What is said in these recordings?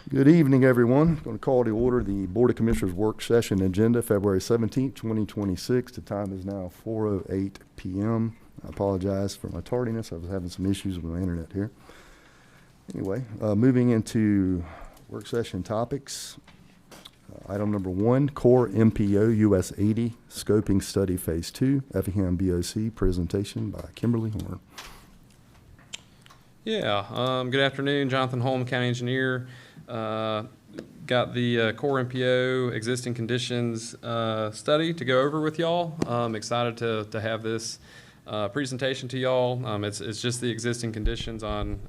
Good evening, everyone. Going to call to order the Board of Commissioners work session agenda, February 17th, 2026. The time is now 4:08 p.m. I apologize for my tardiness. I was having some issues with my internet here. Anyway, moving into work session topics. Item number 1, Core MPO US 80 Scoping Study Phase 2, Effingham BOC, presentation by Kimberly Horn. Yeah, good afternoon, Jonathan Holm, County Engineer. Got the Core MPO existing conditions study to go over with y'all. I'm excited to have this presentation to y'all. It's just the existing conditions on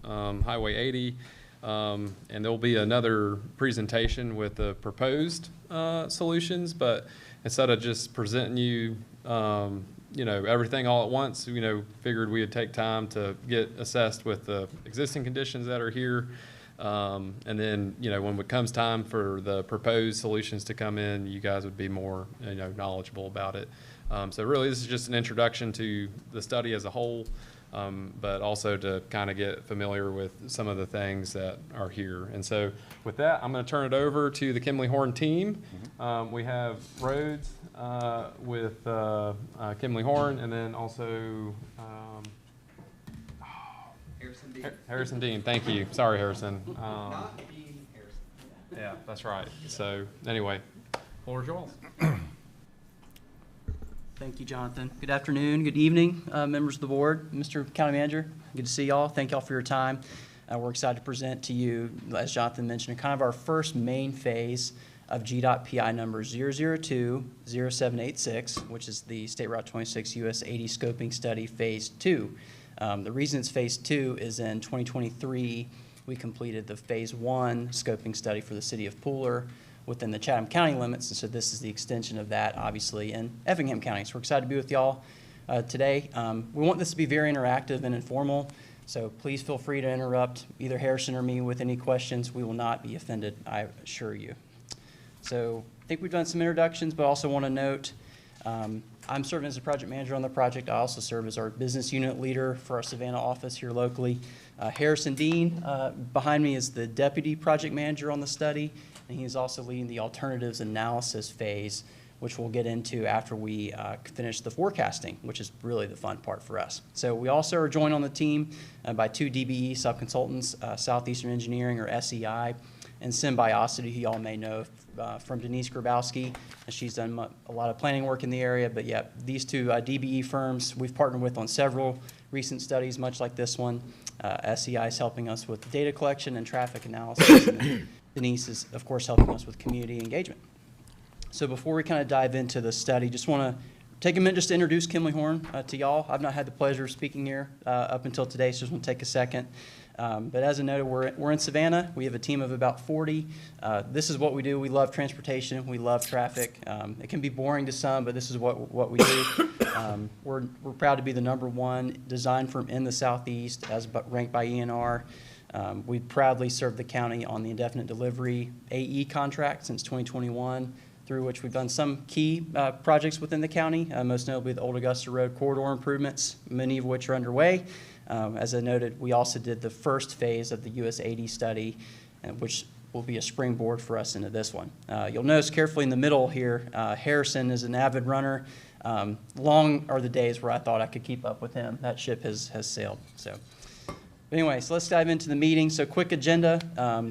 Highway 80, and there'll be another presentation with the proposed solutions. But instead of just presenting you, everything all at once, figured we would take time to get assessed with the existing conditions that are here. And then, when it comes time for the proposed solutions to come in, you guys would be more, knowledgeable about it. So really, this is just an introduction to the study as a whole, but also to kind of get familiar with some of the things that are here. And so with that, I'm going to turn it over to the Kimberly Horn team. We have roads with Kimberly Horn, and then also Harrison Dean, thank you. Sorry, Harrison. Not Dean Harrison. Yeah, that's right. So anyway, floor is yours. Thank you, Jonathan. Good afternoon, good evening, members of the board. Mr. County Manager, good to see y'all. Thank y'all for your time. We're excited to present to you, as Jonathan mentioned, kind of our first main phase of GDOT PI number 002-0786, which is the State Route 26 US 80 Scoping Study Phase 2. The reason it's Phase 2 is in 2023, we completed the Phase 1 scoping study for the city of Pooler within the Chatham County limits, and so this is the extension of that, obviously, in Effingham County. So we're excited to be with y'all today. We want this to be very interactive and informal, so please feel free to interrupt either Harrison or me with any questions. We will not be offended, I assure you. So I think we've done some introductions, but I also want to note I'm serving as a project manager on the project. I also serve as our business unit leader for our Savannah office here locally. Harrison Dean behind me is the deputy project manager on the study, and he is also leading the alternatives analysis phase, which we'll get into after we finish the forecasting, which is really the fun part for us. So we also are joined on the team by 2 DBE subconsultants, Southeastern Engineering, or SEI, and Symbiosity, who y'all may know from Denise Grabowski, and she's done a lot of planning work in the area. But yeah, these 2 DBE firms we've partnered with on several recent studies, much like this one. SEI is helping us with data collection and traffic analysis, and Denise is, of course, helping us with community engagement. So before we kind of dive into the study, just want to take a minute just to introduce Kimberly Horn to y'all. I've not had the pleasure of speaking here up until today, so just want to take a second. But as I noted, we're in Savannah. We have a team of about 40. This is what we do. We love transportation. We love traffic. It can be boring to some, but this is what we do. We're proud to be the #1 design firm in the Southeast, as ranked by ENR. We proudly served the county on the indefinite delivery AE contract since 2021, through which we've done some key projects within the county, most notably the Old Augusta Road corridor improvements, many of which are underway. As I noted, we also did the first phase of the US 80 study, which will be a springboard for us into this one. You'll notice carefully in the middle here, Harrison is an avid runner. Long are the days where I thought I could keep up with him. That ship has sailed. So anyway, so let's dive into the meeting. So quick agenda.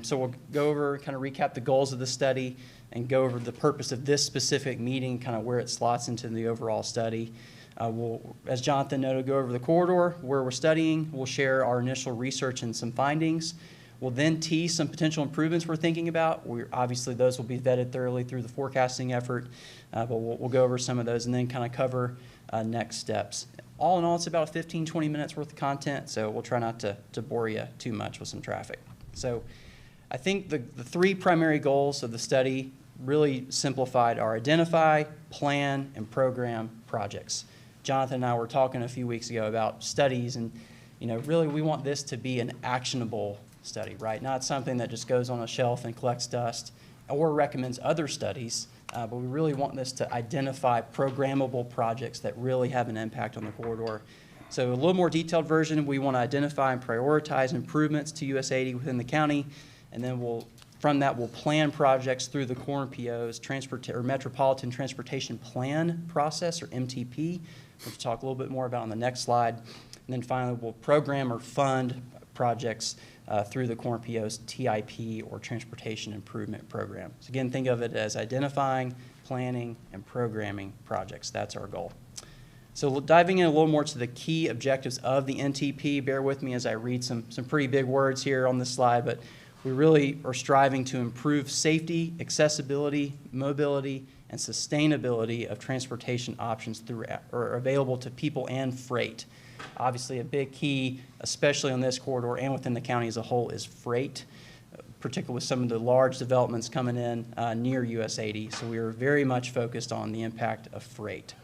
So we'll go over, kind of recap the goals of the study and go over the purpose of this specific meeting, kind of where it slots into the overall study. We'll, as Jonathan noted, go over the corridor, where we're studying. We'll share our initial research and some findings. We'll then tease some potential improvements we're thinking about. Obviously, those will be vetted thoroughly through the forecasting effort, but we'll go over some of those and then kind of cover next steps. All in all, it's about 15-20 minutes worth of content, so we'll try not to bore you too much with some traffic. So I think the 3 primary goals of the study, really simplified, are identify, plan, and program projects. Jonathan and I were talking a few weeks ago about studies, and really we want this to be an actionable study, right? Not something that just goes on a shelf and collects dust or recommends other studies, but we really want this to identify programmable projects that really have an impact on the corridor. So a little more detailed version, we want to identify and prioritize improvements to US 80 within the county, and then we'll From that, we'll plan projects through the core MPO's Metropolitan Transportation Plan process, or MTP, which we'll talk a little bit more about on the next slide. And then finally, we'll program or fund projects through the core MPO's TIP, or Transportation Improvement Program. So again, think of it as identifying, planning, and programming projects. That's our goal. So diving in a little more to the key objectives of the NTP, bear with me as I read some pretty big words here on this slide, but we really are striving to improve safety, accessibility, mobility, and sustainability of transportation options available to people and freight. Obviously, a big key, especially on this corridor and within the county as a whole, is freight, particularly with some of the large developments coming in near US 80. So we are very much focused on the impact of freight.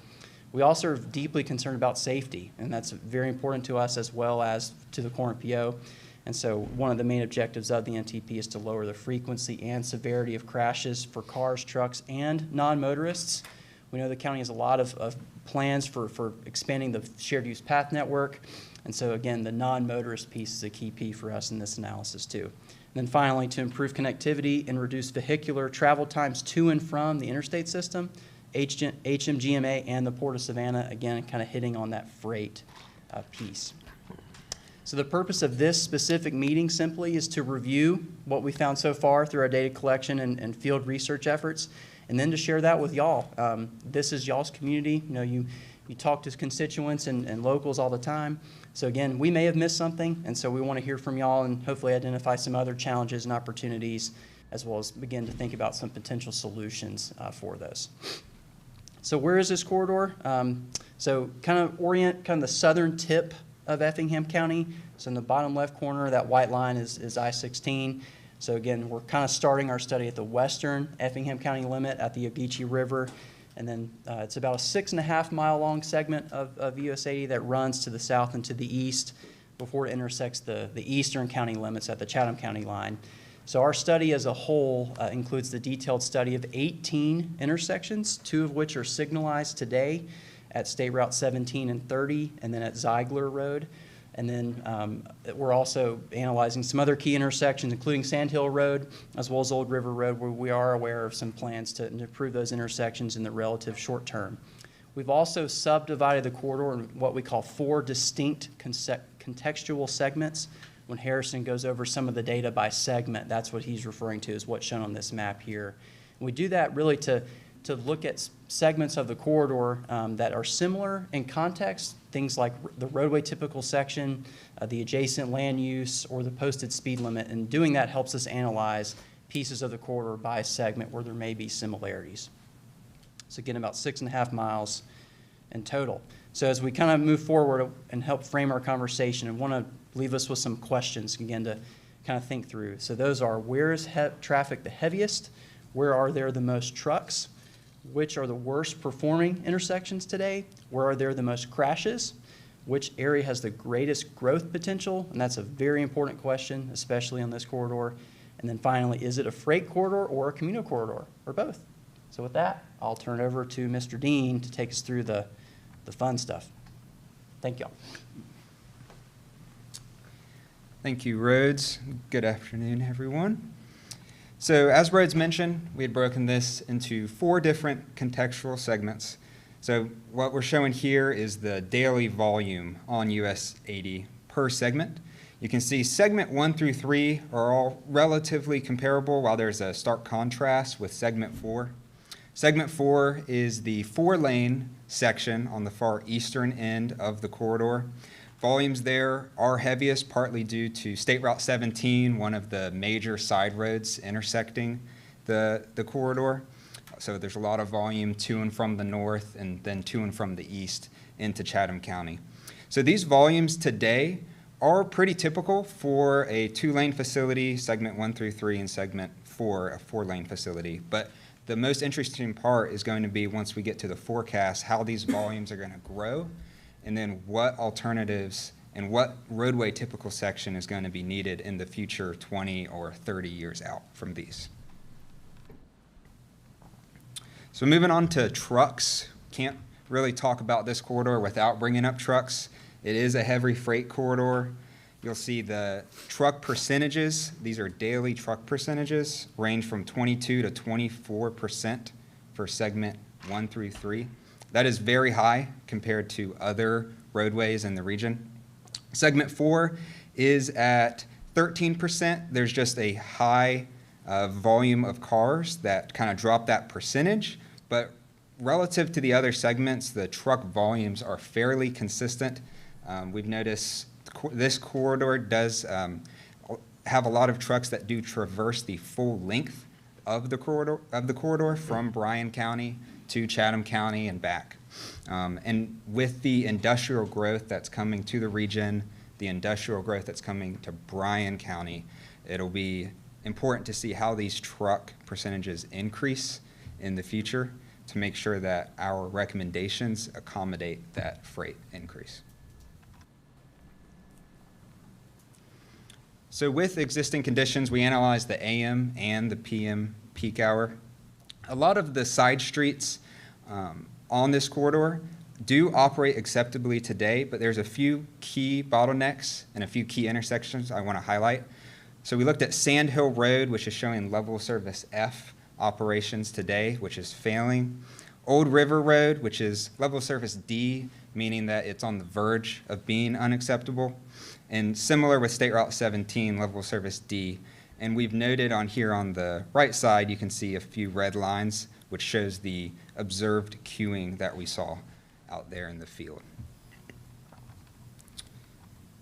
We also are deeply concerned about safety, and that's very important to us as well as to the core MPO. And so one of the main objectives of the NTP is to lower the frequency and severity of crashes for cars, trucks, and non-motorists. We know the county has a lot of plans for expanding the shared use path network. And so again, the non-motorist piece is a key piece for us in this analysis too. And then finally, to improve connectivity and reduce vehicular travel times to and from the interstate system, HMGMA and the Port of Savannah, again, kind of hitting on that freight piece. So the purpose of this specific meeting simply is to review what we found so far through our data collection and field research efforts, and then to share that with y'all. This is y'all's community. You know, you talk to constituents and locals all the time. So again, we may have missed something, and so we want to hear from y'all and hopefully identify some other challenges and opportunities, as well as begin to think about some potential solutions for those. So where is this corridor? So kind of the southern tip of Effingham County. So in the bottom left corner, that white line is I-16. So again, we're kind of starting our study at the western Effingham County limit at the Ogeechee River. And then it's about a 6.5 mile long segment of US 80 that runs to the south and to the east before it intersects the eastern county limits at the Chatham County line. So our study as a whole includes the detailed study of 18 intersections, 2 of which are signalized today at State Route 17 and 30, and then at Zeigler Road. And then we're also analyzing some other key intersections, including Sand Hill Road, as well as Old River Road, where we are aware of some plans to improve those intersections in the relative short term. We've also subdivided the corridor in what we call 4 distinct contextual segments. When Harrison goes over some of the data by segment, that's what he's referring to as what's shown on this map here. And we do that really to look at segments of the corridor that are similar in context, things like the roadway typical section, the adjacent land use, or the posted speed limit. And doing that helps us analyze pieces of the corridor by segment where there may be similarities. So again, about 6.5 miles in total. So as we kind of move forward and help frame our conversation, I want to leave us with some questions again to kind of think through. So those are, where is traffic the heaviest? Where are there the most trucks? Which are the worst performing intersections today? Where are there the most crashes? Which area has the greatest growth potential? And that's a very important question, especially on this corridor. And then finally, is it a freight corridor or a commuter corridor, or both? So with that, I'll turn it over to Mr. Dean to take us through the fun stuff. Thank y'all. Thank you, Rhodes. Good afternoon, everyone. So as Rhodes mentioned, we had broken this into 4 different contextual segments. So what we're showing here is the daily volume on US 80 per segment. You can see segment 1 through 3 are all relatively comparable, while there's a stark contrast with segment 4. Segment 4 is the 4-lane section on the far eastern end of the corridor. Volumes there are heaviest, partly due to State Route 17, one of the major side roads intersecting the corridor. So there's a lot of volume to and from the north and then to and from the east into Chatham County. So these volumes today are pretty typical for a 2-lane facility, segment 1 through 3, and segment 4, a 4-lane facility. But the most interesting part is going to be, once we get to the forecast, how these volumes are going to grow, and then what alternatives and what roadway typical section is going to be needed in the future 20 or 30 years out from these. So moving on to trucks, can't really talk about this corridor without bringing up trucks. It is a heavy freight corridor. you'll see the truck percentages. These are daily truck percentages, range from 22 to 24% for segment 1 through 3. That is very high compared to other roadways in the region. Segment 4 is at 13%. There's just a high volume of cars that kind of drop that percentage, but relative to the other segments, the truck volumes are fairly consistent. We've noticed this corridor does have a lot of trucks that do traverse the full length of the corridor from Bryan County to Chatham County and back. And with the industrial growth that's coming to the region, the industrial growth that's coming to Bryan County, it'll be important to see how these truck percentages increase in the future to make sure that our recommendations accommodate that freight increase. So with existing conditions, we analyzed the AM and the PM peak hour. A lot of the side streets on this corridor do operate acceptably today, but there's a few key bottlenecks and a few key intersections I want to highlight. So we looked at Sand Hill Road, which is showing level service F operations today, which is failing. Old River Road, which is level service D, meaning that it's on the verge of being unacceptable. And similar with State Route 17, level service D. And we've noted on here on the right side, you can see a few red lines, which shows the observed queuing that we saw out there in the field.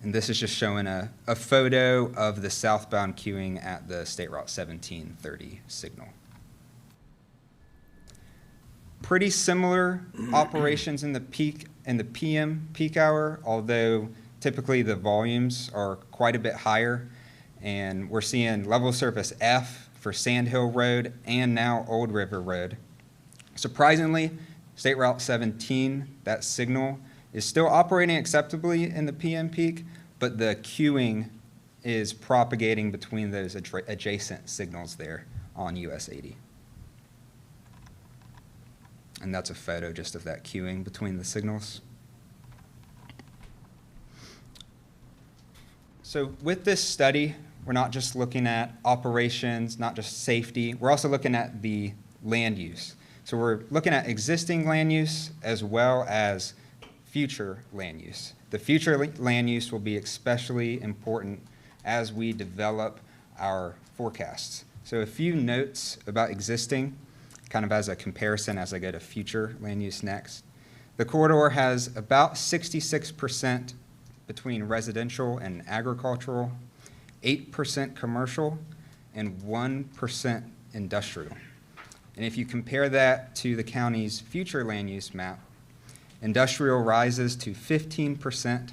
And this is just showing a photo of the southbound queuing at the State Route 1730 signal. Pretty similar operations in the PM peak hour, although typically the volumes are quite a bit higher. And we're seeing level service F for Sand Hill Road and now Old River Road. Surprisingly, State Route 17, that signal, is still operating acceptably in the PM peak, but the queuing is propagating between those adjacent signals there on US 80. And that's a photo just of that queuing between the signals. So with this study, we're not just looking at operations, not just safety, we're also looking at the land use. So we're looking at existing land use as well as future land use. The future land use will be especially important as we develop our forecasts. So a few notes about existing, kind of as a comparison as I go to future land use next. The corridor has about 66% between residential and agricultural, 8% commercial, and 1% industrial. And if you compare that to the county's future land use map, industrial rises to 15%,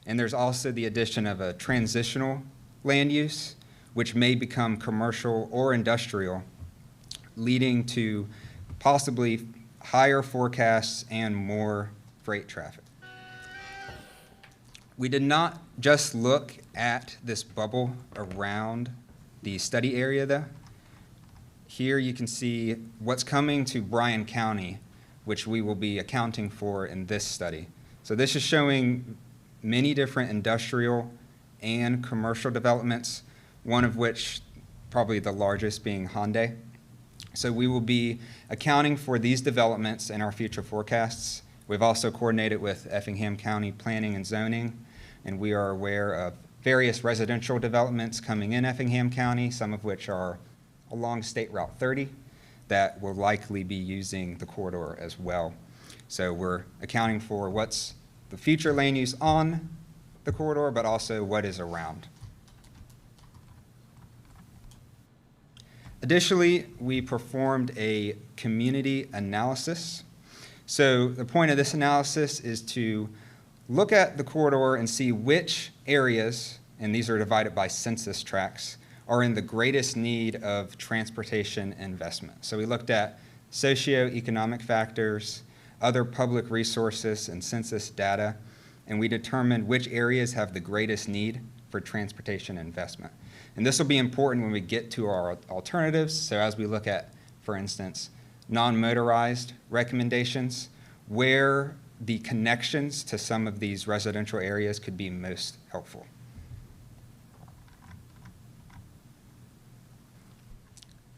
and there's also the addition of a transitional land use, which may become commercial or industrial, leading to possibly higher forecasts and more freight traffic. We did not just look at this bubble around the study area though. Here you can see what's coming to Bryan County, which we will be accounting for in this study. So this is showing many different industrial and commercial developments, one of which probably the largest being Hyundai. So we will be accounting for these developments in our future forecasts. We've also coordinated with Effingham County Planning and Zoning, and we are aware of various residential developments coming in Effingham County, some of which are along State Route 30 that will likely be using the corridor as well. So we're accounting for what's the future land use on the corridor, but also what is around. Additionally, we performed a community analysis. So the point of this analysis is to look at the corridor and see which areas, and these are divided by census tracts, are in the greatest need of transportation investment. So we looked at socioeconomic factors, other public resources, and census data, and we determined which areas have the greatest need for transportation investment. And this will be important when we get to our alternatives. So as we look at, for instance, non-motorized recommendations, where the connections to some of these residential areas could be most helpful.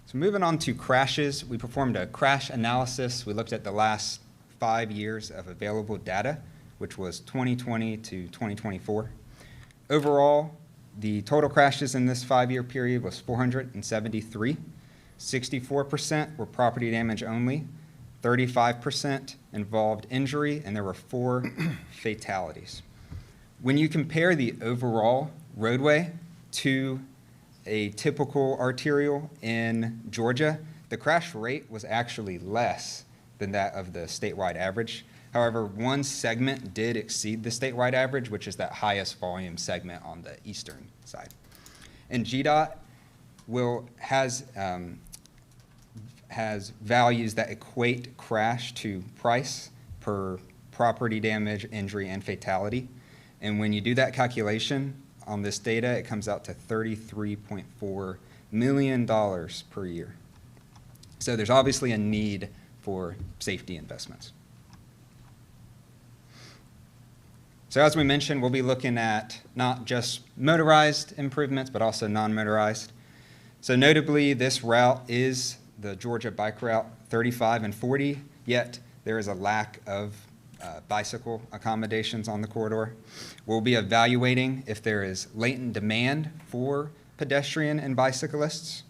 So moving on to crashes, we performed a crash analysis. We looked at the last 5 years of available data, which was 2020 to 2024. Overall, the total crashes in this 5-year period was 473. 64% were property damage only, 35% involved injury, and there were 4 fatalities. When you compare the overall roadway to a typical arterial in Georgia, the crash rate was actually less than that of the statewide average. However, one segment did exceed the statewide average, which is that highest volume segment on the eastern side. And GDOT has values that equate crash to price per property damage, injury, and fatality. And when you do that calculation on this data, it comes out to $33.4 million per year. So there's obviously a need for safety investments. So as we mentioned, we'll be looking at not just motorized improvements, but also non-motorized. So notably, this route is the Georgia Bike Route 35 and 40, yet there is a lack of bicycle accommodations on the corridor. We'll be evaluating if there is latent demand for pedestrian and bicyclists,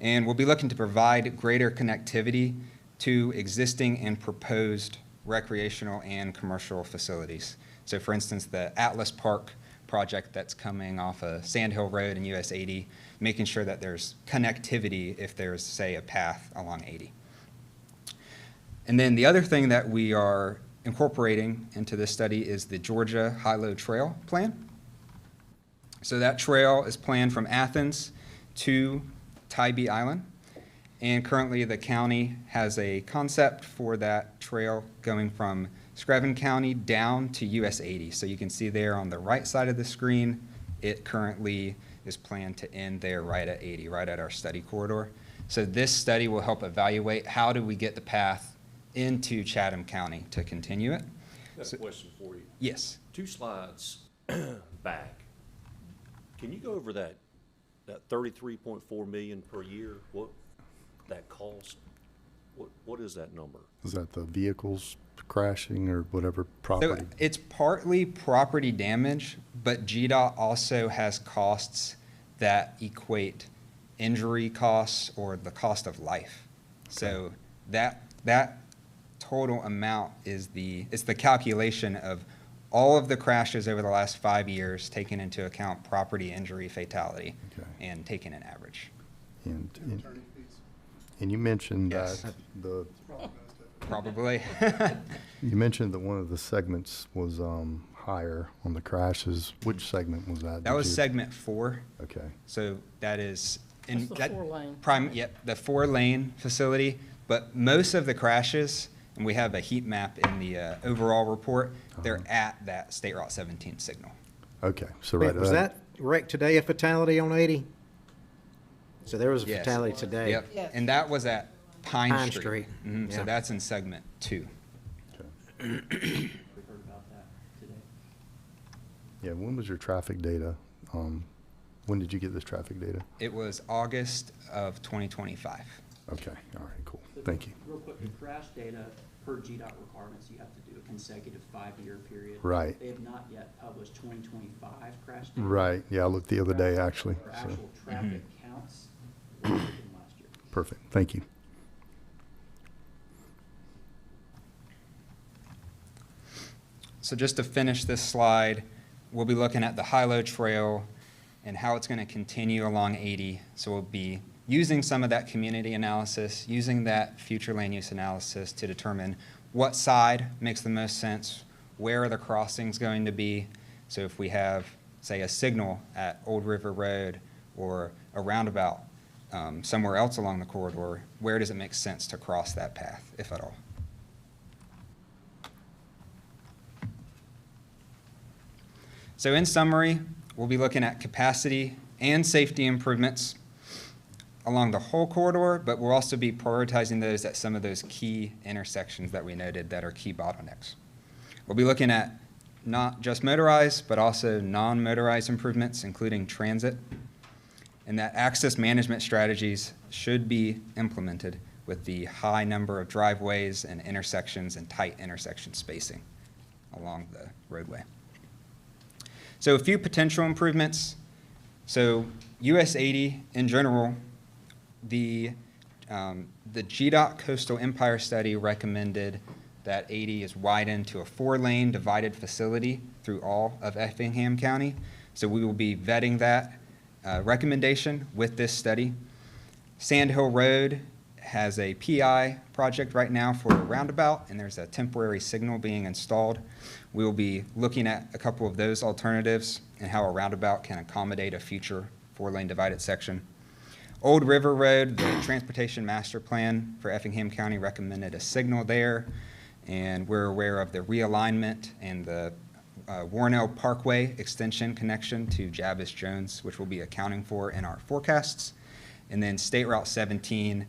and we'll be looking to provide greater connectivity to existing and proposed recreational and commercial facilities. So for instance, the Atlas Park project that's coming off of Sand Hill Road and US 80, making sure that there's connectivity if there's, say, a path along 80. And then the other thing that we are incorporating into this study is the Georgia High-Low Trail plan. So that trail is planned from Athens to Tybee Island. And currently the county has a concept for that trail going from Screven County down to US 80. So you can see there on the right side of the screen, it currently is planned to end there right at 80, right at our study corridor. So this study will help evaluate how do we get the path into Chatham County to continue it. That's a question for you. Yes. 2 slides back. Can you go over that 33.4 million per year? What that cost? What is that number? Is that the vehicles crashing or whatever property? So it's partly property damage, but GDOT also has costs that equate injury costs or the cost of life. So that total amount is it's the calculation of all of the crashes over the last 5 years, taking into account property injury, fatality, and taking an average. And you mentioned Yes. that the Probably. you mentioned that one of the segments was higher on the crashes. Which segment was that? That was segment 4. Okay. So that is That's the 4-lane. The 4-lane facility. But most of the crashes, and we have a heat map in the overall report, they're at that State Route 17 signal. Okay. So Wait, right. was that wreck today a fatality on 80? So there was a Yes. fatality today. Yep. And that was at Pine Pine Street. Street. Mhm. So Yeah. that's in segment 2. Okay. We heard about that today. Yeah. When was your traffic data? When did you get this traffic data? It was August of 2025. Okay. All right. Cool. Thank you. Real quick, the crash data per GDOT requirements, you have to do a consecutive 5-year period. Right. They have not yet published 2025 crash data. Right. Yeah. I looked the other day actually. Our So, actual traffic counts were taken last year. perfect. Thank you. So just to finish this slide, we'll be looking at the High-Low Trail and how it's going to continue along 80. So we'll be using some of that community analysis, using that future land use analysis to determine what side makes the most sense, where are the crossings going to be. So if we have, say, a signal at Old River Road or a roundabout somewhere else along the corridor, where does it make sense to cross that path, if at all? So in summary, we'll be looking at capacity and safety improvements along the whole corridor, but we'll also be prioritizing those at some of those key intersections that we noted that are key bottlenecks. We'll be looking at not just motorized, but also non-motorized improvements, including transit. and that access management strategies should be implemented with the high number of driveways and intersections and tight intersection spacing along the roadway. So a few potential improvements. So US 80 in general, the GDOT Coastal Empire Study recommended that 80 is widened to a 4-lane divided facility through all of Effingham County. So we will be vetting that recommendation with this study. Sand Hill Road has a PI project right now for a roundabout, and there's a temporary signal being installed. We will be looking at a couple of those alternatives and how a roundabout can accommodate a future 4-lane divided section. Old River Road, the Transportation Master Plan for Effingham County recommended a signal there, and we're aware of the realignment and the Warnell Parkway extension connection to Jabbis Jones, which we'll be accounting for in our forecasts. And then State Route 17,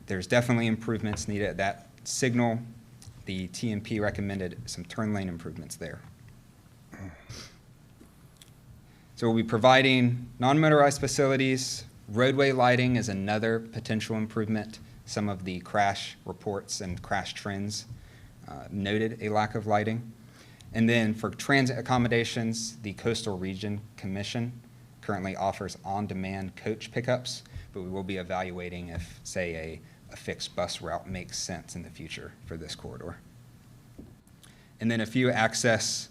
there's definitely improvements needed at that signal. The TMP recommended some turn lane improvements there. So we'll be providing non-motorized facilities. Roadway lighting is another potential improvement. Some of the crash reports and crash trends noted a lack of lighting. And then for transit accommodations, the Coastal Region Commission currently offers on-demand coach pickups, but we will be evaluating if, say, a fixed bus route makes sense in the future for this corridor. And then a few access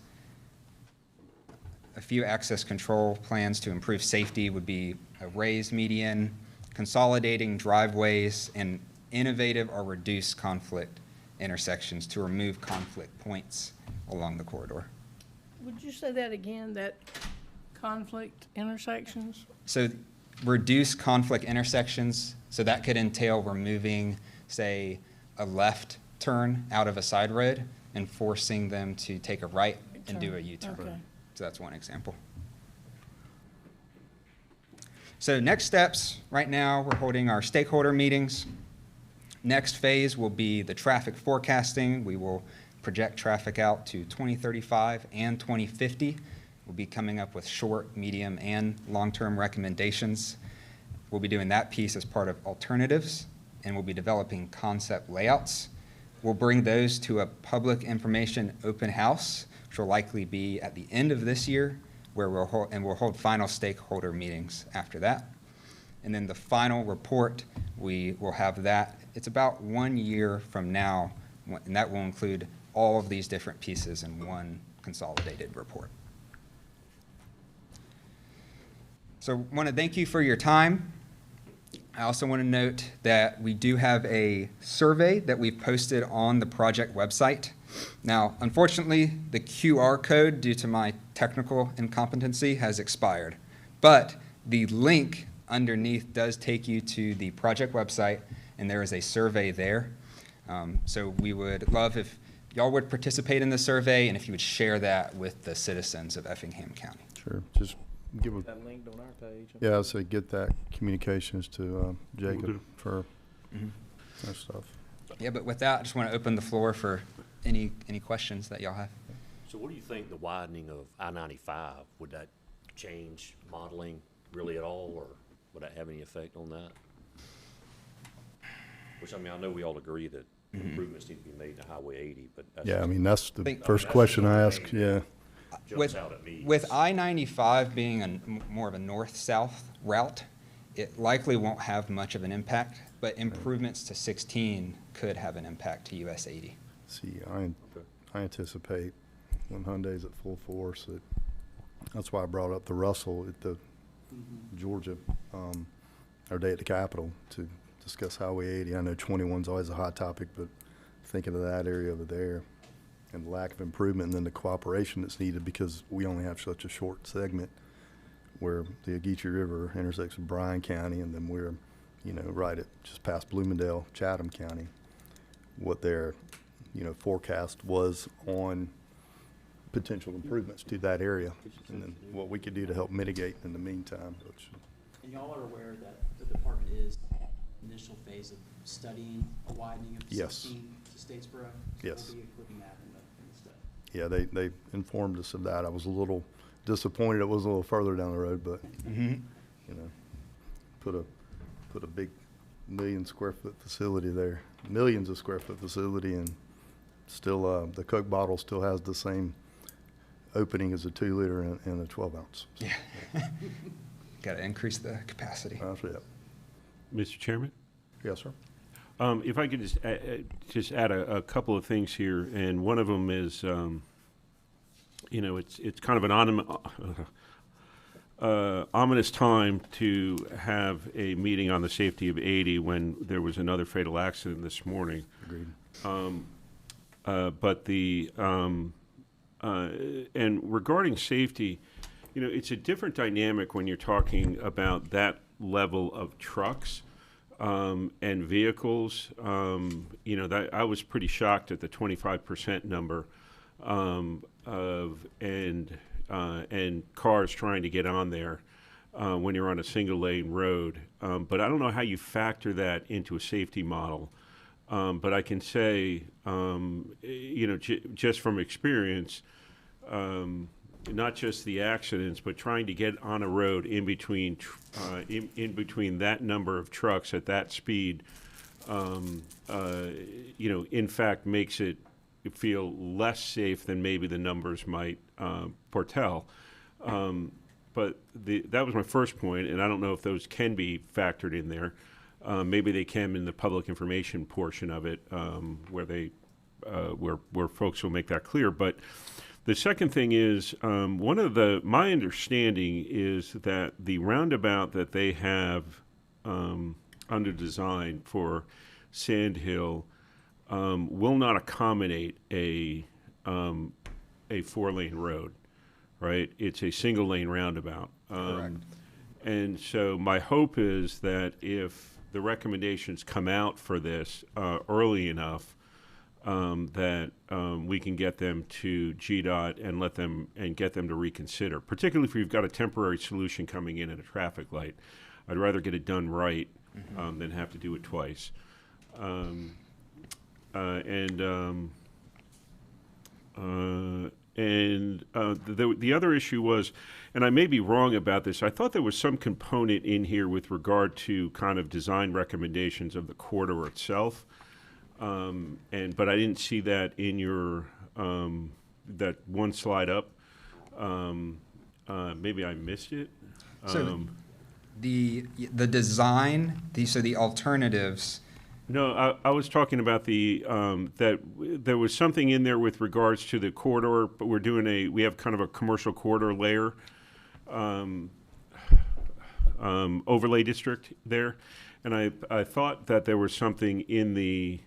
control plans to improve safety would be a raised median, consolidating driveways, and innovative or reduced conflict intersections to remove conflict points along the corridor. Would you say that again, that conflict intersections? So reduce conflict intersections, so that could entail removing, say, a left turn out of a side road and forcing them to take a right and do a U-turn. Okay. So that's one example. So next steps, right now we're holding our stakeholder meetings. Next phase will be the traffic forecasting. We will project traffic out to 2035 and 2050. We'll be coming up with short, medium, and long-term recommendations. We'll be doing that piece as part of alternatives, and we'll be developing concept layouts. We'll bring those to a public information open house, which will likely be at the end of this year, where we'll hold final stakeholder meetings after that. And then the final report, we will have that. It's about 1 year from now, and that will include all of these different pieces in one consolidated report. So I want to thank you for your time. I also want to note that we do have a survey that we've posted on the project website. Now, unfortunately, the QR code, due to my technical incompetency, has expired. But the link underneath does take you to the project website, and there is a survey there. So we would love if y'all would participate in the survey and if you would share that with the citizens of Effingham County. Sure, just give a, That linked on our page. yeah, I'd say get that communications to Jacob for that stuff. Yeah, but with that, I just want to open the floor for any questions that y'all have. So what do you think the widening of I-95, would that change modeling really at all, or would that have any effect on that? Which, I mean, I know we all agree that improvements need to be made to Highway 80, but that's. Yeah, I mean, that's the Think- first that's question I the ask, thing yeah. that Jumps out at me. With I-95 being more of a north-south route, it likely won't have much of an impact, but improvements to 16 could have an impact to US 80. See, I anticipate when Hyundai's at full force, that's why I brought up the Russell at the Georgia, our day at the Capitol to discuss Highway 80. I know 21's always a hot topic, but thinking of that area over there and the lack of improvement and then the cooperation that's needed because we only have such a short segment where the Ogeechee River intersects with Bryan County, and then we're, right at just past Bloomingdale, Chatham County, what their, forecast was on potential improvements to that area, and then what we could do to help mitigate in the meantime. And y'all are aware that the department is initial phase of studying a widening of Yes. 16 to Statesboro? Yes. So we'll be including that in the study. Yeah, they informed us of that. I was a little disappointed it was a little further down the road, but, put a big million-square-foot facility there, millions of square foot facility, and still, the Coke bottle still has the same opening as a 2-liter and a 12-ounce. Yeah. Got to increase the capacity. That's it. Mr. Chairman? Yes, sir. If I could just add a couple of things here, and one of them is, it's kind of an ominous time to have a meeting on the safety of 80 when there was another fatal accident this morning. Agreed. And regarding safety, it's a different dynamic when you're talking about that level of trucks and vehicles. That I was pretty shocked at the 25% number and cars trying to get on there when you're on a single lane road. But I don't know how you factor that into a safety model. But I can say, just from experience, not just the accidents, but trying to get on a road in between that number of trucks at that speed, in fact, makes it feel less safe than maybe the numbers might foretell. But that was my first point, and I don't know if those can be factored in there. Maybe they can in the public information portion of it, where folks will make that clear. But the second thing is, my understanding is that the roundabout that they have under design for Sand Hill will not accommodate a 4-lane road, right? It's a single lane roundabout. Correct. And so my hope is that if the recommendations come out for this early enough, that we can get them to GDOT and get them to reconsider, particularly if we've got a temporary solution coming in at a traffic light. I'd rather get it done right than have to do it twice. The other issue was, and I may be wrong about this, I thought there was some component in here with regard to kind of design recommendations of the corridor itself. But I didn't see that in your, that one slide up. Maybe I missed it. So the design, the alternatives. No, I was talking about that there was something in there with regards to the corridor, but we have kind of a commercial corridor layer overlay district there, and I thought that there was something in the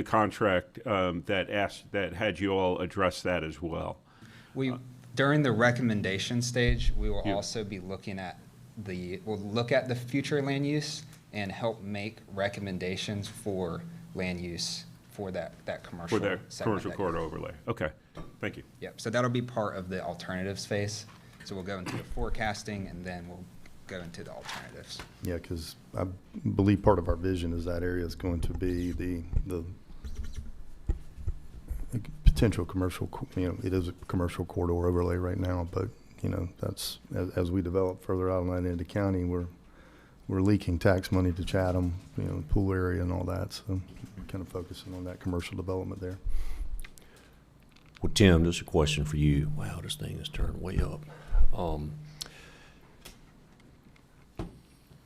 contract that had you all address that as well. During the recommendation stage, we will Yeah. also be looking at we'll look at the future land use and help make recommendations for land use for that commercial For that segment commercial that corridor overlay. Okay, thank you. Yep, so that'll be part of the alternatives phase. So we'll go into the forecasting and then we'll go into the alternatives. Yeah, because I believe part of our vision is that area is going to be the potential commercial, it is a commercial corridor overlay right now, but, that's, as we develop further out on that end of county, we're leaking tax money to Chatham, pool area and all that, so we're kind of focusing on that commercial development there. Well, Tim, this is a question for you. Wow, this thing has turned way up.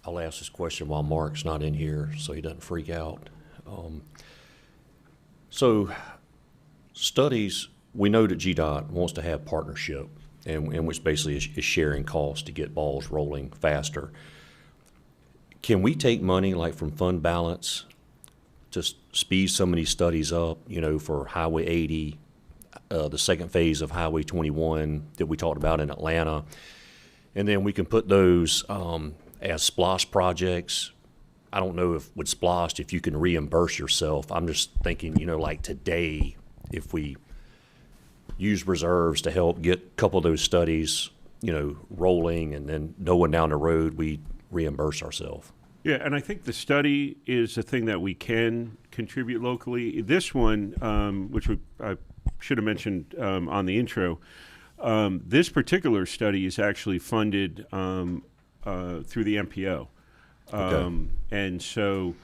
I'll ask this question while Mark's not in here so he doesn't freak out. So studies, we know that GDOT wants to have partnership, and which basically is sharing costs to get balls rolling faster. Can we take money like from fund balance to speed some of these studies up, for Highway 80, the second phase of Highway 21 that we talked about in Atlanta, and then we can put those as SPLOST projects? I don't know if with SPLOST, if you can reimburse yourself. I'm just thinking, like today, if we use reserves to help get a couple of those studies, rolling, and then knowing down the road we reimburse ourselves. Yeah, and I think the study is the thing that we can contribute locally. This one, which I should have mentioned on the intro, this particular study is actually funded through the MPO. Okay. And so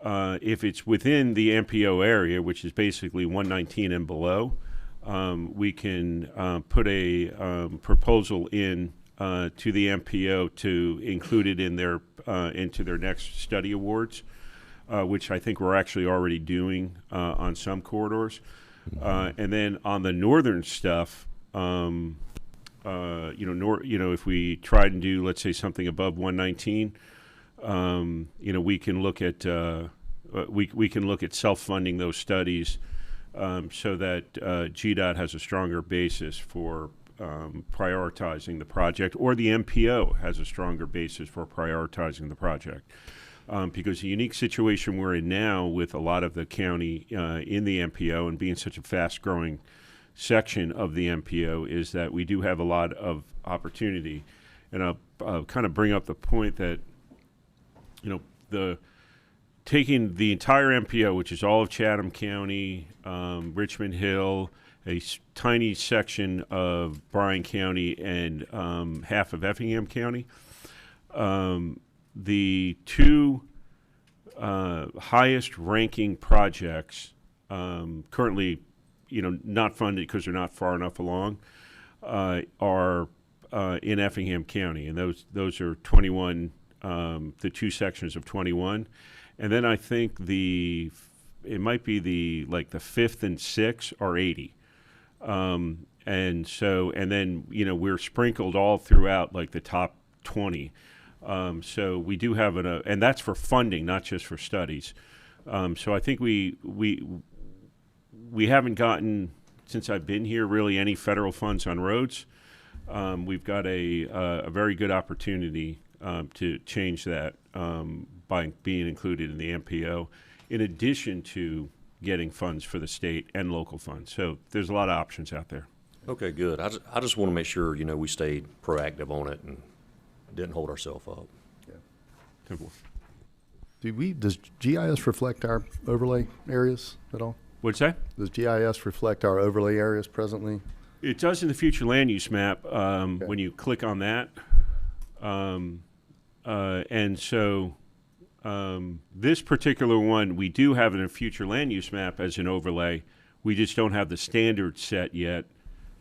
if it's within the MPO area, which is basically 119 and below, we can put a proposal in to the MPO to include it in their into their next study awards, which I think we're actually already doing on some corridors. And then on the northern stuff, if we tried and do, let's say, something above 119, we can look at we can look at self-funding those studies so that GDOT has a stronger basis for prioritizing the project, or the MPO has a stronger basis for prioritizing the project. Because the unique situation we're in now with a lot of the county in the MPO and being such a fast-growing section of the MPO is that we do have a lot of opportunity. And I'll kind of bring up the point that, taking the entire MPO, which is all of Chatham County, Richmond Hill, a tiny section of Bryan County, and half of Effingham County, the two highest ranking projects currently, not funded because they're not far enough along, are in Effingham County, and those are 21, the two sections of 21, and then I think it might be the 5th and 6th are 80. And then we're sprinkled all throughout like the top 20. So we do have and that's for funding, not just for studies. So I think we haven't gotten, since I've been here, really any federal funds on roads. We've got a very good opportunity to change that by being included in the MPO, in addition to getting funds for the state and local funds. So there's a lot of options out there. Okay, good. I just want to make sure, we stayed proactive on it and didn't hold ourselves up. Simple. Does GIS reflect our overlay areas at all? What's that? Does GIS reflect our overlay areas presently? It does in the future land use map when you click on that. And so this particular one, we do have in a future land use map as an overlay. We just don't have the standards set yet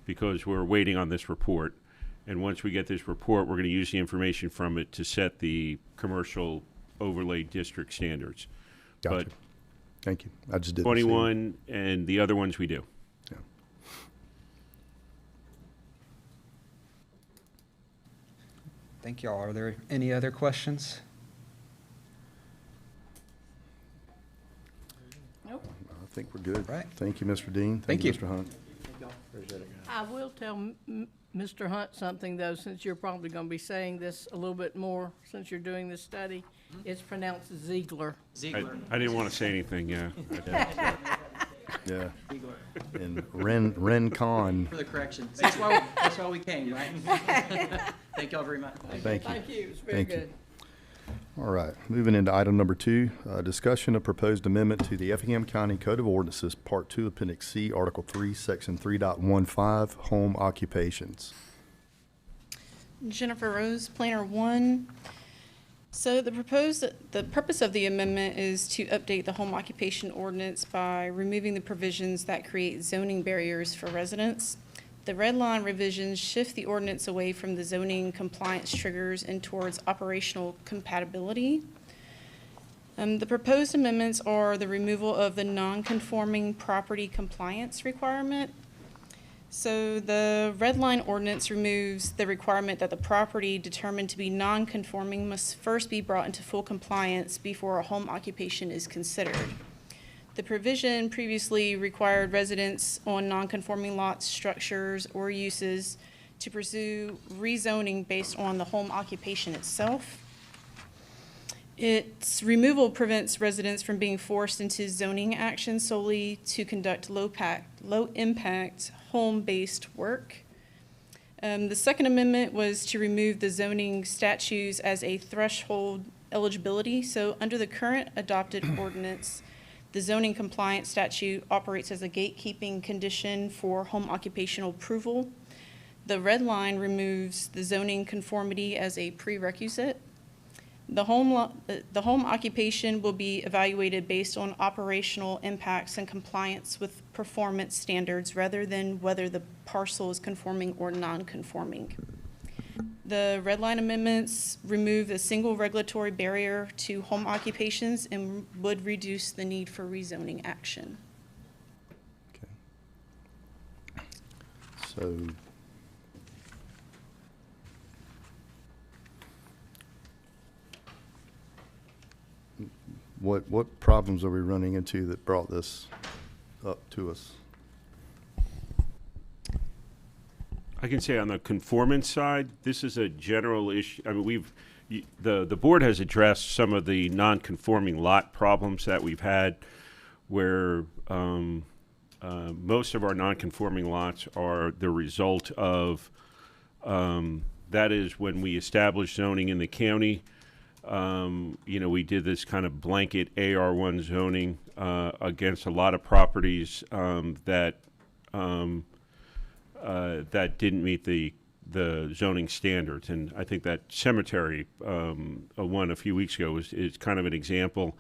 because we're waiting on this report. And once we get this report, we're going to use the information from it to set the commercial overlay district standards. Gotcha. But Thank you. I just didn't see it. 21 and the other ones we do. Yeah. Thank you all. Are there any other questions? Nope. I think we're good. Right. Thank you, Mr. Dean. Thank you. Mr. Hunt. I will tell Mr. Hunt something, though, since you're probably going to be saying this a little bit more, since you're doing this study. It's pronounced Ziegler. I didn't want to say anything, yeah. Yeah. And Ren Con. For the correction. That's why we came, right? Thank y'all very much. Thank you. Thank you, it's very Thank you. good. All right, moving into item number 2, discussion of proposed amendment to the Effingham County Code of Ordinances, Part 2, Appendix C, Article 3, Section 3.15, home occupations. Jennifer Rose, Planner 1. So the purpose of the amendment is to update the home occupation ordinance by removing the provisions that create zoning barriers for residents. The red line revisions shift the ordinance away from the zoning compliance triggers and towards operational compatibility. The proposed amendments are the removal of the non-conforming property compliance requirement. So the red line ordinance removes the requirement that the property determined to be non-conforming must first be brought into full compliance before a home occupation is considered. The provision previously required residents on non-conforming lots, structures, or uses to pursue rezoning based on the home occupation itself. Its removal prevents residents from being forced into zoning action solely to conduct low-impact, home-based work. The Second Amendment was to remove the zoning statutes as a threshold eligibility. So under the current adopted ordinance, the zoning compliance statute operates as a gatekeeping condition for home occupational approval. The red line removes the zoning conformity as a prerequisite. The home occupation will be evaluated based on operational impacts and compliance with performance standards rather than whether the parcel is conforming or non-conforming. The red line amendments remove a single regulatory barrier to home occupations and would reduce the need for rezoning action. Okay. So, what problems are we running into that brought this up to us? I can say on the conformance side, this is a general issue. I mean, the board has addressed some of the non-conforming lot problems that we've had, where most of our non-conforming lots are the result of, that is when we established zoning in the county. We did this kind of blanket AR1 zoning against a lot of properties that didn't meet the zoning standards. And I think that cemetery one a few weeks ago is kind of an example.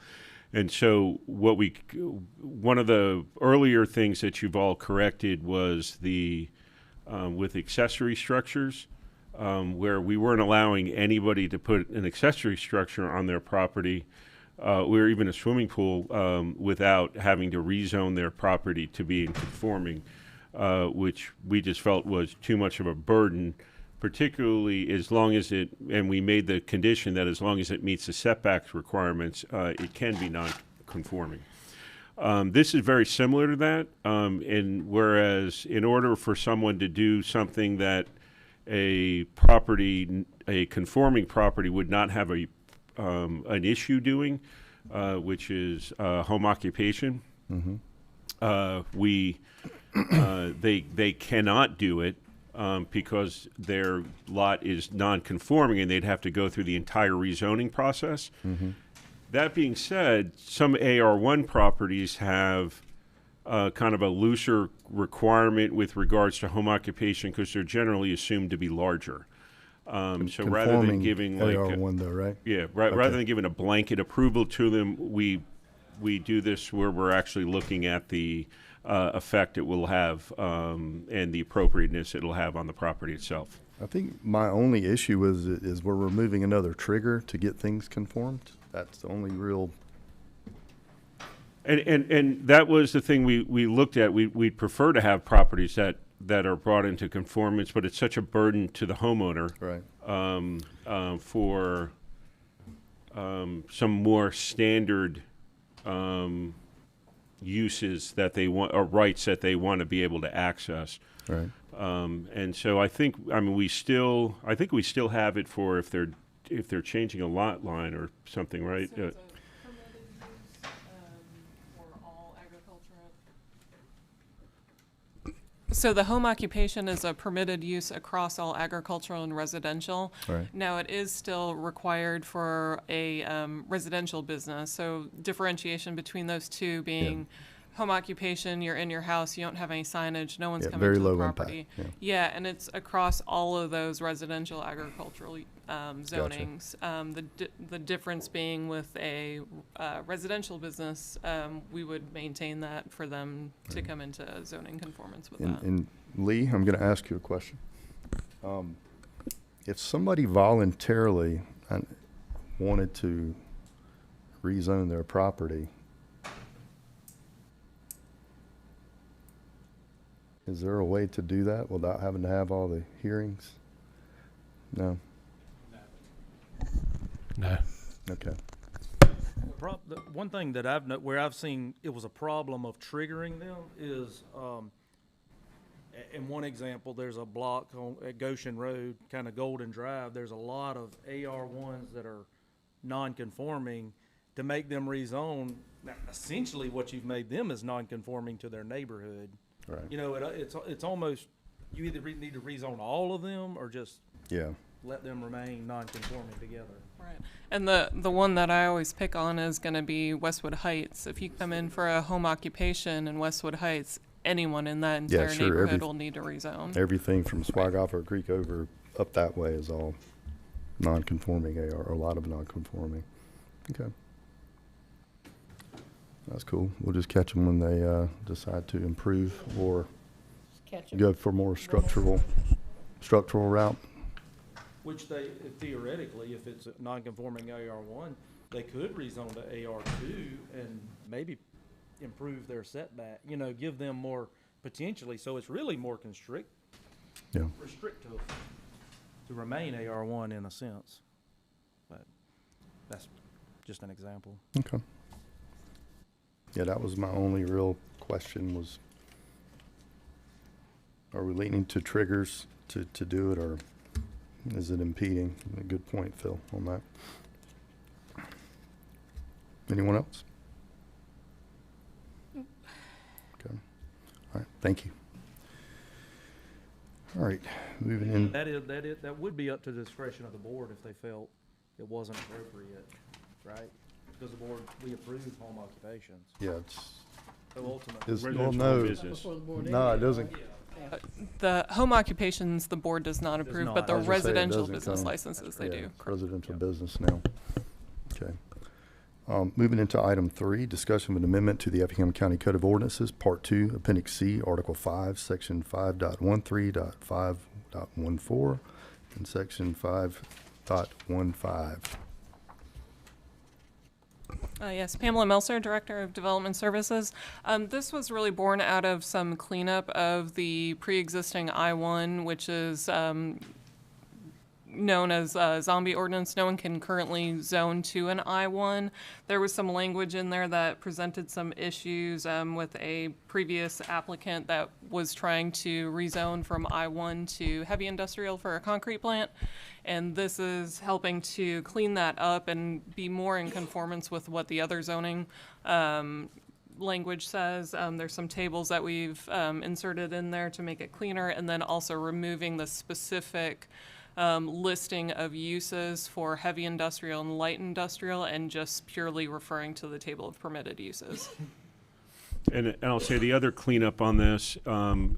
And so one of the earlier things that you've all corrected was with accessory structures, where we weren't allowing anybody to put an accessory structure on their property, or even a swimming pool, without having to rezone their property to being conforming, which we just felt was too much of a burden, particularly as long as and we made the condition that as long as it meets the setback requirements, it can be non-conforming. This is very similar to that, and whereas in order for someone to do something that a conforming property would not have an issue doing, which is home occupation. Mm-hmm. They cannot do it because their lot is non-conforming, and they'd have to go through the entire rezoning process. Mm-hmm. That being said, some AR1 properties have kind of a looser requirement with regards to home occupation because they're generally assumed to be larger. So rather than giving like AR1 though, right? Yeah, rather than giving a blanket approval to them, we do this where we're actually looking at the effect it will have and the appropriateness it'll have on the property itself. I think my only issue is we're removing another trigger to get things conformed. That's the only real. And that was the thing we looked at. We'd prefer to have properties that are brought into conformance, but it's such a burden to the homeowner. Right. For some more standard uses that they want, or rights that they want to be able to access. Right. And so I think we still have it for if they're changing a lot line or something, right? So it's a permitted use for all agriculture. So the home occupation is a permitted use across all agricultural and residential. Right. Now, it is still required for a residential business, so differentiation between those two being home occupation, you're in your house, you don't have any signage, no one's coming very to the low impact, property. yeah. Yeah, and it's across all of those residential agricultural zonings. The difference being with a residential business, we would maintain that for them to come into zoning conformance with that. And Lee, I'm going to ask you a question. If somebody voluntarily wanted to rezone their property, is there a way to do that without having to have all the hearings? No? No. Okay. The one thing that where I've seen it was a problem of triggering them is, in one example, there's a block at Goshen Road, kind of Golden Drive. There's a lot of AR1s that are non-conforming. To make them rezone, now, essentially what you've made them is non-conforming to their neighborhood. Right. You know, it's almost, you either need to rezone all of them or just let them remain non-conforming together. Right. And the one that I always pick on is going to be Westwood Heights. If you come in for a home occupation in Westwood Heights, anyone in that Yeah, entire sure, neighborhood will need to rezone. Everything from Swagoffer Creek over, up that way is all non-conforming AR, or a lot of non-conforming. Okay. That's cool. We'll just catch them when they decide to improve or Catch 'em. go for more structural route. Which they, theoretically, if it's a non-conforming AR1, they could rezone to AR2 and maybe improve their setback, you know, give them more potentially, so it's really more Yeah. restrictive to remain AR1 in a sense. But that's just an example. Okay. Yeah, that was my only real question was, are we leaning to triggers to do it, or is it impeding? A good point, Phil, on that. Anyone else? Okay. All right, thank you. All right, moving in. That would be up to the discretion of the board if they felt it wasn't appropriate, right? Because the board, we approved home occupations. Yeah, it's, So ultimately. well, Residential no, business. Before the board no, it ended. doesn't. The home occupations, the board does not approve, not. but I the was gonna say it residential doesn't business come- licenses, they Yeah, do. it's residential business now. Okay. Moving into item 3, discussion of an amendment to the Effingham County Code of Ordinances, Part 2, Appendix C, Article 5, Section 5.13.5.14, and Section 5.15. Yes, Pamela Melser, Director of Development Services. This was really born out of some cleanup of the pre-existing I-1, which is known as zombie ordinance. No one can currently zone to an I-1. There was some language in there that presented some issues with a previous applicant that was trying to rezone from I-1 to heavy industrial for a concrete plant. And this is helping to clean that up and be more in conformance with what the other zoning language says. There's some tables that we've inserted in there to make it cleaner, and then also removing the specific listing of uses for heavy industrial and light industrial, and just purely referring to the table of permitted uses. And I'll say the other cleanup on this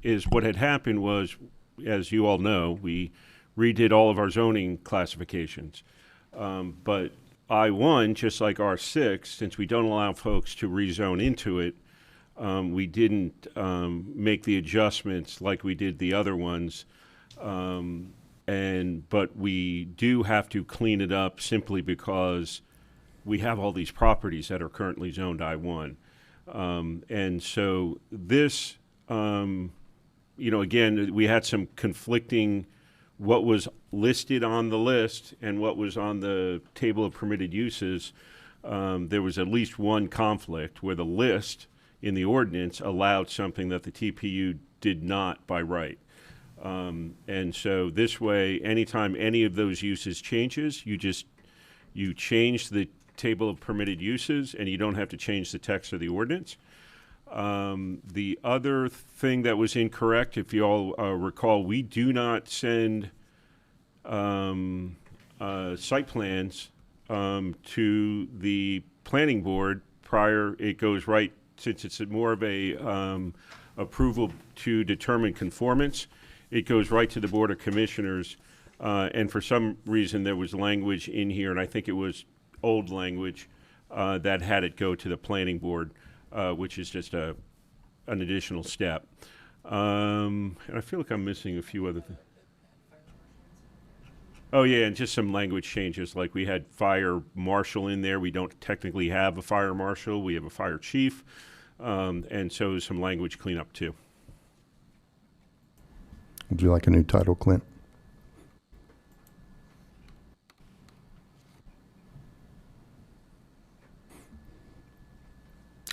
is what had happened was, as you all know, we redid all of our zoning classifications. But I-1, just like R6, since we don't allow folks to rezone into it, we didn't make the adjustments like we did the other ones. But we do have to clean it up simply because we have all these properties that are currently zoned I-1. And so this, again, we had some conflicting what was listed on the list and what was on the table of permitted uses. There was at least one conflict where the list in the ordinance allowed something that the TPU did not by right. And so this way, anytime any of those uses changes, you change the table of permitted uses and you don't have to change the text of the ordinance. The other thing that was incorrect, if you all recall, we do not send site plans to the planning board prior. It goes right, since it's more of a approval to determine conformance, it goes right to the Board of Commissioners. And for some reason, there was language in here, and I think it was old language, that had it go to the planning board, which is just an additional step. And I feel like I'm missing a few other things. Oh, yeah, and just some language changes, like we had fire marshal in there. We don't technically have a fire marshal. We have a fire chief. And so some language cleanup, too. Would you like a new title, Clint?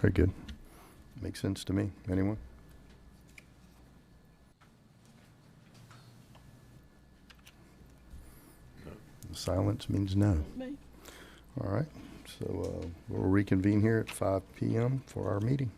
Very good. Makes sense to me. Anyone? Silence means no. Me. All right. So we'll reconvene here at 5 p.m. for our meeting.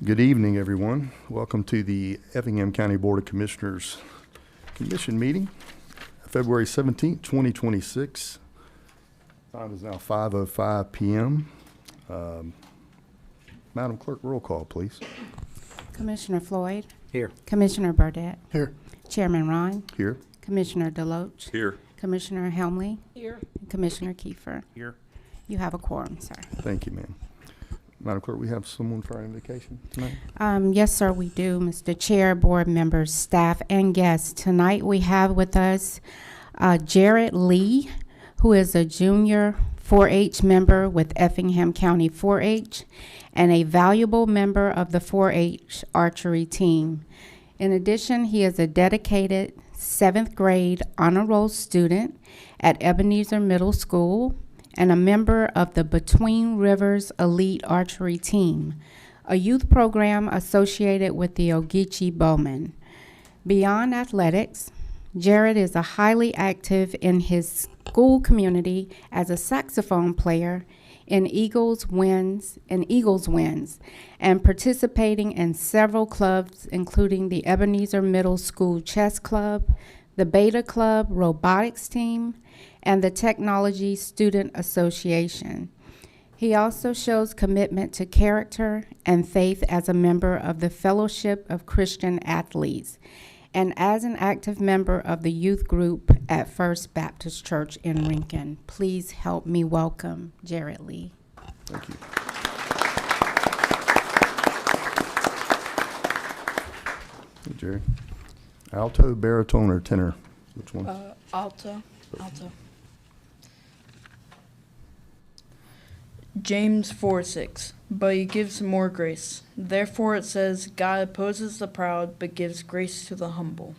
Good evening, everyone. Welcome to the Effingham County Board of Commissioners Commission meeting, February 17th, 2026. Time is now 5:05 p.m. Madam Clerk, roll call, please. Commissioner Floyd, Here. Commissioner Burdette, Here. Chairman Ryan, Here. Commissioner Deloach, Here. Commissioner Helmley, Here. and Commissioner Kiefer. Here. You have a quorum, sir. Thank you, ma'am. Madam Clerk, we have someone for our invocation tonight? Yes, sir, we do, Mr. Chair, board members, staff, and guests. Tonight we have with us Jared Lee, who is a junior 4-H member with Effingham County 4-H and a valuable member of the 4-H archery team. In addition, he is a dedicated 7th grade honor roll student at Ebenezer Middle School and a member of the Between Rivers Elite Archery Team, a youth program associated with the Ogeechee Bowmen. Beyond athletics, Jared is a highly active in his school community as a saxophone player in Eagles Wins and participating in several clubs, including the Ebenezer Middle School Chess Club, the Beta Club Robotics Team, and the Technology Student Association. He also shows commitment to character and faith as a member of the Fellowship of Christian Athletes and as an active member of the youth group at First Baptist Church in Rincon. Please help me welcome Jared Lee. Thank you. Hey, Jerry. Alto, baritone, or tenor? Which one? Alto. James 4:6. But he gives more grace. Therefore it says, God opposes the proud, but gives grace to the humble.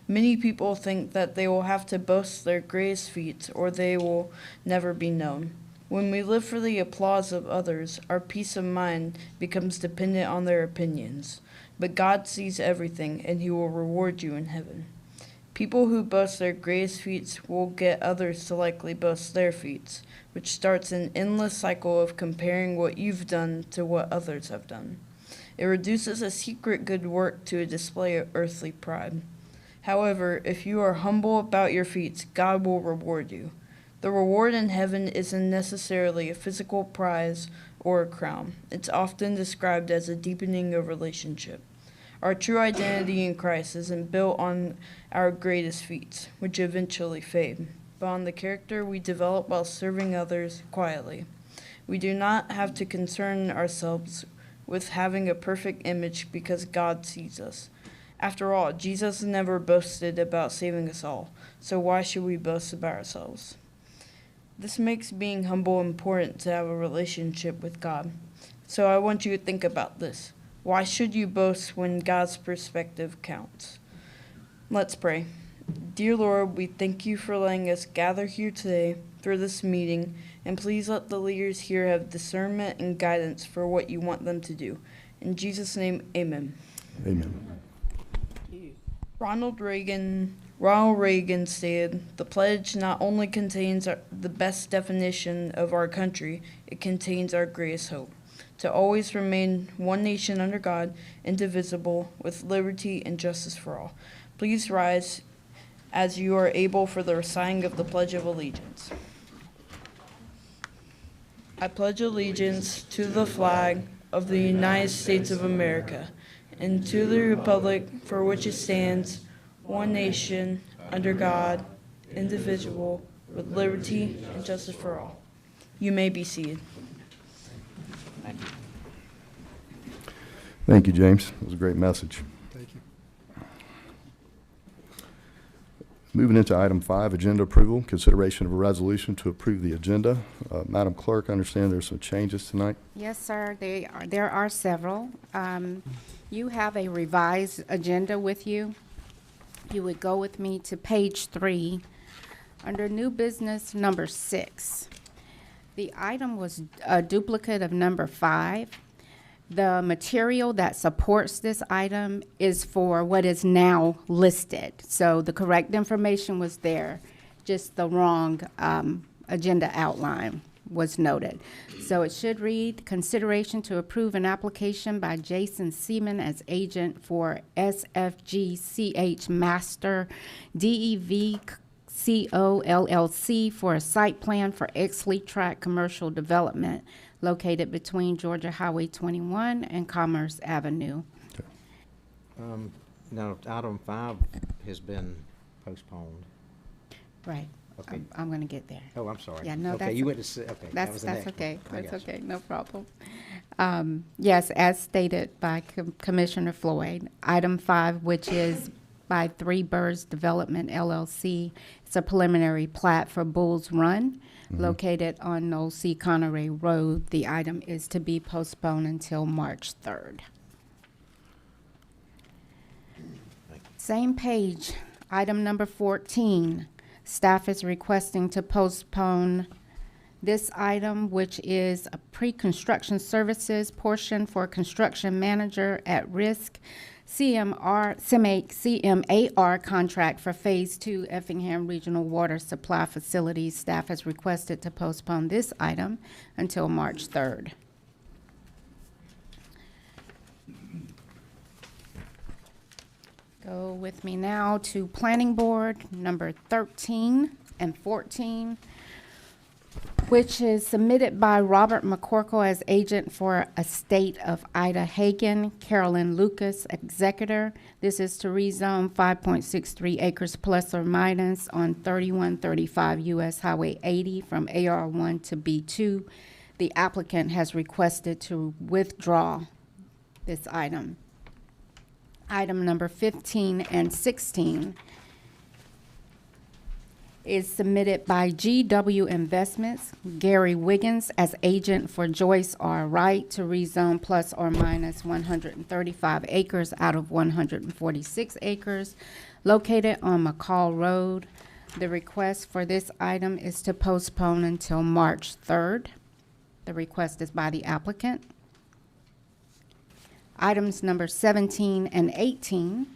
Many people think that they will have to boast their greatest feats, or they will never be known. When we live for the applause of others, our peace of mind becomes dependent on their opinions. But God sees everything, and he will reward you in heaven. People who boast their greatest feats will get others to likely boast their feats, which starts an endless cycle of comparing what you've done to what others have done. It reduces a secret good work to a display of earthly pride. However, if you are humble about your feats, God will reward you. The reward in heaven isn't necessarily a physical prize or a crown. It's often described as a deepening of relationship. Our true identity in Christ isn't built on our greatest feats, which eventually fade, but on the character we develop while serving others quietly. We do not have to concern ourselves with having a perfect image because God sees us. After all, Jesus never boasted about saving us all, so why should we boast about ourselves? This makes being humble important to have a relationship with God. So I want you to think about this. Why should you boast when God's perspective counts? Let's pray. Dear Lord, we thank you for letting us gather here today for this meeting, and please let the leaders here have discernment and guidance for what you want them to do. In Jesus' name, amen. Amen. Ronald Reagan stated, "The pledge not only contains the best definition of our country, it contains our greatest hope. To always remain one nation under God, indivisible, with liberty and justice for all." Please rise as you are able for the reciting of the Pledge of Allegiance. I pledge allegiance to the flag of the United States of America and to the republic for which it stands, one nation, under God, indivisible, with liberty and justice for all. You may be seated. Thank you, James. It was a great message. Thank you. Moving into item 5, agenda approval, consideration of a resolution to approve the agenda. Madam Clerk, I understand there's some changes tonight. Yes, sir, there are several. You have a revised agenda with you. You would go with me to page 3, under new business number 6. The item was a duplicate of number 5. The material that supports this item is for what is now listed. So the correct information was there, just the wrong agenda outline. was noted. So it should read, consideration to approve an application by Jason Seaman as agent for SFGCH Master DEV CO LLC for a site plan for Exley Track Commercial Development located between Georgia Highway 21 and Commerce Avenue. No, item 5 has been postponed. Right. Okay. I'm going to get there. Oh, I'm sorry. Yeah, no, Okay, that's. you went to, okay, that was the next one. Okay. I That's got you. okay, no problem. Yes, as stated by Commissioner Floyd, item 5, which is by Three Birds Development LLC. It's a preliminary plat for Bull's Run located on Noel C. Conneray Road. The item is to be postponed until March 3rd. Same page, item number 14. Staff is requesting to postpone this item, which is a pre-construction services portion for construction manager at risk CMAR contract for Phase 2 Effingham Regional Water Supply Facilities. Staff has requested to postpone this item until March 3rd. Go with me now to Planning Board, number 13 and 14, which is submitted by Robert McCorkle as agent for Estate of Ida Hagan, Carolyn Lucas, executor. This is to rezone 5.63 acres plus or minus on 3135 US Highway 80 from AR1 to B2. The applicant has requested to withdraw this item. Item number 15 and 16 is submitted by GW Investments, Gary Wiggins as agent for Joyce R. Wright to rezone plus or minus 135 acres out of 146 acres located on McCall Road. The request for this item is to postpone until March 3rd. The request is by the applicant. Items number 17 and 18,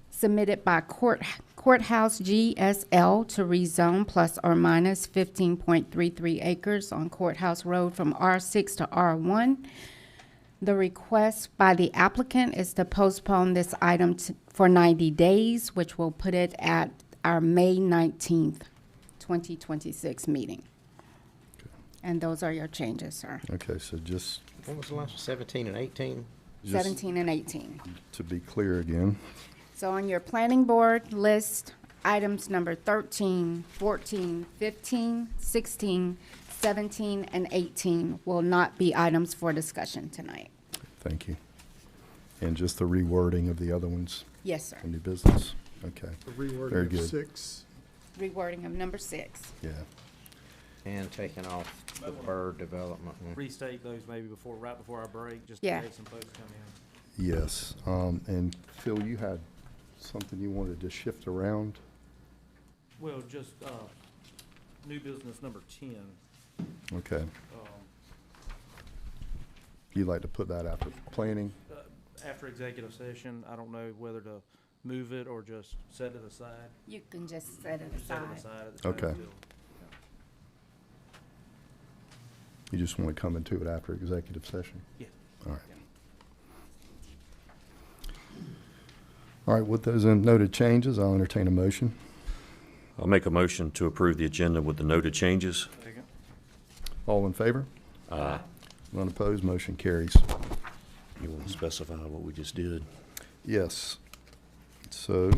submitted by Courthouse GSL to rezone plus or minus 15.33 acres on Courthouse Road from R6 to R1. The request by the applicant is to postpone this item for 90 days, which will put it at our May 19th, 2026 meeting. And those are your changes, sir. Okay, so just What was the last one, 17 and 18? 17 and 18. to be clear again, So on your planning board list, items number 13, 14, 15, 16, 17, and 18 will not be items for discussion tonight. thank you. And just the rewording of the other ones, Yes, sir. in new business, okay, The rewording Very of good. 6. Rewording of number 6. yeah. And taking off the bird development one. Restate those maybe before, right before our break, just Yeah. in case some folks come in. Yes, and Phil, you had something you wanted to shift around? Well, just, new business number 10. Okay, you'd like to put that after planning? After executive session, I don't know whether to move it or just set it aside. You can just set it Set it aside. aside at the time Okay. till- You just want to come into it after executive session? Yeah. All right. All right, with those noted changes, I'll entertain a motion. I'll make a motion to approve the agenda with the noted changes. Second. All in favor? Aye. None opposed, motion carries. You want to specify what we just did? Yes. So,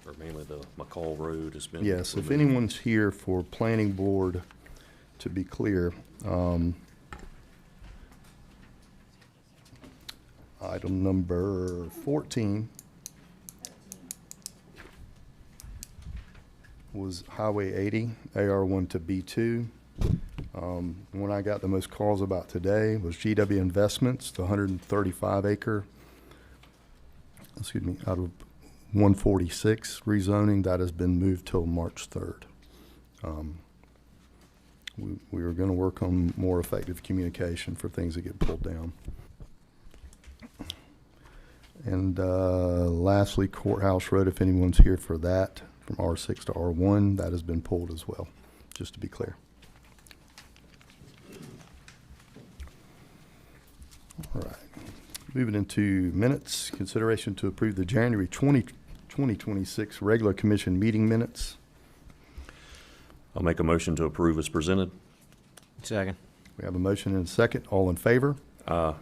Or mainly the McCall Road has been yes, if removed. anyone's here for planning board, to be clear, item number 14 was Highway 80, AR1 to B2. One I got the most calls about today was GW Investments, the 135 acre, out of 146 rezoning, that has been moved till March 3rd. We were going to work on more effective communication for things that get pulled down. And lastly, Courthouse Road, if anyone's here for that, from R6 to R1, that has been pulled as well, just to be clear. Moving into minutes, consideration to approve the January 2026 regular commission meeting minutes. I'll make a motion to approve as presented. Second. We have a motion and a second. All in favor? Aye.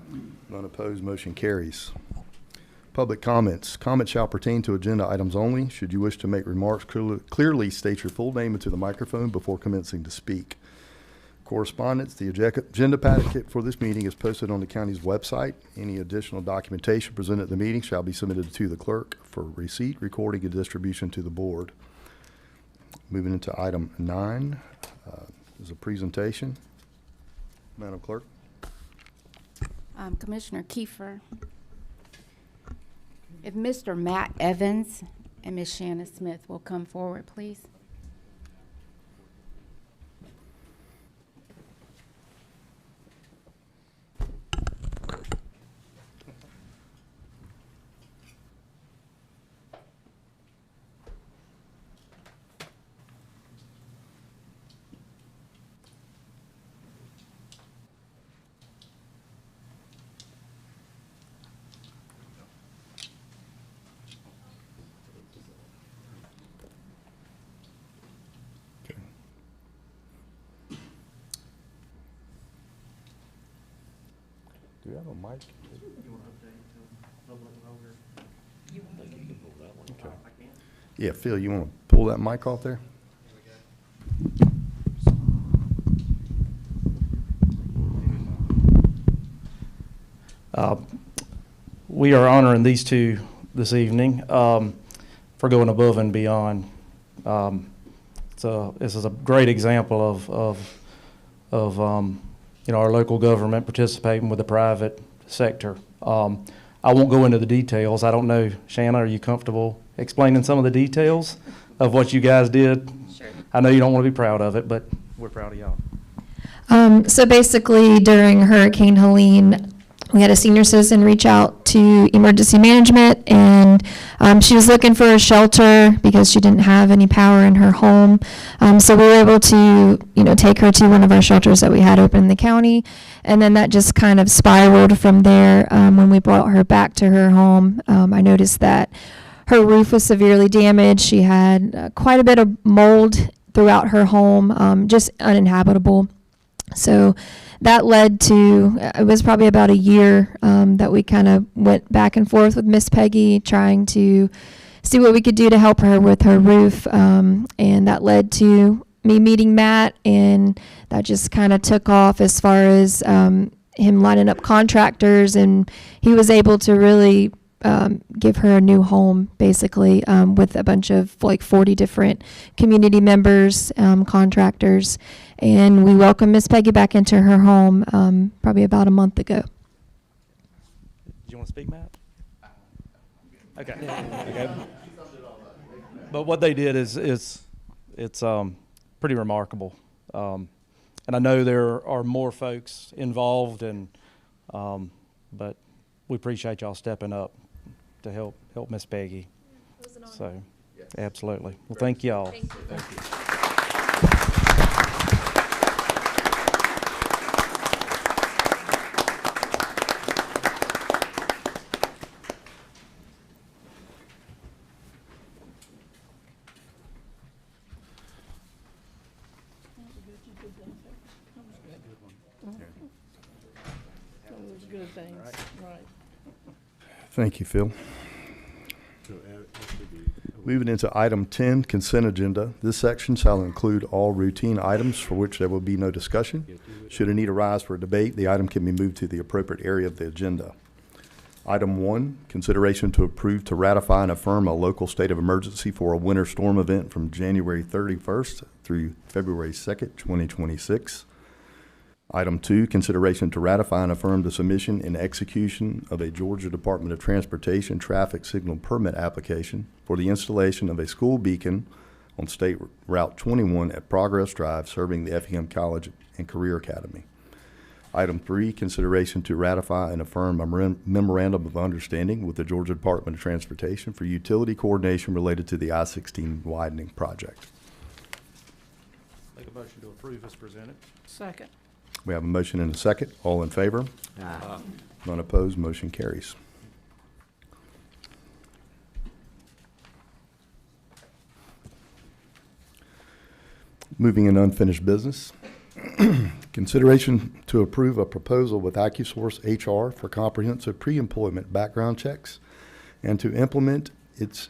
None opposed, motion carries. Public comments. Comments shall pertain to agenda items only. Should you wish to make remarks, clearly state your full name into the microphone before commencing to speak. Correspondence, the agenda packet for this meeting is posted on the county's website. Any additional documentation presented at the meeting shall be submitted to the clerk for receipt, recording, and distribution to the board. Moving into item 9 is a presentation. Madam Clerk. Commissioner Kiefer, if Mr. Matt Evans and Ms. Shanna Smith will come forward, please. Do you have a mic? Okay. Yeah, Phil, you want to pull that mic off there? We are honoring these two this evening for going above and beyond. So this is a great example of our local government participating with the private sector. I won't go into the details. I don't know, Shanna, are you comfortable explaining some of the details of what you guys did? Sure. I know you don't want to be proud of it, but we're proud of y'all. So basically, during Hurricane Helene, we had a senior citizen reach out to emergency management, and she was looking for a shelter because she didn't have any power in her home. So we were able to, take her to one of our shelters that we had open in the county, and then that just kind of spiraled from there. When we brought her back to her home, I noticed that her roof was severely damaged. She had quite a bit of mold throughout her home, just uninhabitable. So that led to, it was probably about a year that we kind of went back and forth with Miss Peggy, trying to see what we could do to help her with her roof. And that led to me meeting Matt, and that just kind of took off as far as him lining up contractors, and he was able to really give her a new home, basically, with a bunch of 40 different community members, contractors. And we welcomed Miss Peggy back into her home probably about a month ago. Do you want to speak, Matt? Okay. Okay. But what they did is it's pretty remarkable. And I know there are more folks involved, and but we appreciate y'all stepping up to help Miss Peggy. So, absolutely. Well, thank y'all. Thank you. Thank you, Phil. Moving into item 10, consent agenda. This section shall include all routine items for which there will be no discussion. Should a need arise for a debate, the item can be moved to the appropriate area of the agenda. Item 1, consideration to approve to ratify and affirm a local state of emergency for a winter storm event from January 31st through February 2nd, 2026. Item 2, consideration to ratify and affirm the submission and execution of a Georgia Department of Transportation traffic signal permit application for the installation of a school beacon on State Route 21 at Progress Drive, serving the Effingham College and Career Academy. Item 3, consideration to ratify and affirm a memorandum of understanding with the Georgia Department of Transportation for utility coordination related to the I-16 widening project. Make a motion to approve as presented. Second. We have a motion and a second. All in favor? None opposed, motion carries. Moving in unfinished business. Consideration to approve a proposal with AccuSource HR for comprehensive pre-employment background checks and to implement its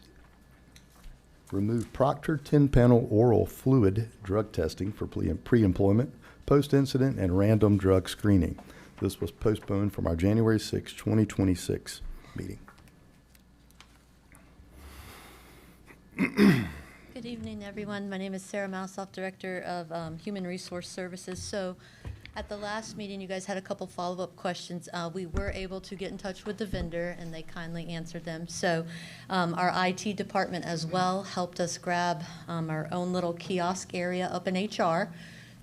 remove Proctor 10-panel oral fluid drug testing for pre-employment, post-incident, and random drug screening. This was postponed from our January 6, 2026 meeting. Good evening, everyone. My name is Sarah Mousoff, Director of Human Resource Services. So at the last meeting, you guys had a couple follow-up questions. We were able to get in touch with the vendor, and they kindly answered them. So our IT department as well helped us grab our own little kiosk area up in HR.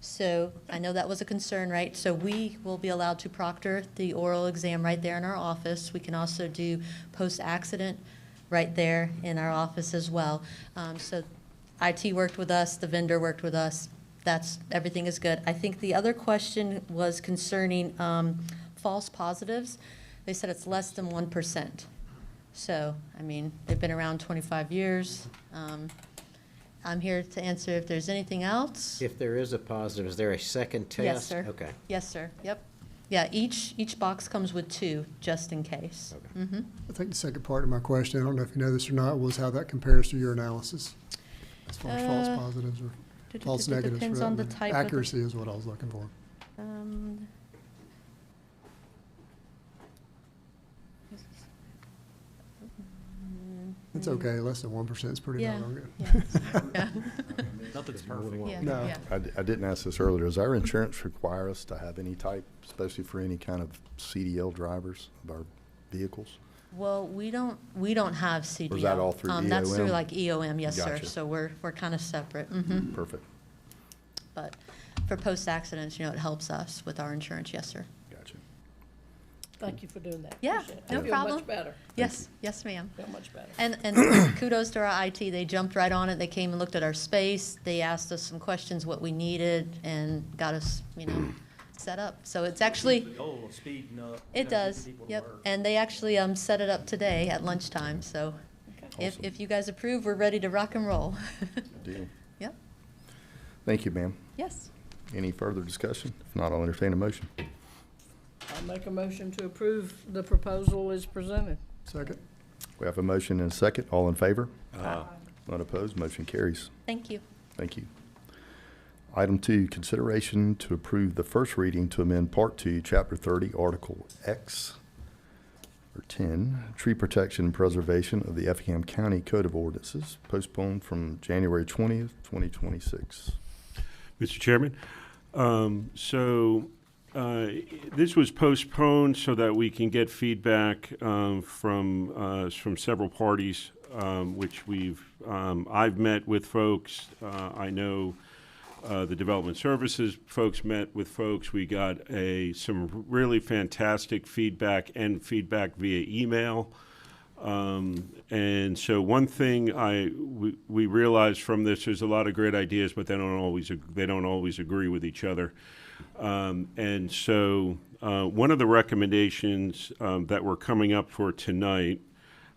So I know that was a concern, right? So we will be allowed to proctor the oral exam right there in our office. We can also do post-accident right there in our office as well. So IT worked with us, the vendor worked with us. Everything is good. I think the other question was concerning false positives. They said it's less than 1%. So, I mean, they've been around 25 years. I'm here to answer if there's anything else. If there is a positive, is there a second test? Yes, sir. Okay. Yes, sir. Yep. Yeah, each box comes with 2, just in case. Okay. Mm-hmm. I think the second part of my question, I don't know if you know this or not, was how that compares to your analysis as far as false positives or false negatives. Depends for that on the matter. type of the- Accuracy is what I was looking for. It's okay, less than 1% is pretty Yeah. doggone good. Yeah. Nothing's perfect. Yeah. No. Yeah. I didn't ask this earlier. Does our insurance require us to have any type, especially for any kind of CDL drivers of our vehicles? Well, we don't have CDL. Or is that all through That's through EOM? like EOM, yes, sir. Gotcha. So we're kind of separate. Mm-hmm. Perfect. But for post-accidents, it helps us with our insurance, yes, sir. Gotcha. Thank you for doing that. Yeah, Appreciate it. no I feel problem. much better. Yes, yes, ma'am. Feel much better. And kudos to our IT. They jumped right on it. They came and looked at our space. They asked us some questions, what we needed, and got us, set up. So it's actually, Goal of speeding up. it does, yep. And they actually set it up today at lunchtime, so if you guys approve, we're ready to rock and roll. Good deal. Yep, Thank you, ma'am. yes. Any further discussion? If not, I'll entertain a motion. I'll make a motion to approve the proposal as presented. Second. We have a motion and a second. All in favor? None opposed, motion carries. Thank you. Thank you. Item 2, consideration to approve the first reading to amend Part 2, Chapter 30, Article X, or 10, Tree Protection and Preservation of the Effingham County Code of Ordinances, postponed from January 20th, 2026. Mr. Chairman, this was postponed so that we can get feedback from several parties, which I've met with folks. I know the Development Services folks met with folks. We got some really fantastic feedback and feedback via email. And so one thing we realized from this, there's a lot of great ideas, but they don't always agree with each other. And so one of the recommendations that we're coming up for tonight,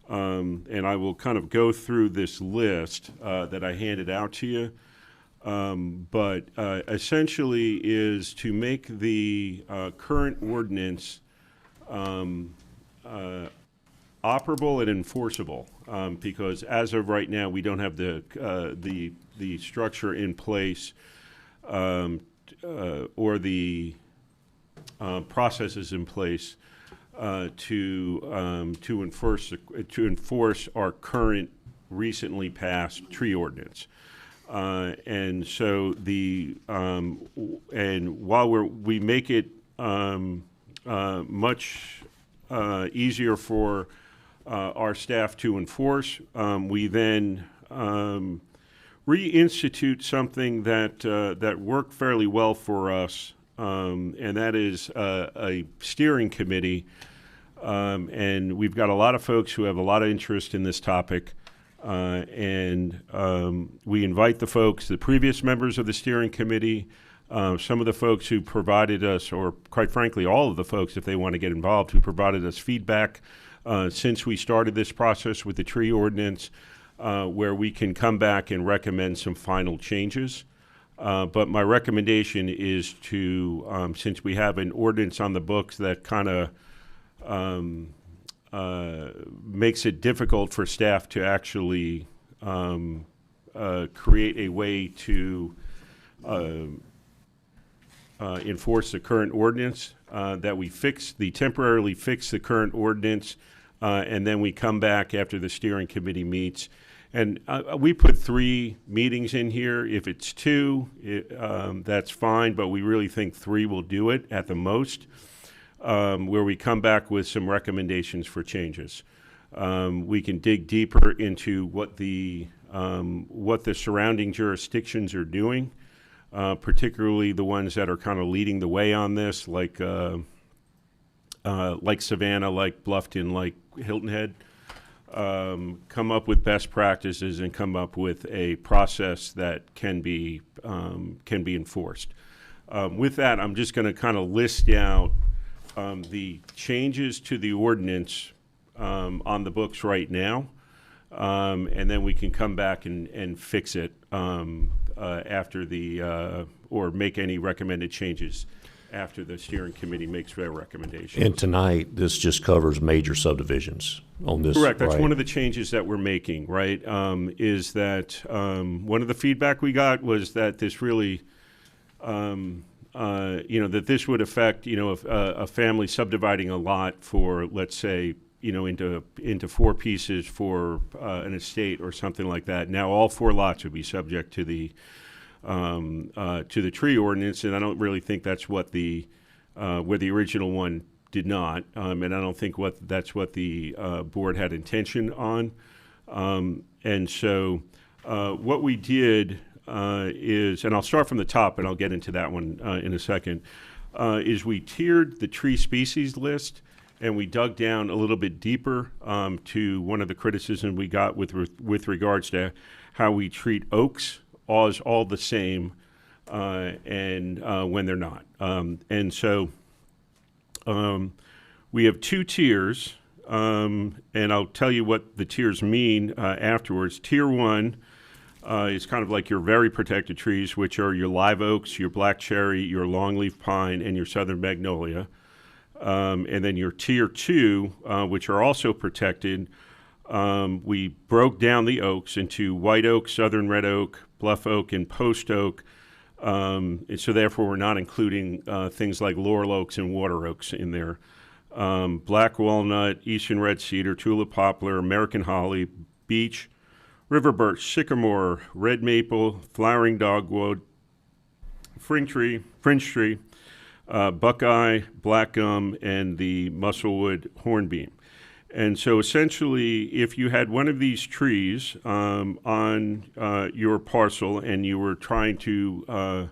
and I will kind of go through this list that I handed out to you, but essentially is to make the current ordinance operable and enforceable, because as of right now, we don't have the structure in place or the processes in place to enforce our current recently passed tree ordinance. And so and while we make it much easier for our staff to enforce, we then reinstitute something that worked fairly well for us, and that is a steering committee. And we've got a lot of folks who have a lot of interest in this topic. And we invite the previous members of the steering committee, some of the folks who provided us, or quite frankly, all of the folks, if they want to get involved, who provided us feedback since we started this process with the tree ordinance, where we can come back and recommend some final changes. But my recommendation is to, since we have an ordinance on the books that kind of makes it difficult for staff to actually create a way to enforce the current ordinance, that we temporarily fix the current ordinance, and then we come back after the steering committee meets. And we put 3 meetings in here. If it's 2, that's fine, but we really think 3 will do it at the most, where we come back with some recommendations for changes. We can dig deeper into what the surrounding jurisdictions are doing, particularly the ones that are kind of leading the way on this, like Savannah, like Bluffton, like Hilton Head. Come up with best practices and come up with a process that can be enforced. With that, I'm just going to kind of list out the changes to the ordinance on the books right now, and then we can come back and fix it after or make any recommended changes after the steering committee makes their recommendations. And tonight, this just covers major subdivisions on this. Correct. That's right? one of the changes that we're making, right? Is that one of the feedback we got was that this really, that this would affect, a family subdividing a lot for, let's say, into 4 pieces for an estate or something like that. Now, all 4 lots would be subject to the tree ordinance, and I don't really think that's what where the original one did not, and I don't think that's what the board had intention on. And so what we did is, and I'll start from the top, and I'll get into that one in a second, is we tiered the tree species list, and we dug down a little bit deeper to one of the criticisms we got with regards to how we treat oaks as all the same, and when they're not. And so we have 2 tiers, and I'll tell you what the tiers mean afterwards. Tier 1 is kind of like your very protected trees, which are your live oaks, your black cherry, your longleaf pine, and your southern magnolia. And then your tier 2, which are also protected, we broke down the oaks into white oak, southern red oak, bluff oak, and post oak. And so therefore we're not including things like laurel oaks and water oaks in there. Black walnut, eastern red cedar, tulip poplar, American holly, beech, river birch, sycamore, red maple, flowering dogwood, fringe tree, buckeye, black gum, and the musclewood hornbeam. And so essentially, if you had one of these trees on your parcel and you were trying to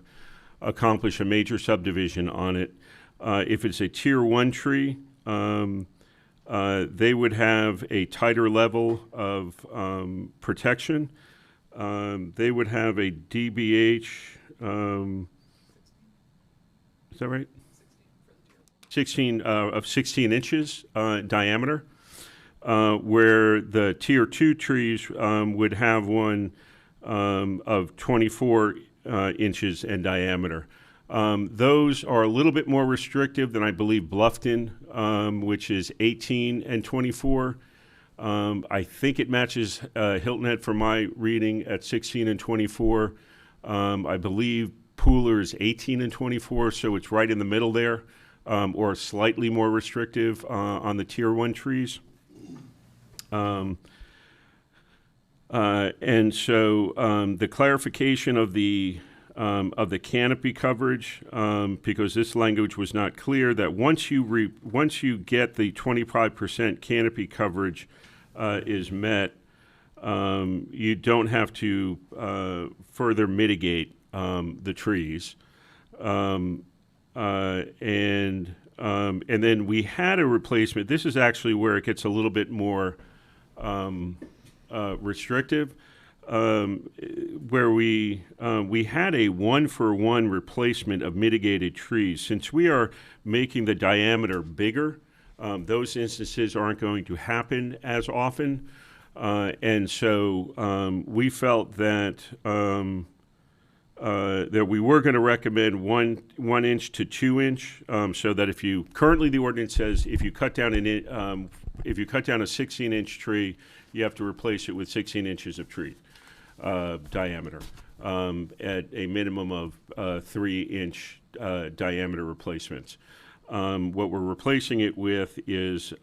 accomplish a major subdivision on it, if it's a tier 1 tree, they would have a tighter level of protection. They would have a DBH, is that right? 16 inches diameter. Where the tier 2 trees would have one of 24 inches in diameter. Those are a little bit more restrictive than I believe Bluffton, which is 18 and 24. I think it matches Hilton Head from my reading at 16 and 24. I believe Pooler is 18 and 24, so it's right in the middle there, or slightly more restrictive on the tier 1 trees. And so the clarification of the canopy coverage, because this language was not clear, that once you get the 25% canopy coverage is met, you don't have to further mitigate the trees. And then we had a replacement. This is actually where it gets a little bit more restrictive. where we had a 1-for-1 replacement of mitigated trees. Since we are making the diameter bigger, those instances aren't going to happen as often. And so we felt that that we were going to recommend 1 inch to 2 inch, so that if you currently the ordinance says if you cut down if you cut down a 16-inch tree, you have to replace it with 16 inches of tree diameter at a minimum of 3-inch diameter replacements. What we're replacing it with is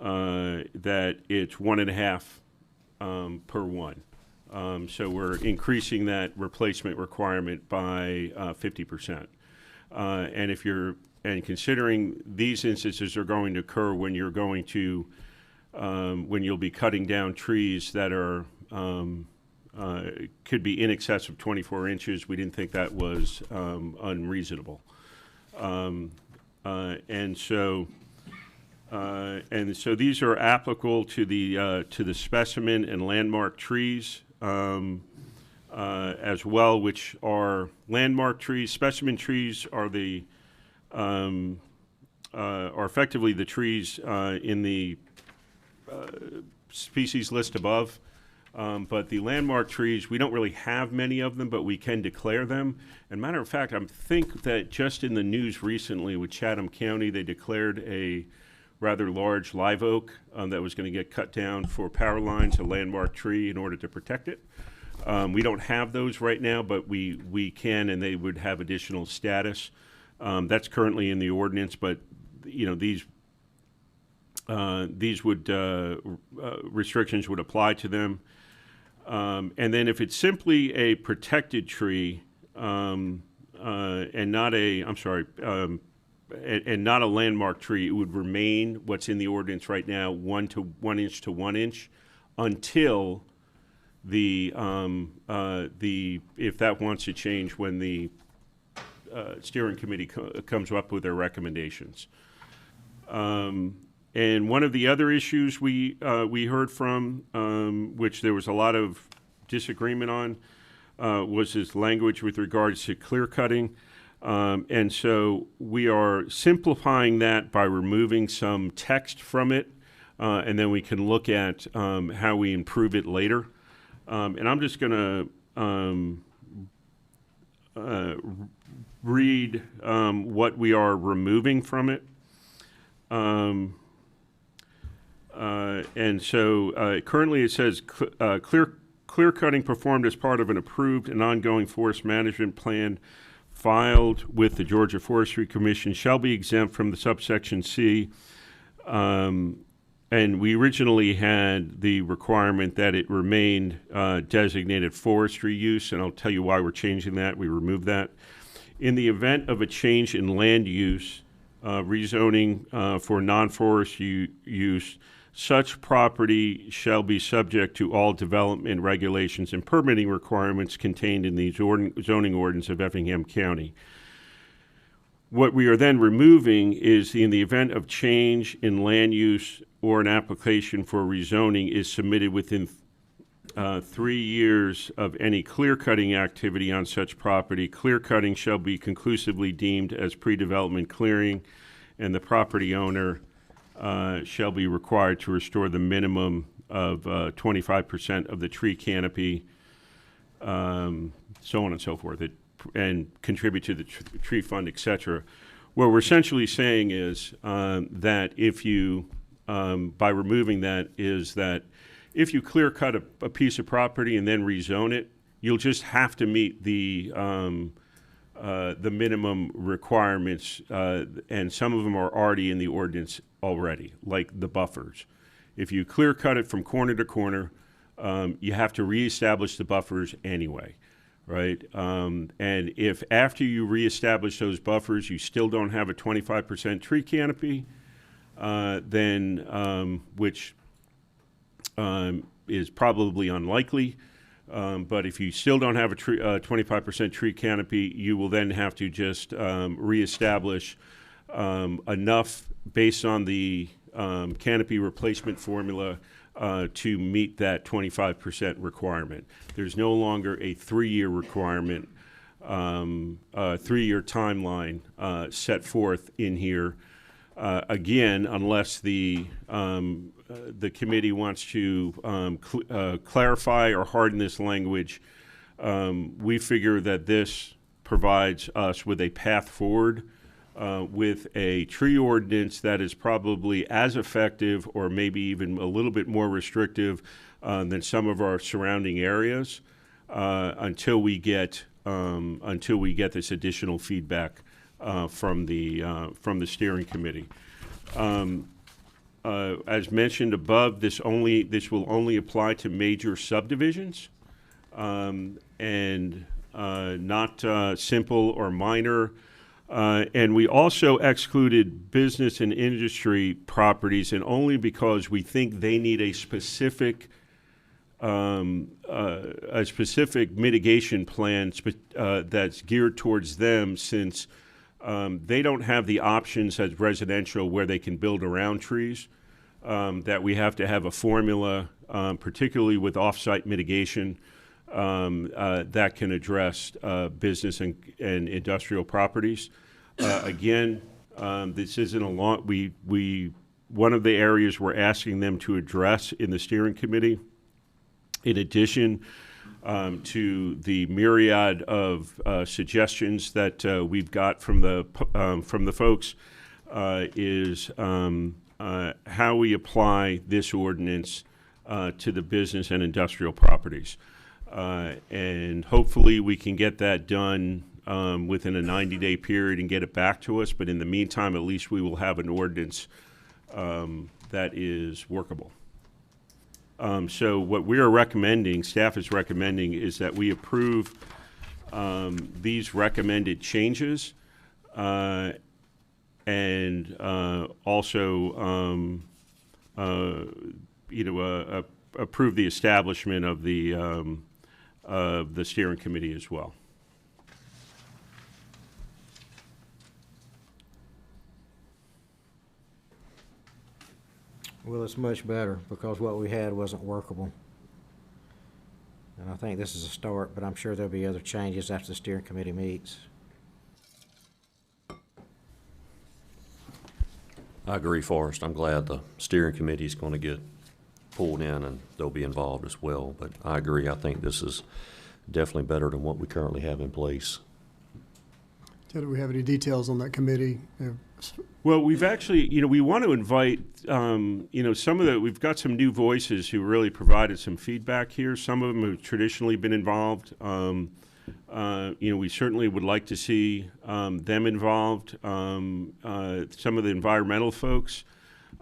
that it's 1.5 per one. So we're increasing that replacement requirement by 50%. And considering these instances are going to occur when you're going to when you'll be cutting down trees that are could be in excess of 24 inches, we didn't think that was unreasonable. And so these are applicable to the specimen and landmark trees as well, which are landmark trees. Specimen trees are are effectively the trees in the species list above. But the landmark trees, we don't really have many of them, but we can declare them. And matter of fact, I think that just in the news recently with Chatham County, they declared a rather large live oak that was going to get cut down for power lines, a landmark tree, in order to protect it. We don't have those right now, but we can, and they would have additional status. That's currently in the ordinance, but you know these would restrictions would apply to them. And then if it's simply a protected tree and not a, and not a landmark tree, it would remain what's in the ordinance right now, 1 inch to 1 inch, until the if that wants to change when the steering committee comes up with their recommendations. And one of the other issues we heard from, which there was a lot of disagreement on, was this language with regards to clear cutting. And so we are simplifying that by removing some text from it, and then we can look at how we improve it later. And I'm just going to read what we are removing from it. And so currently it says clear cutting performed as part of an approved and ongoing forest management plan filed with the Georgia Forestry Commission shall be exempt from the subsection C. And we originally had the requirement that it remained designated forestry use, and I'll tell you why we're changing that. We removed that. In the event of a change in land use, rezoning for non-forest use, such property shall be subject to all development regulations and permitting requirements contained in the zoning ordinance of Effingham County. What we are then removing is in the event of change in land use or an application for rezoning is submitted within 3 years of any clear-cutting activity on such property, clear-cutting shall be conclusively deemed as pre-development clearing, and the property owner shall be required to restore the minimum of 25% of the tree canopy, so on and so forth, and contribute to the tree fund, etc. What we're essentially saying is that if you, by removing that, is that if you clear cut a piece of property and then rezone it, you'll just have to meet the minimum requirements, and some of them are already in the ordinance already, like the buffers. If you clear cut it from corner to corner, you have to reestablish the buffers anyway, right? And if after you reestablish those buffers, you still don't have a 25% tree canopy, then which is probably unlikely. But if you still don't have a 25% tree canopy, you will then have to just reestablish enough based on the canopy replacement formula, to meet that 25% requirement. There's no longer a 3-year requirement, a 3-year timeline set forth in here. Again, unless the committee wants to clarify or harden this language, we figure that this provides us with a path forward with a tree ordinance that is probably as effective or maybe even a little bit more restrictive than some of our surrounding areas until we get this additional feedback from the steering committee. As mentioned above, this will only apply to major subdivisions and not simple or minor. And we also excluded business and industry properties, and only because we think they need a specific mitigation plan that's geared towards them, since they don't have the options as residential where they can build around trees, that we have to have a formula, particularly with off-site mitigation, that can address business and industrial properties. Again, this isn't a long, one of the areas we're asking them to address in the steering committee, in addition to the myriad of suggestions that we've got from the folks, is how we apply this ordinance to the business and industrial properties. And hopefully we can get that done within a 90-day period and get it back to us. But in the meantime, at least we will have an ordinance that is workable. So what we are recommending, staff is recommending, is that we approve these recommended changes and also approve the establishment of the steering committee as well. Well, it's much better because what we had wasn't workable. And I think this is a start, but I'm sure there'll be other changes after the steering committee meets. I agree, Forrest. I'm glad the steering committee is going to get pulled in and they'll be involved as well. But I agree. I think this is definitely better than what we currently have in place. Do we have any details on that committee? Well, we've actually, we want to invite, we've got some new voices who really provided some feedback here. Some of them have traditionally been involved. We certainly would like to see them involved. Some of the environmental folks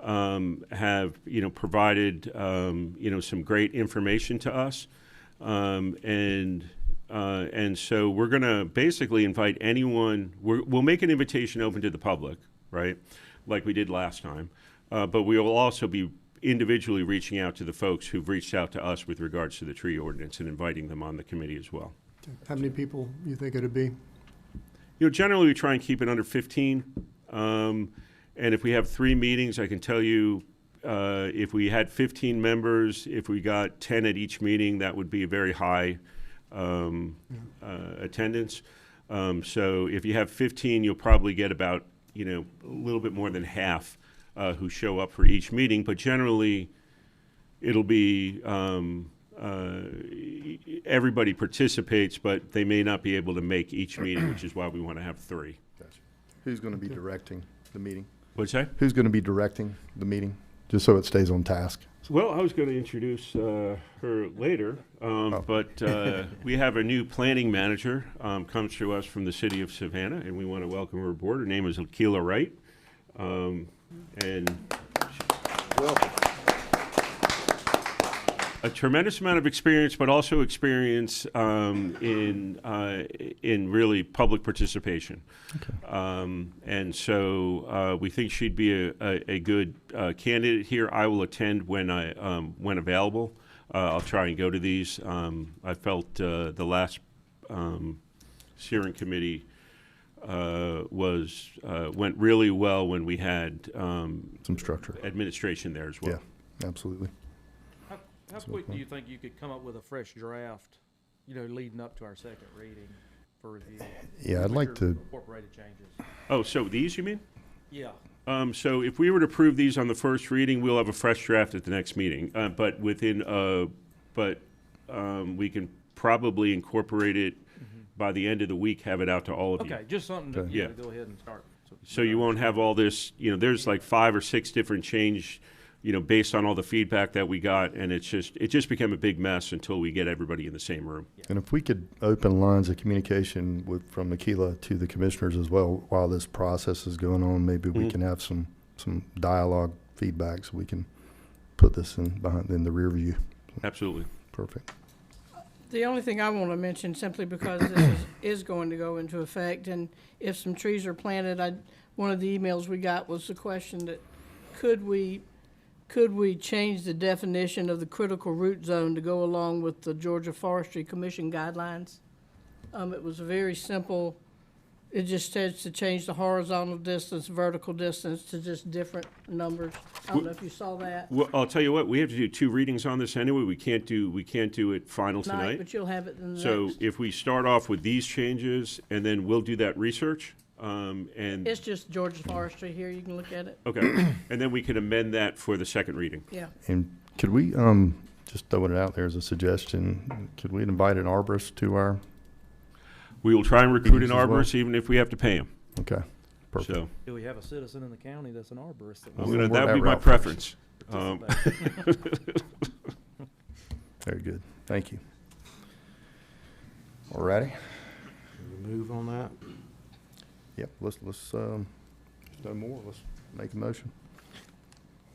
have, provided, some great information to us. And so we're going to basically invite anyone. We'll make an invitation open to the public, right, like we did last time. But we will also be individually reaching out to the folks who've reached out to us with regards to the tree ordinance and inviting them on the committee as well. How many people you think it'd be? Generally we try and keep it under 15. And if we have 3 meetings, I can tell you, if we had 15 members, if we got 10 at each meeting, that would be a very high attendance. So if you have 15, you'll probably get about, a little bit more than half who show up for each meeting. But generally, it'll be everybody participates, but they may not be able to make each meeting, which is why we want to have 3. Gotcha. Who's going to be directing the meeting? What's that? Who's going to be directing the meeting, just so it stays on task? Well, I was going to introduce her later, but we have a new planning manager, comes to us from the city of Savannah, and we want to welcome her aboard. Her name is Akila Wright, and welcome. A tremendous amount of experience, but also experience in really public participation. Okay. And so we think she'd be a good candidate here. I will attend when available. I'll try and go to these. I felt the last steering committee went really well when we had some structure administration there as well. Yeah, absolutely. How quick do you think you could come up with a fresh draft, leading up to our second reading for review? Yeah, I'd with like your to, Incorporated changes. Oh, so these you mean? Yeah. So if we were to approve these on the first reading, we'll have a fresh draft at the next meeting. But we can probably incorporate it by the end of the week, have it out to all of you. Okay, just something to, Yeah. to go ahead and start. So you won't have all this, there's like 5 or 6 different change, based on all the feedback that we got, and it just became a big mess until we get everybody in the same room. and if we could open lines of communication from Makila to the commissioners as well while this process is going on, maybe we can have some dialogue feedback so we can put this in the rear view. Absolutely. Perfect. The only thing I want to mention, simply because this is going to go into effect, and if some trees are planted, one of the emails we got was the question that, could we change the definition of the critical root zone to go along with the Georgia Forestry Commission guidelines? It was very simple. It just says to change the horizontal distance, vertical distance to just different numbers. I don't know if you saw that Well, I'll tell you what, we have to do 2 readings on this anyway. We can't do it final tonight, tonight. but you'll have it in the So next. if we start off with these changes, and then we'll do that research, and, It's just Georgia Forestry here. You can look at it. okay, and then we can amend that for the second reading. Yeah. And could we, just throwing it out there as a suggestion, could we invite an arborist to our, We will try and recruit an Meetings as well? arborist, even if we have to pay him. okay, perfect. So, Do we have a citizen in the county that's an arborist? That I'm wants gonna, We'll that would be work my that route preference. Very good. Thank you. All righty. We move on that. Yep, let's no more. Let's make a motion.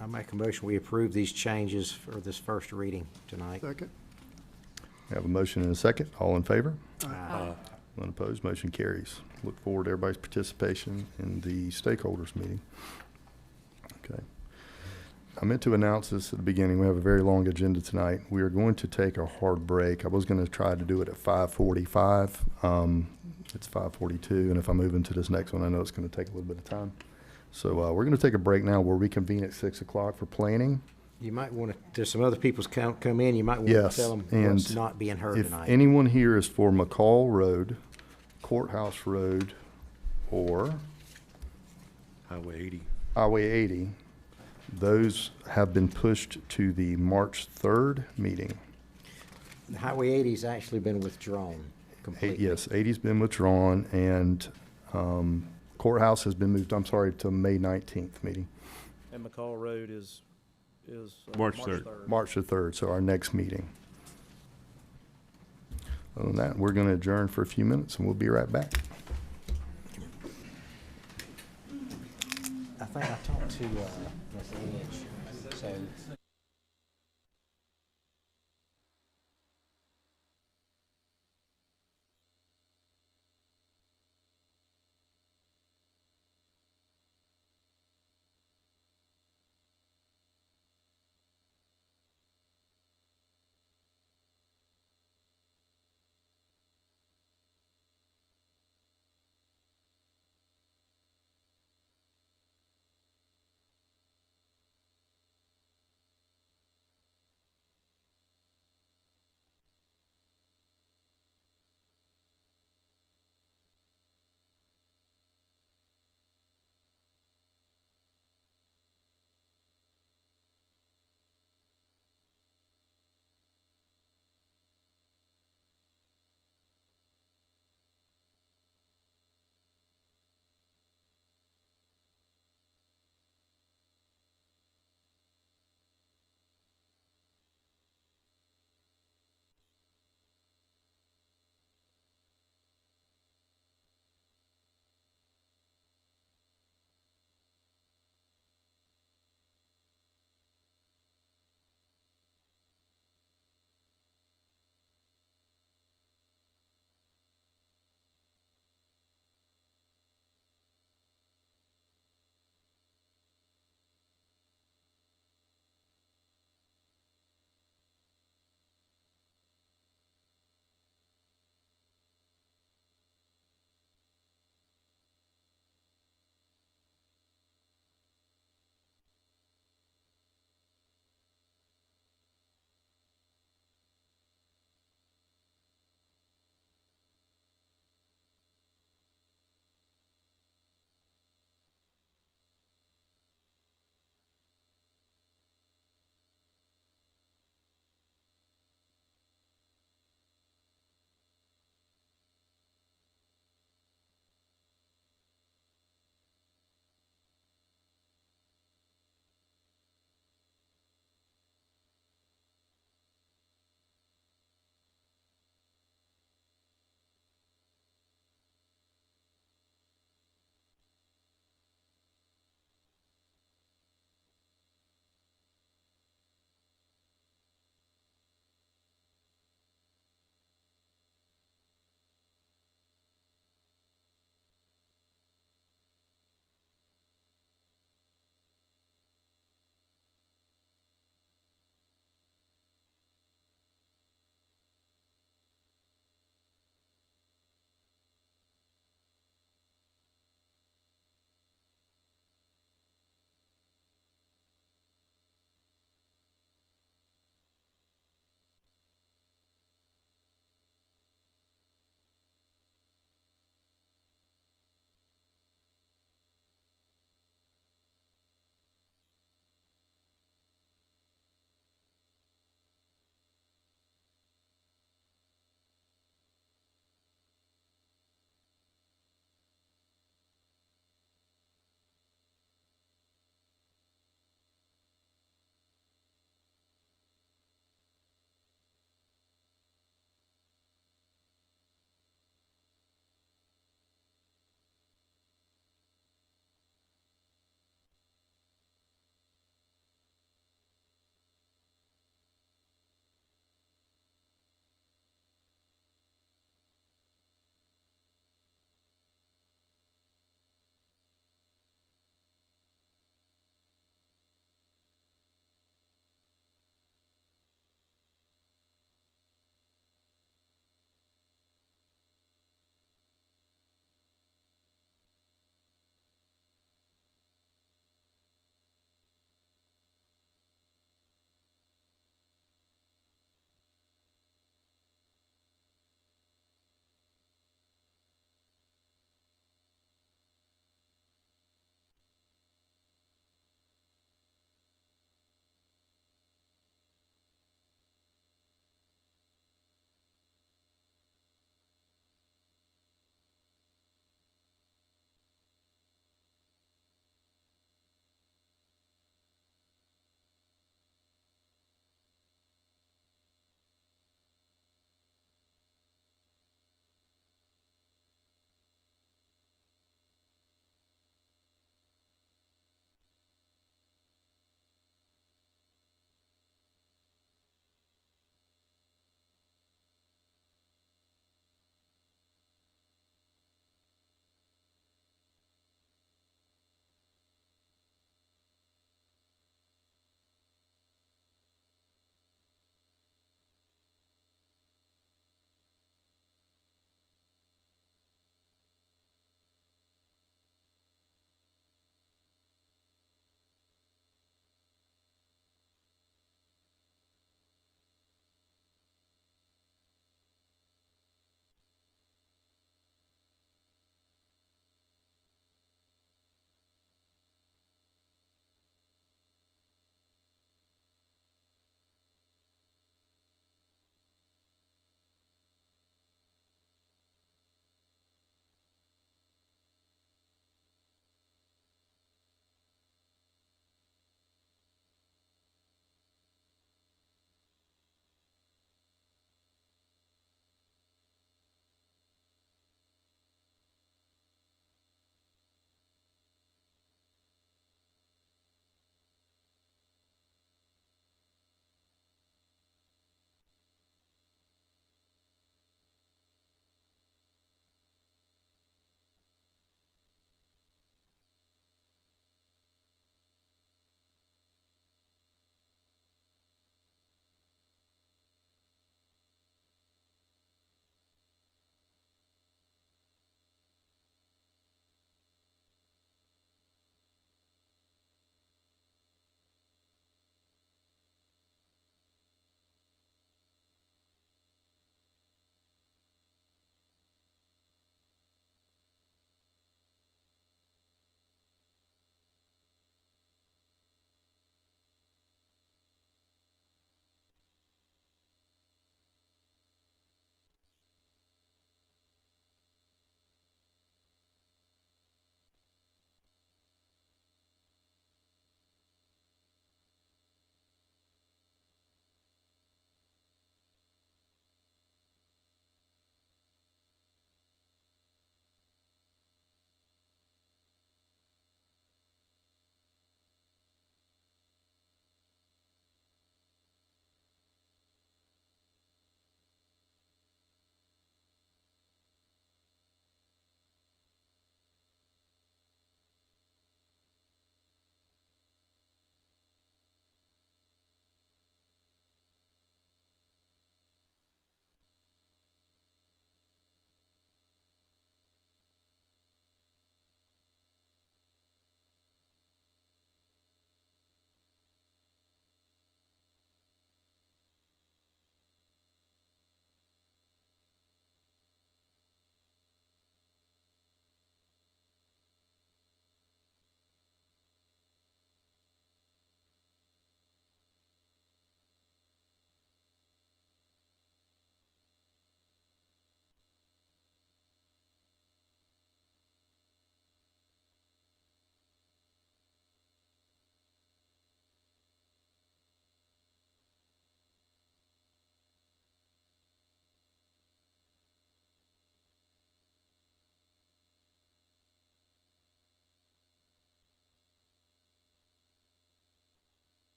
I make a motion, we approve these changes for this first reading tonight. Second. We have a motion and a second. All in favor? Aye. None opposed, motion carries. Look forward to everybody's participation in the stakeholders meeting. Okay. I meant to announce this at the beginning. We have a very long agenda tonight. We are going to take a hard break. I was going to try to do it at 5:45. It's 5:42, and if I move into this next one, I know it's going to take a little bit of time. So we're going to take a break now. We'll reconvene at 6 o'clock for planning. You might want to, there's some other people's come in, you might want Yes, to tell them and what's not being heard If tonight. anyone here is for McCall Road, Courthouse Road, or Highway 80. Highway 80, those have been pushed to the March 3rd meeting. Highway 80's actually been withdrawn completely. Yes, 80's been withdrawn, and Courthouse has been moved, I'm sorry, to May 19th meeting, And McCall Road is March 3rd. March the 3rd, so our next meeting. Other than that, we're going to adjourn for a few minutes, and we'll be right back. I think I talked to Ms. Edge, so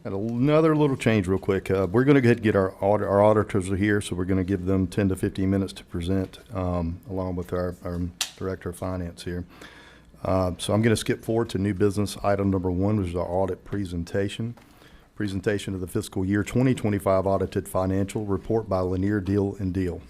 Had another little change real quick. We're going to go ahead and get our auditors are here, so we're going to give them 10 to 15 minutes to present, along with our Director of Finance here. So I'm going to skip forward to new business item number 1, which is our audit presentation. Presentation of the fiscal year 2025 audited financial report by Lanier Deal and Deal.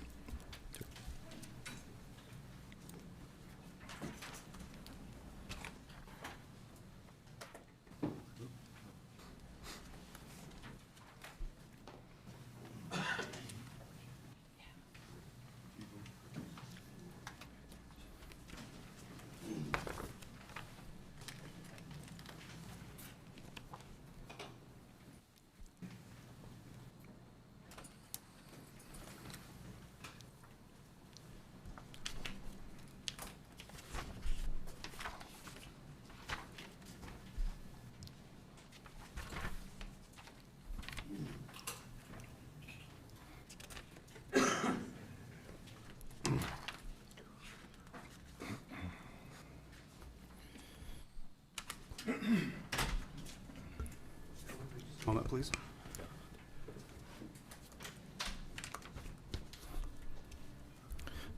Moment, please.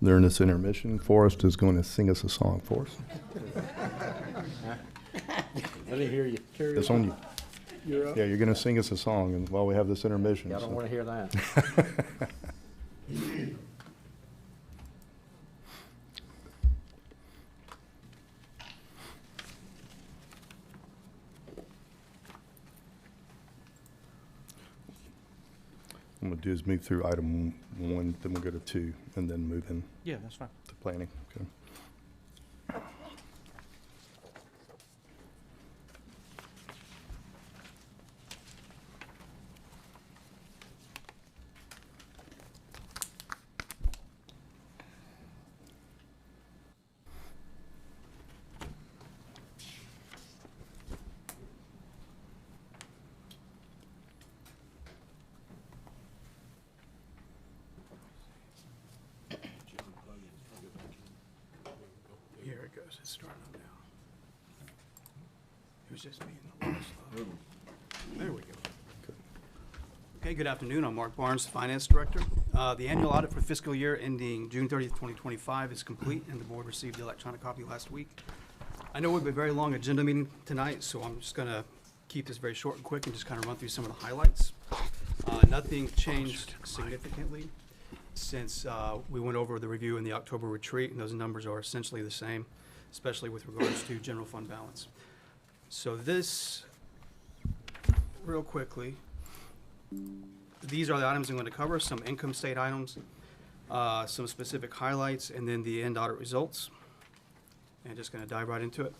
During this intermission, Forrest is going to sing us a song for us. Let me hear you. It's on you. You're up. Yeah, you're going to sing us a song and while we have this intermission. Yeah, I don't so. want to hear that. What I'm going to do is move through item 1, then we'll go to 2, and then move in Yeah, that's fine. to planning. Okay. Here it goes. It's starting up now. It was just me and the last slide. There we go. Okay, good afternoon. I'm Mark Barnes, Finance Director. The annual audit for fiscal year ending June 30th, 2025 is complete, and the board received the electronic copy last week. I know we have a very long agenda meeting tonight, so I'm just going to keep this very short and quick and just kind of run through some of the highlights. Nothing changed significantly since we went over the review in the October retreat, and those numbers are essentially the same, especially with regards to general fund balance. So this, real quickly, these are the items I'm going to cover, some income state items, some specific highlights, and then the end audit results. And just going to dive right into it.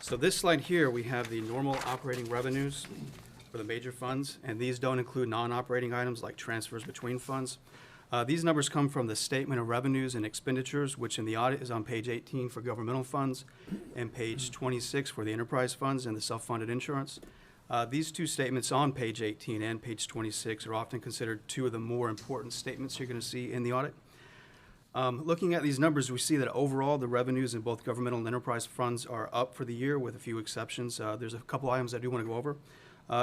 So this slide here, we have the normal operating revenues for the major funds, and these don't include non-operating items like transfers between funds. These numbers come from the Statement of Revenues and Expenditures, which in the audit is on page 18 for governmental funds and page 26 for the enterprise funds and the self-funded insurance. These two statements on page 18 and page 26 are often considered two of the more important statements you're going to see in the audit. Looking at these numbers, we see that overall the revenues in both governmental and enterprise funds are up for the year with a few exceptions. There's a couple items I do want to go over.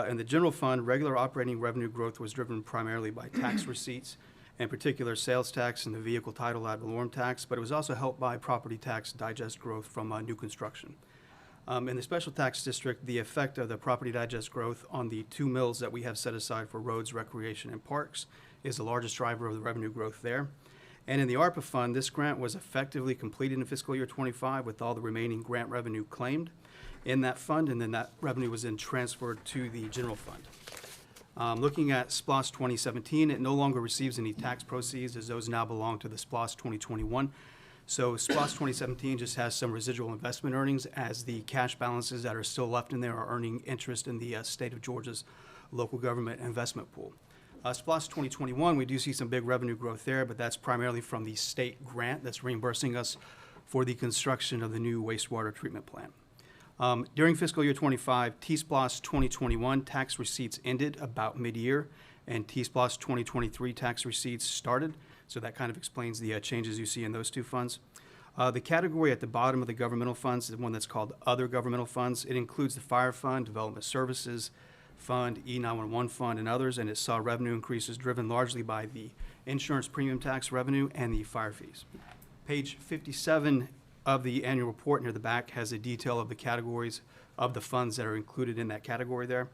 In the general fund, regular operating revenue growth was driven primarily by tax receipts, in particular sales tax and the vehicle title ad valorem tax, but it was also helped by property tax digest growth from new construction. In the special tax district, the effect of the property digest growth on the 2 mills that we have set aside for roads, recreation, and parks is the largest driver of the revenue growth there. And in the ARPA fund, this grant was effectively completed in fiscal year 25 with all the remaining grant revenue claimed in that fund, and then that revenue was then transferred to the general fund. Looking at SPLOST 2017, it no longer receives any tax proceeds as those now belong to the SPLOST 2021. So SPLOST 2017 just has some residual investment earnings as the cash balances that are still left in there are earning interest in the state of Georgia's local government investment pool. SPLOST 2021, we do see some big revenue growth there, but that's primarily from the state grant that's reimbursing us for the construction of the new wastewater treatment plant. During fiscal year 25, T-SPLOST 2021 tax receipts ended about mid-year, and T-SPLOST 2023 tax receipts started, so that kind of explains the changes you see in those two funds. The category at the bottom of the governmental funds is the one that's called Other Governmental Funds. It includes the Fire Fund, Development Services, Fund, E911 Fund, and others, and it saw revenue increases driven largely by the insurance premium tax revenue and the fire fees. Page 57 of the annual report near the back has a detail of the categories of the funds that are included in that category there.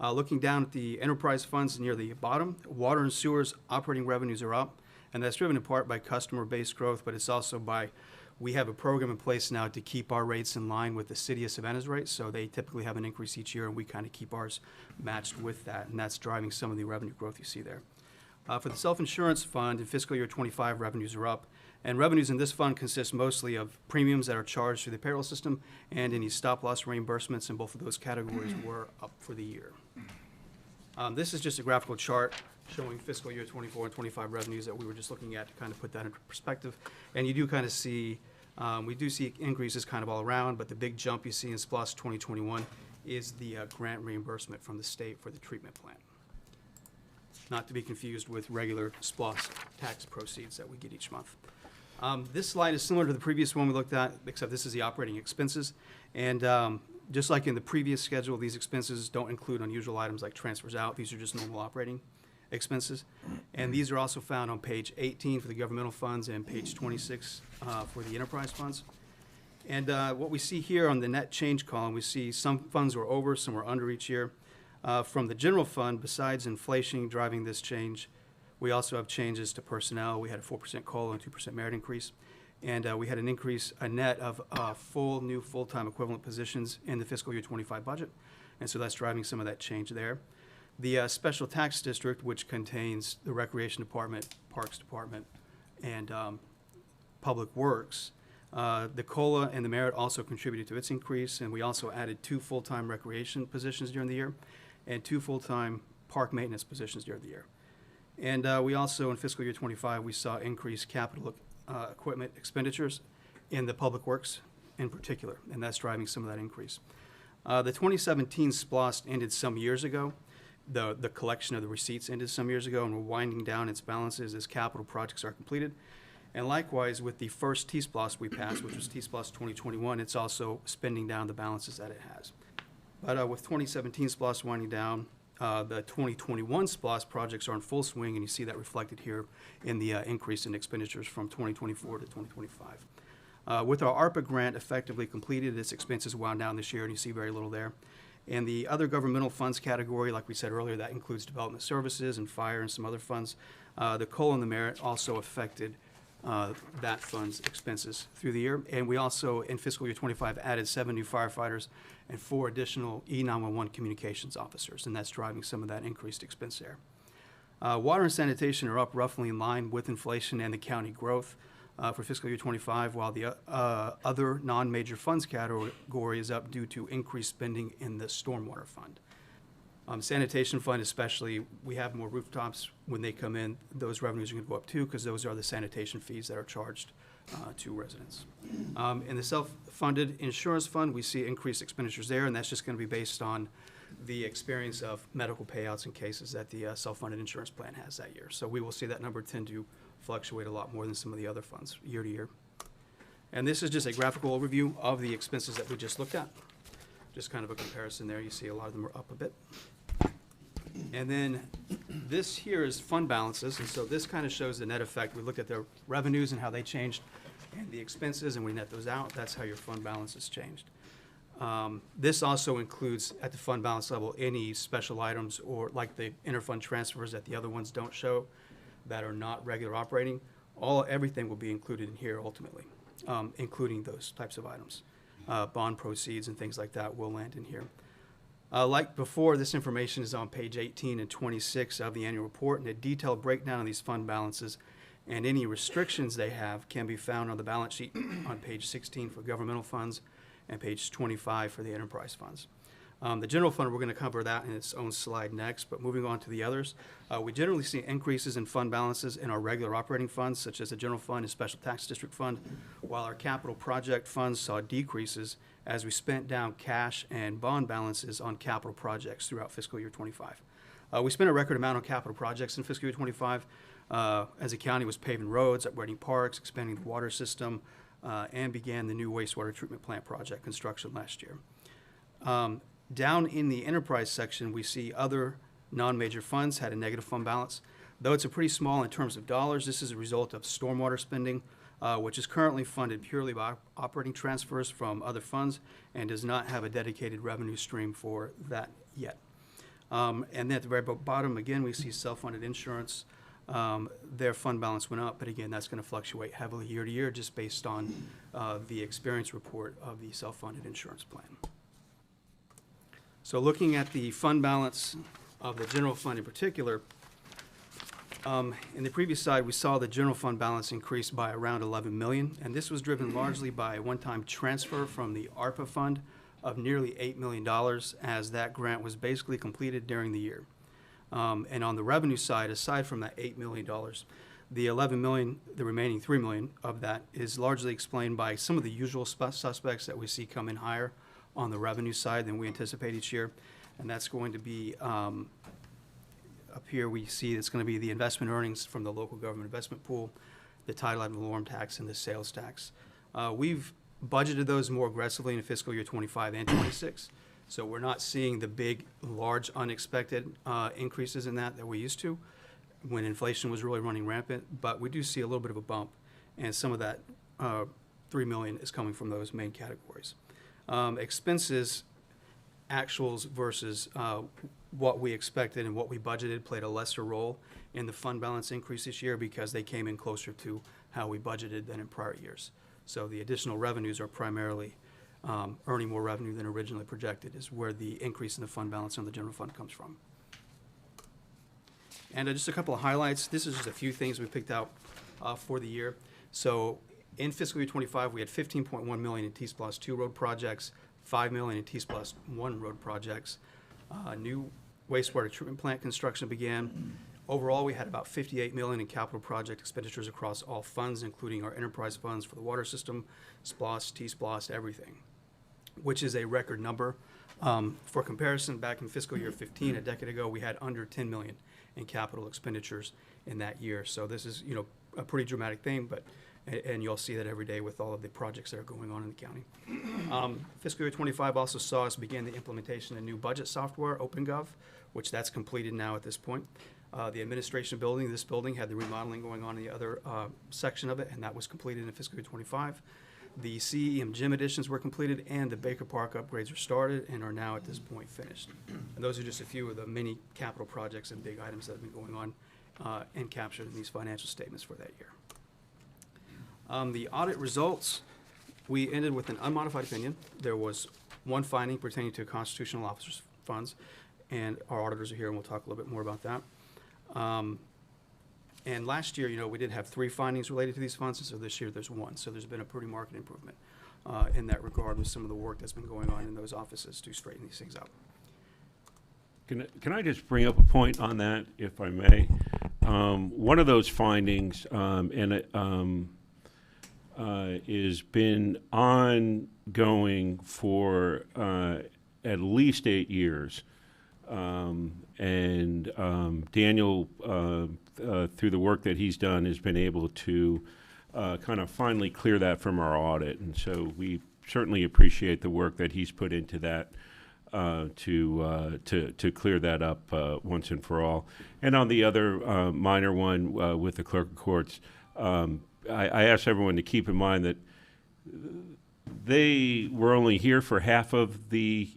Looking down at the enterprise funds near the bottom, water and sewers operating revenues are up, and that's driven in part by customer-based growth, but it's also by, we have a program in place now to keep our rates in line with the city of Savannah's rates, so they typically have an increase each year, and we kind of keep ours matched with that, and that's driving some of the revenue growth you see there. For the self-insurance fund, in fiscal year 25, revenues are up, and revenues in this fund consist mostly of premiums that are charged through the payroll system and any stop-loss reimbursements, and both of those categories were up for the year. This is just a graphical chart showing fiscal year 24 and 25 revenues that we were just looking at to kind of put that into perspective. And you do kind of see, we do see increases kind of all around, but the big jump you see in SPLOST 2021 is the grant reimbursement from the state for the treatment plant. Not to be confused with regular SPLOST tax proceeds that we get each month. This slide is similar to the previous one we looked at, except this is the operating expenses. And just like in the previous schedule, these expenses don't include unusual items like transfers out. These are just normal operating expenses. And these are also found on page 18 for the governmental funds and page 26 for the enterprise funds. And what we see here on the net change column, we see some funds were over, some were under each year. From the general fund, besides inflation driving this change, we also have changes to personnel. We had a 4% COLA and 2% merit increase. And we had an increase, a net of new full-time equivalent positions in the fiscal year 25 budget. And so that's driving some of that change there. The special tax district, which contains the Recreation Department, Parks Department, and Public Works, the COLA and the merit also contributed to its increase. And we also added 2 full-time recreation positions during the year and 2 full-time park maintenance positions during the year. And we also, in fiscal year 25, we saw increased capital equipment expenditures in the public works in particular, and that's driving some of that increase. The 2017 SPLOST ended some years ago. The collection of the receipts ended some years ago, and we're winding down its balances as capital projects are completed. And likewise, with the first T-SPLOST we passed, which was T-SPLOST 2021, it's also spending down the balances that it has. But with 2017 SPLOST winding down, the 2021 SPLOST projects are in full swing, and you see that reflected here in the increase in expenditures from 2024 to 2025. With our ARPA grant effectively completed, its expenses wound down this year, and you see very little there. And the other governmental funds category, like we said earlier, that includes development services and fire and some other funds. The COLA and the merit also affected that fund's expenses through the year. And we also, in fiscal year 25, added 7 new firefighters and 4 additional E911 communications officers, and that's driving some of that increased expense there. Water and sanitation are up roughly in line with inflation and the county growth for fiscal year 25, while the other non-major funds category is up due to increased spending in the stormwater fund. Sanitation fund especially, we have more rooftops. When they come in, those revenues are going to go up too, because those are the sanitation fees that are charged to residents. In the self-funded insurance fund, we see increased expenditures there, and that's just going to be based on the experience of medical payouts in cases that the self-funded insurance plan has that year. So we will see that number tend to fluctuate a lot more than some of the other funds year to year. And this is just a graphical overview of the expenses that we just looked at. Just kind of a comparison there. You see a lot of them are up a bit. And then this here is fund balances, and so this kind of shows the net effect. We looked at the revenues and how they changed, and the expenses, and we net those out. That's how your fund balances changed. This also includes, at the fund balance level, any special items or like the interfund transfers that the other ones don't show that are not regular operating. Everything will be included in here ultimately, including those types of items. Bond proceeds and things like that will land in here. Like before, this information is on page 18 and 26 of the annual report, and a detailed breakdown of these fund balances and any restrictions they have can be found on the balance sheet on page 16 for governmental funds and page 25 for the enterprise funds. The general fund, we're going to cover that in its own slide next, but moving on to the others, we generally see increases in fund balances in our regular operating funds, such as the general fund and special tax district fund, while our capital project funds saw decreases as we spent down cash and bond balances on capital projects throughout fiscal year 25. We spent a record amount on capital projects in fiscal year 25, as the county was paving roads, upgrading parks, expanding the water system, and began the new wastewater treatment plant project construction last year. Down in the enterprise section, we see other non-major funds had a negative fund balance. Though it's a pretty small in terms of dollars, this is a result of stormwater spending, which is currently funded purely by operating transfers from other funds and does not have a dedicated revenue stream for that yet. And then at the very bottom, again, we see self-funded insurance. Their fund balance went up, but again, that's going to fluctuate heavily year to year just based on the experience report of the self-funded insurance plan. So looking at the fund balance of the general fund in particular, in the previous slide, we saw the general fund balance increase by around 11 million, and this was driven largely by a one-time transfer from the ARPA fund of nearly $8 million, as that grant was basically completed during the year. And on the revenue side, aside from that $8 million, the 11 million, the remaining 3 million of that is largely explained by some of the usual suspects that we see come in higher on the revenue side than we anticipate each year. And that's going to be, up here we see it's going to be the investment earnings from the local government investment pool, the title ad valorem tax, and the sales tax. We've budgeted those more aggressively in fiscal year 25 and 26. So we're not seeing the big, large, unexpected increases in that we used to when inflation was really running rampant. But we do see a little bit of a bump, and some of that 3 million is coming from those main categories. Expenses, actuals versus what we expected and what we budgeted played a lesser role in the fund balance increase this year because they came in closer to how we budgeted than in prior years. So the additional revenues are primarily earning more revenue than originally projected is where the increase in the fund balance on the general fund comes from. And just a couple of highlights. This is just a few things we picked out for the year. So in fiscal year 25, we had 15.1 million in T-Splosh 2 road projects, 5 million in T-Splosh 1 road projects. New wastewater treatment plant construction began. Overall, we had about 58 million in capital project expenditures across all funds, including our enterprise funds for the water system, Splosh, T-Splosh, everything, which is a record number. For comparison, back in fiscal year 15, a decade ago, we had under 10 million in capital expenditures in that year. So this is, you know, a pretty dramatic thing, but and you'll see that every day with all of the projects that are going on in the county. Fiscal year 25 also saw us begin the implementation of new budget software, OpenGov, which that's completed now at this point. The administration building, this building had the remodeling going on in the other section of it, and that was completed in fiscal year 25. The CEM gym additions were completed, and the Baker Park upgrades are started and are now at this point finished. And those are just a few of the many capital projects and big items that have been going on and captured in these financial statements for that year. The audit results, we ended with an unmodified opinion. There was one finding pertaining to constitutional officers' funds, and our auditors are here, and we'll talk a little bit more about that. And last year, you know, we did have 3 findings related to these funds, and so this year there's 1. So there's been a pretty marked improvement in that regard with some of the work that's been going on in those offices to straighten these things out. Can I just bring up a point on that, if I may? One of those findings, has been ongoing for at least 8 years. Daniel, through the work that he's done, has been able to kind of finally clear that from our audit. And so we certainly appreciate the work that he's put into that to clear that up once and for all. And on the other minor one with the clerk of courts, I asked everyone to keep in mind that they were only here for half of the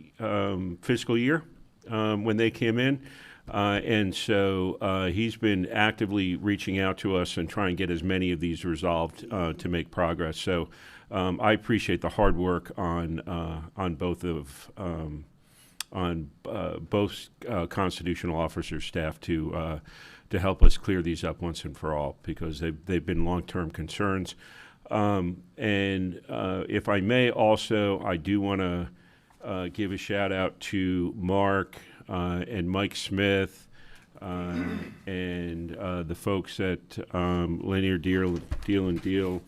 fiscal year when they came in. And so he's been actively reaching out to us and trying to get as many of these resolved to make progress. So I appreciate the hard work on both constitutional officers' staff to help us clear these up once and for all, because they've been long-term concerns. And if I may also, I do want to give a shout out to Mark and Mike Smith and the folks at Linear Deal and Deal,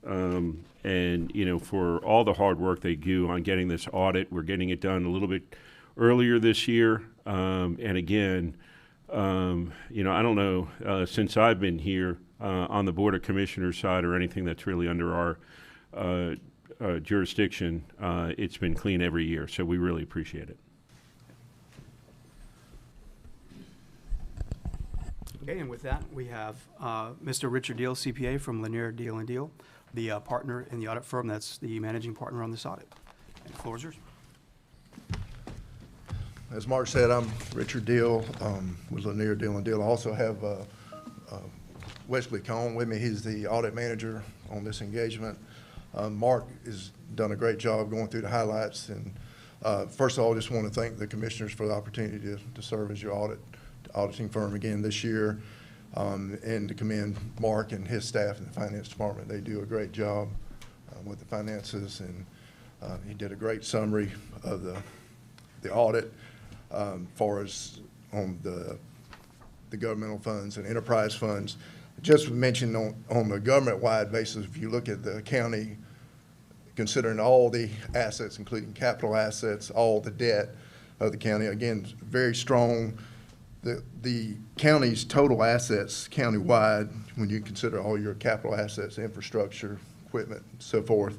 and you know, for all the hard work they do on getting this audit. We're getting it done a little bit earlier this year, and again, you know, I don't know since I've been here on the Board of Commissioners side or anything that's really under our jurisdiction, it's been clean every year, so we really appreciate it. Okay, and with that, we have Mr. Richard Deal, CPA from Lanier Deal and Deal, the partner in the audit firm that's the managing partner on this audit. And the floor is yours. As Mark said, I'm Richard Deal with Lanier Deal and Deal. I also have Wesley Cohn with me. He's the audit manager on this engagement. Mark has done a great job going through the highlights. And first of all, I just want to thank the commissioners for the opportunity to serve as your auditing firm again this year, and to commend Mark and his staff in the finance department. They do a great job with the finances, and he did a great summary of the audit for us on the governmental funds and enterprise funds. Just mentioned on the government-wide basis, if you look at the county, considering all the assets, including capital assets, all the debt of the county, again, very strong. The county's total assets countywide, when you consider all your capital assets, infrastructure, equipment, and so forth,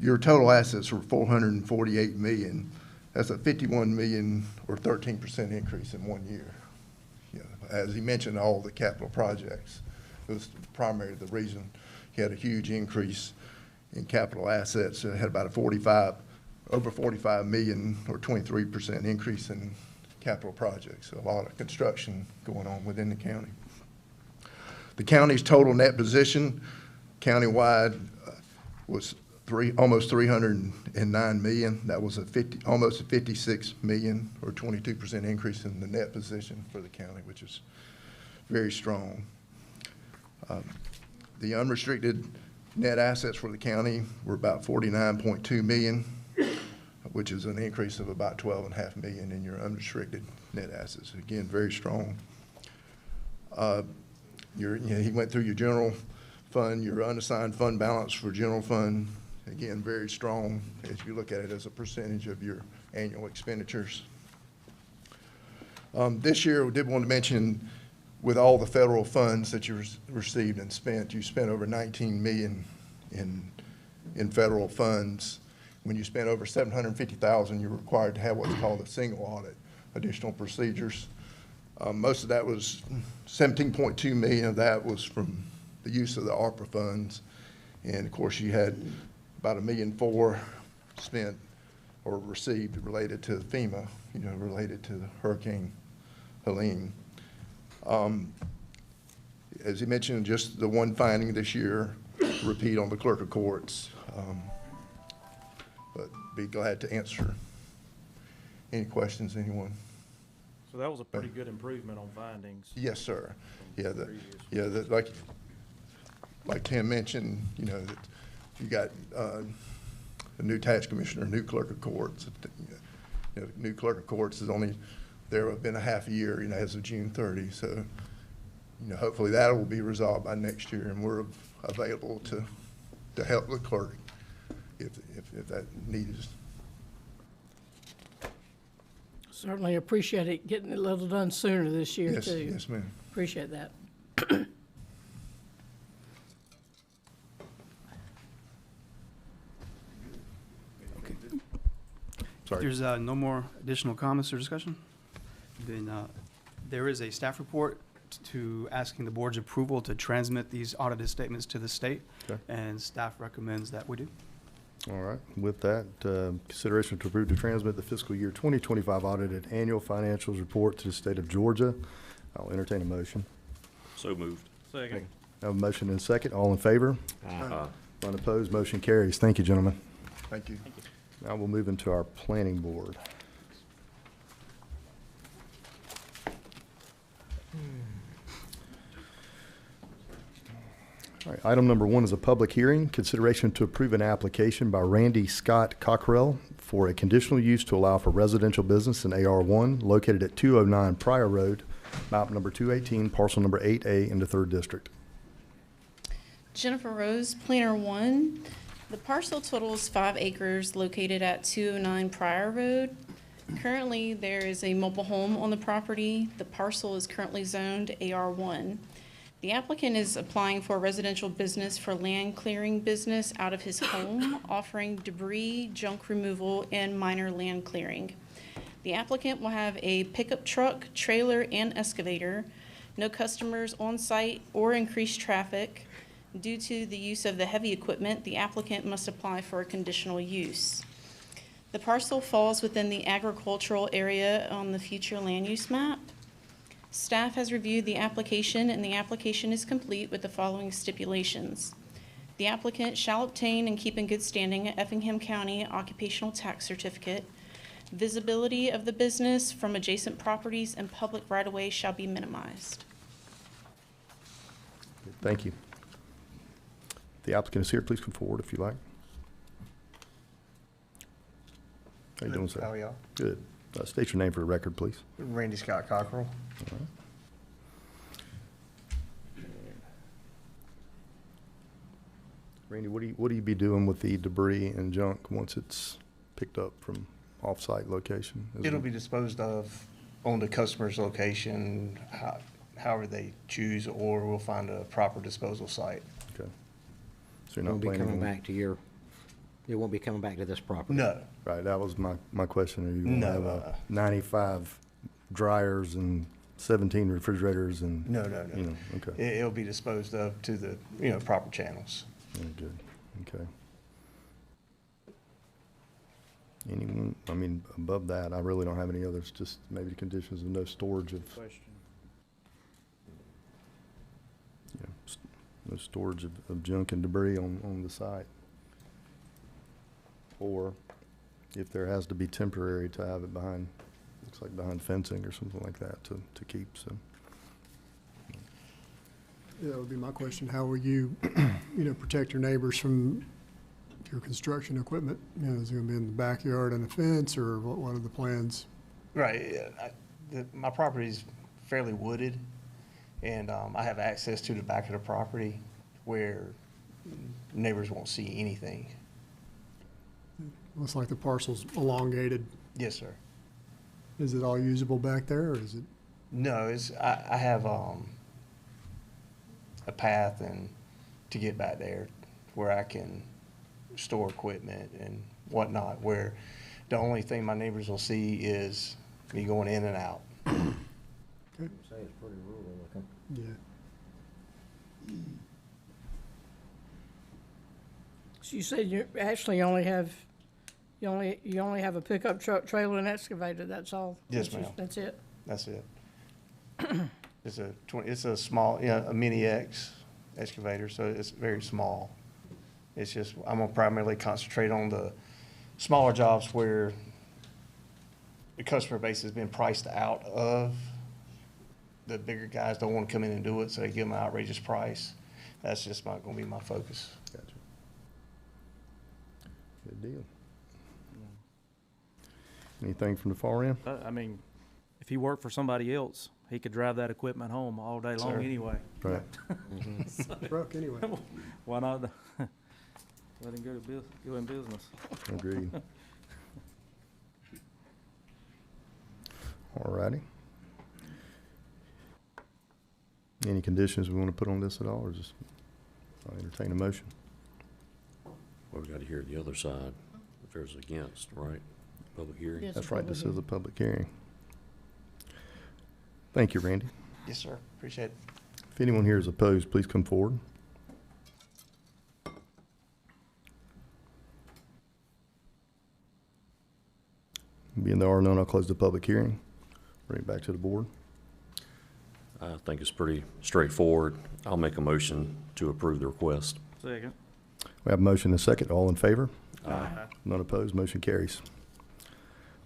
your total assets were $448 million. That's a $51 million or 13% increase in 1 year. As he mentioned, all the capital projects. It was primarily the reason he had a huge increase in capital assets. It had about over 45 million or 23% increase in capital projects. So a lot of construction going on within the county. The county's total net position countywide was almost 309 million. That was almost a 56 million or 22% increase in the net position for the county, which is very strong. The unrestricted net assets for the county were about 49.2 million, which is an increase of about 12.5 million in your unrestricted net assets. Again, very strong. He went through your general fund, your unassigned fund balance for general fund. Again, very strong as you look at it as a percentage of your annual expenditures. This year, we did want to mention, with all the federal funds that you received and spent, you spent over 19 million in federal funds. When you spent over 750,000, you're required to have what's called a single audit, additional procedures. Most of that was 17.2 million of that was from the use of the ARPA funds. And of course, you had about $1.4 million spent or received related to FEMA, related to the Hurricane Helene. As he mentioned, just the one finding this year, repeat on the clerk of courts. But be glad to answer any questions, anyone. So that was a pretty good improvement on findings. Yes, sir. Like Tim mentioned, that you got a new tax commissioner, a new clerk of courts. New clerk of courts is only there have been a half a year, as of June 30. So, hopefully that will be resolved by next year, and we're available to help the clerk if that need is. Certainly appreciate it, getting it a little done sooner this year, Yes, too. yes, ma'am. Appreciate that. If there's no more additional comments or discussion, then there is a staff report to asking the board's approval to transmit these audited statements to the state, and staff recommends that we do. All right. With that, consideration to approve to transmit the fiscal year 2025 audited annual financials report to the state of Georgia. I'll entertain a motion. So moved. Second. I have a motion and a second. All in favor? Aye. None opposed. Motion carries. Thank you, gentlemen. Thank you. Now we'll move into our planning board. All right, item number 1 is a public hearing. Consideration to approve an application by Randy Scott Cockrell for a conditional use to allow for residential business in AR1 located at 209 Pryor Road, map number 218, parcel number 8A in the 3rd District. Jennifer Rose, Planner 1. The parcel totals 5 acres located at 209 Pryor Road. Currently, there is a mobile home on the property. The parcel is currently zoned AR1. The applicant is applying for a residential business for land clearing business out of his home, offering debris, junk removal, and minor land clearing. The applicant will have a pickup truck, trailer, and excavator. no customers on site, or increased traffic. Due to the use of the heavy equipment, the applicant must apply for a conditional use. The parcel falls within the agricultural area on the future land use map. Staff has reviewed the application, and the application is complete with the following stipulations. The applicant shall obtain and keep in good standing an Effingham County occupational tax certificate. Visibility of the business from adjacent properties and public right-of-way shall be minimized. Thank you. The applicant is here. Please come forward if you like. How you doing, sir? How are y'all? Good. State your name for the record, please. Randy Scott Cockrell. All right. Randy, what do you be doing with the debris and junk once it's picked up from off-site location? It'll be disposed of on the customer's location, however they choose, or we'll find a proper disposal site. Okay. So you're It not won't be planning coming on- back to your, it won't be coming back to this property. No, Right, that was my question. Are you going to No, have 95 dryers and 17 refrigerators and? no. You know, okay. It'll be disposed of to the, proper channels. Very good, okay. Anyone, I mean, above that, I really don't have any others, just maybe the conditions of no storage of, no storage of junk and debris on the site. Or if there has to be temporary, to have it behind, looks like behind fencing or something like that to keep, so. Yeah, that would be my question. How will you, protect your neighbors from your construction equipment? Is it gonna be in the backyard and a fence, or what are the plans? Right, my property's fairly wooded, and I have access to the back of the property where neighbors won't see anything. Looks like the parcel's elongated. Yes, sir. Is it all usable back there, or is it? No, I have a path and to get back there where I can store equipment and whatnot, where the only thing my neighbors will see is me going in and out. Say it's pretty rural looking. Yeah. So you said you actually only have, you only have a pickup truck, trailer, and excavator, that's all? Yes, That's just- ma'am. That's it? That's it. It's a small, a mini X excavator, so it's very small. It's just, I'm gonna primarily concentrate on the smaller jobs where the customer base has been priced out of. The bigger guys don't wanna come in and do it, so they give them an outrageous price. That's just not gonna be my focus. Gotcha. Good deal. Anything from the far end? I mean, if he worked for somebody else, he could drive that equipment home all day long Sir. anyway. Right. Truck, anyway. Why not let him go in business? Agreed. All righty. Any conditions we want to put on this at all, or just I'll entertain a motion? Well, we got to hear the other side, if there's against, right? Public hearing? Yes. That's right, this public is a public hearing. Thank you, Randy. Yes, sir. Appreciate it. If anyone here is opposed, please come forward. Being there are none, I'll close the public hearing. Bring it back to the board. I think it's pretty straightforward. I'll make a motion to approve the request. Second. We have a motion and a second. All in favor? Aye. None opposed, motion carries.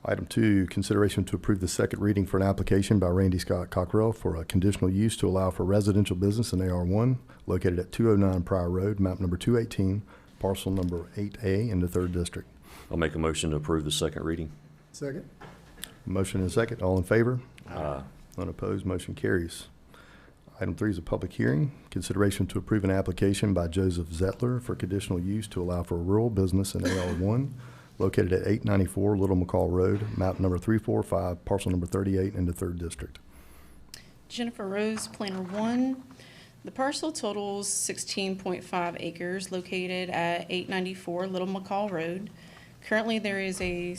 Item 2, consideration to approve the second reading for an application by Randy Scott Cockrell for a conditional use to allow for residential business in AR1 located at 209 Pryor Road, map number 218, parcel number 8A in the 3rd District. I'll make a motion to approve the second reading. Second? Motion and a second. All in favor? Aye. None opposed, motion carries. Item 3 is a public hearing. Consideration to approve an application by Joseph Zettler for conditional use to allow for rural business in AR1 located at 894 Little McCall Road, map number 345, parcel number 38 in the 3rd District. Jennifer Rose, Planner 1. The parcel totals 16.5 acres located at 894 Little McCall Road. Currently, there is a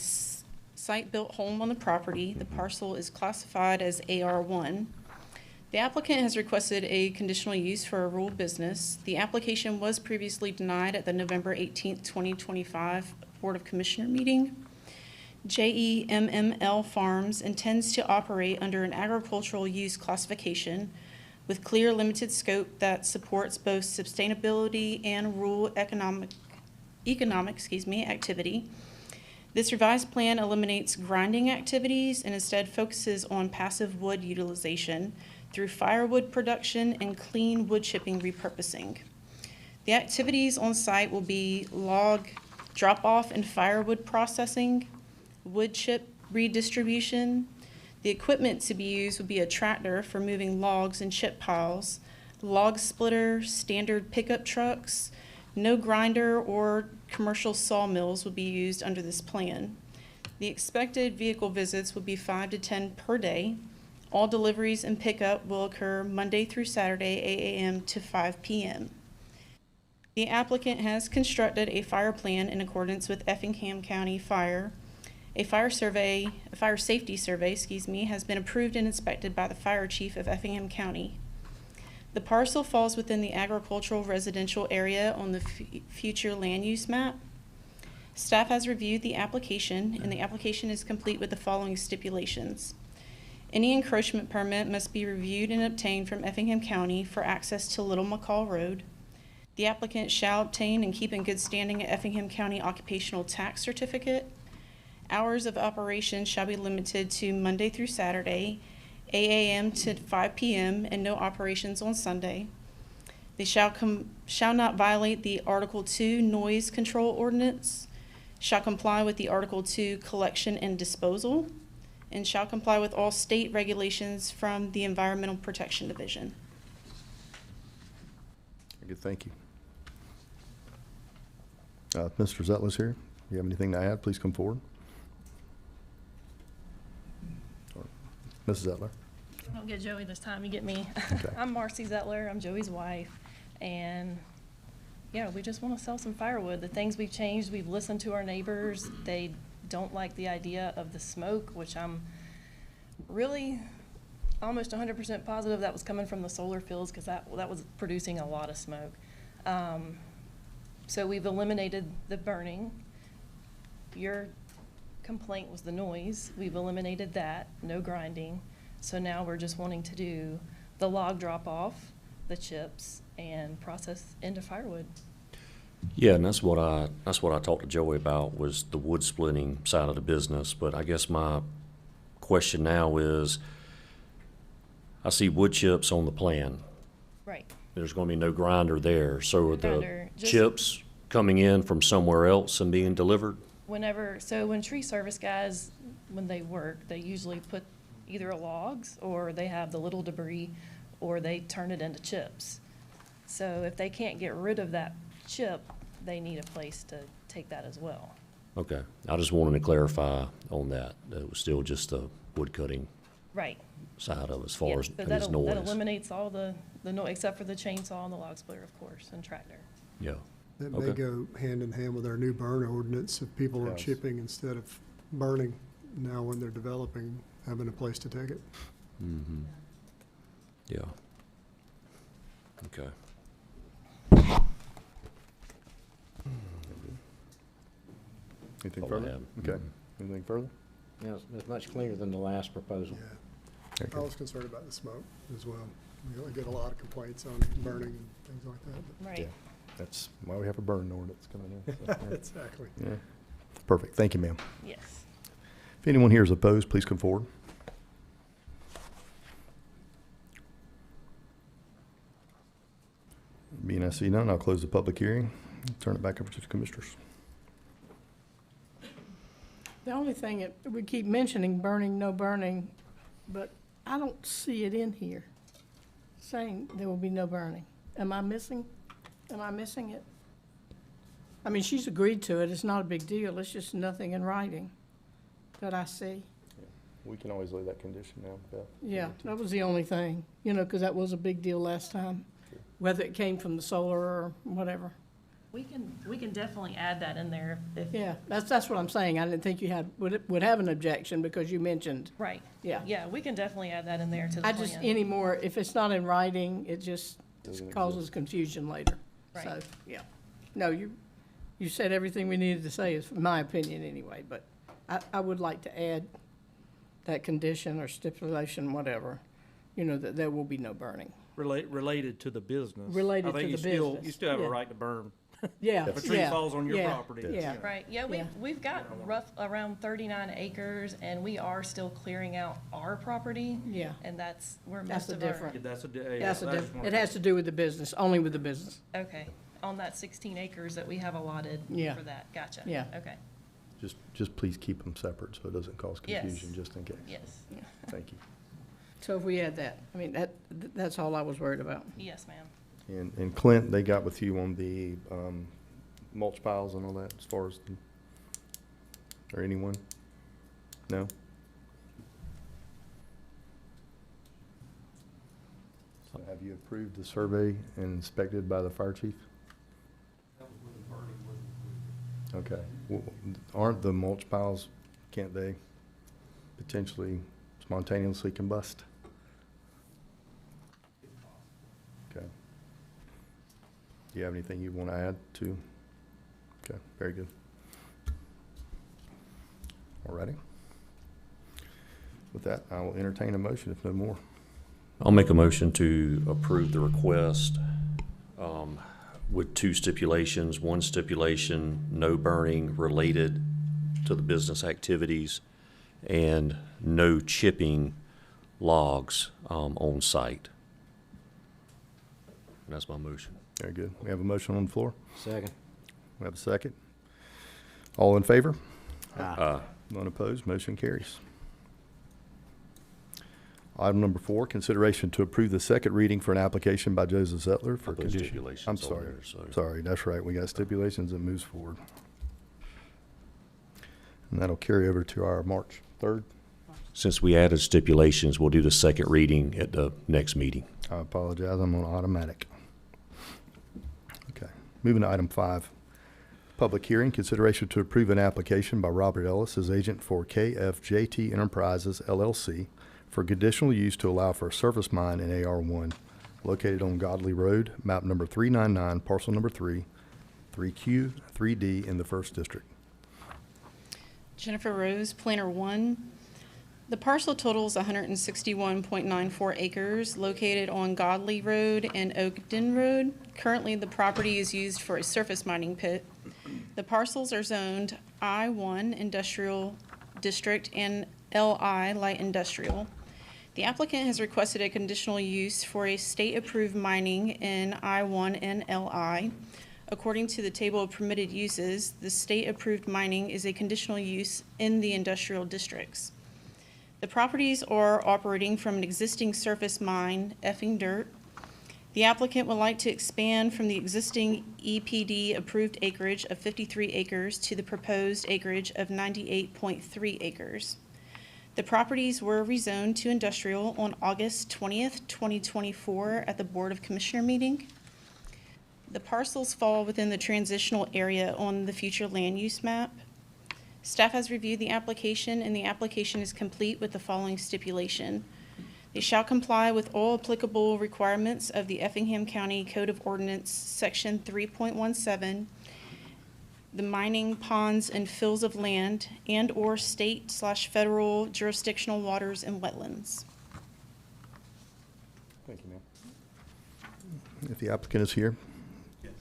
site-built home on the property. The parcel is classified as AR1. The applicant has requested a conditional use for a rural business. The application was previously denied at the November 18th, 2025 Board of Commissioner meeting. JEMML Farms intends to operate under an agricultural use classification with clear limited scope that supports both sustainability and rural economic activity. This revised plan eliminates grinding activities and instead focuses on passive wood utilization through firewood production and clean wood chipping repurposing. The activities on site will be log drop-off and firewood processing, wood chip redistribution. The equipment to be used would be a tractor for moving logs and chip piles, log splitter, standard pickup trucks. No grinder or commercial sawmills would be used under this plan. The expected vehicle visits would be 5 to 10 per day. All deliveries and pickup will occur Monday through Saturday, 8 a.m. to 5 p.m. The applicant has constructed a fire plan in accordance with Effingham County Fire. A fire safety survey, has been approved and inspected by the fire chief of Effingham County. The parcel falls within the agricultural residential area on the future land use map. Staff has reviewed the application, and the application is complete with the following stipulations. Any encroachment permit must be reviewed and obtained from Effingham County for access to Little McCall Road. The applicant shall obtain and keep in good standing an Effingham County occupational tax certificate. Hours of operation shall be limited to Monday through Saturday, 8 a.m. to 5 p.m., and no operations on Sunday. They shall not violate the Article 2 noise control ordinance, shall comply with the Article 2 collection and disposal, and shall comply with all state regulations from the Environmental Protection Division. Good, thank you. Mr. Zettler's here. If you have anything to add, please come forward. Mrs. Zettler. I don't get Joey this time, you get me. Okay. I'm Marcy Zettler, I'm Joey's wife, and yeah, we just want to sell some firewood. The things we've changed, we've listened to our neighbors. They don't like the idea of the smoke, which I'm really almost 100% positive that was coming from the solar fields, because that was producing a lot of smoke. So we've eliminated the burning. Your complaint was the noise. We've eliminated that, no grinding. So now we're just wanting to do the log drop off, the chips, and process into firewood. Yeah, and that's what I talked to Joey about, was the wood splitting side of the business. But I guess my question now is, I see wood chips on the plan. Right. There's going to be no grinder there. So are the Grinder, just- chips coming in from somewhere else and being delivered? So when tree service guys, when they work, they usually put either logs, or they have the little debris, or they turn it into chips. So if they can't get rid of that chip, they need a place to take that as well. Okay, I just wanted to clarify on that. It was still just the wood cutting Right. side of it as far Yeah, as but his that noise. eliminates all the noise, except for the chainsaw and the log splitter, of course, and tractor. Yeah. That may Okay. go hand in hand with our new burn ordinance. If people are Yes. chipping instead of burning, now when they're developing, having a place to take it. Mm-hmm. Yeah. Okay. Anything All I further? have. Okay. Anything further? Yeah, it's much cleaner than the last proposal. Okay. I was concerned about the smoke as well. We get a lot of complaints on burning and things like that. Right. Yeah. That's why we have a burn ordinance coming in. So, yeah. Exactly. Yeah. Perfect. Thank you, ma'am. Yes. If anyone here is opposed, please come forward. Being I see none, I'll close the public hearing. Turn it back over to the commissioners. The only thing that we keep mentioning, burning, no burning, but I don't see it in here saying there will be no burning. Am I missing it? I mean, she's agreed to it. It's not a big deal. It's just nothing in writing that I see. We can always leave that condition now, Beth. Yeah, that was the only thing, because that was a big deal last time, whether it came from the solar or whatever. We can definitely add that in there if. Yeah, that's what I'm saying. I didn't think you would have an objection because you mentioned. Right. Yeah. Yeah, we can definitely add that in there to the I plan. just, anymore, if it's not in writing, it just causes confusion later. So, Right. yeah. No, you said everything we needed to say, is my opinion anyway, but I would like to add that condition or stipulation, whatever, that there will be no burning. Related to the business. Related I think to you the still, business, You still have yeah. a right to burn. Yeah. If a tree yeah, falls on your yeah, property. Yeah. Right, yeah, we've got around 39 acres, and we are still clearing out our property. Yeah. And that's where That's most a of our. different. That's a, That's a different. It has to do with the business, only with the business. Okay, on that 16 acres that we have allotted Yeah. for that, gotcha. Yeah. Okay, Just please keep them separate so it doesn't cause Yes. confusion, just in case. yes, Thank you. So if we add that, I mean, that's all I was worried about. yes, ma'am. And Clint, they got with you on the mulch piles and all that as far as, or anyone? No? So have you approved the survey and inspected by the fire chief? Okay. Aren't the mulch piles, can't they potentially spontaneously combust? Okay. Do you have anything you want to add to? Okay, very good. All righty. With that, I will entertain a motion if no more. I'll make a motion to approve the request with two stipulations. One stipulation, no burning related to the business activities, and no chipping logs on site. And that's my motion. Very good. We have a motion on the floor. Second. We have a second. All in favor? Aye. None opposed, motion carries. Item number 4, consideration to approve the second reading for an application by Joseph Zettler for Put those condition. stipulations I'm on sorry, there, so- sorry, that's right, we got stipulations that moves forward. And that'll carry over to our March 3rd. Since we added stipulations, we'll do the second reading at the next meeting. I apologize, I'm on automatic. Okay, moving to item 5. Public hearing, consideration to approve an application by Robert Ellis as agent for KFJT Enterprises LLC for conditional use to allow for a surface mine in AR1 located on Godley Road, map number 399, parcel number 3, 3Q, 3D in the 1st District. Jennifer Rose, Planner 1. The parcel totals 161.94 acres located on Godley Road and Oakden Road. Currently, the property is used for a surface mining pit. The parcels are zoned I-1 Industrial District and LI Light Industrial. The applicant has requested a conditional use for a state-approved mining in I-1 and LI. According to the table of permitted uses, the state-approved mining is a conditional use in the industrial districts. The properties are operating from an existing surface mine, Effing Dirt. The applicant would like to expand from the existing EPD-approved acreage of 53 acres to the proposed acreage of 98.3 acres. The properties were rezoned to industrial on August 20th, 2024 at the Board of Commissioner meeting. The parcels fall within the transitional area on the future land use map. Staff has reviewed the application, and the application is complete with the following stipulation. They shall comply with all applicable requirements of the Effingham County Code of Ordinance, Section 3.17, the mining ponds and fills of land, and/or state/federal jurisdictional waters and wetlands. Thank you, ma'am. If the applicant is here. Yes.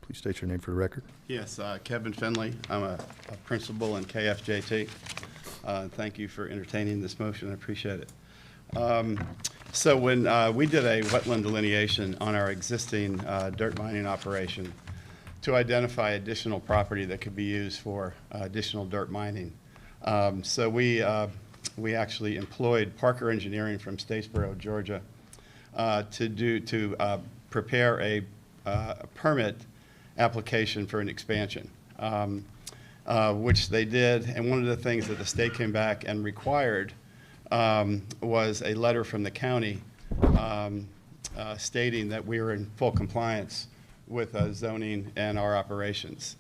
Please state your name for the record. Yes, Kevin Finley. I'm a principal in KFJT. Thank you for entertaining this motion. I appreciate it. So when we did a wetland delineation on our existing dirt mining operation to identify additional property that could be used for additional dirt mining. So we actually employed Parker Engineering from Statesboro, Georgia, to prepare a permit application for an expansion, which they did. And one of the things that the state came back and required was a letter from the county stating that we were in full compliance with zoning and our operations,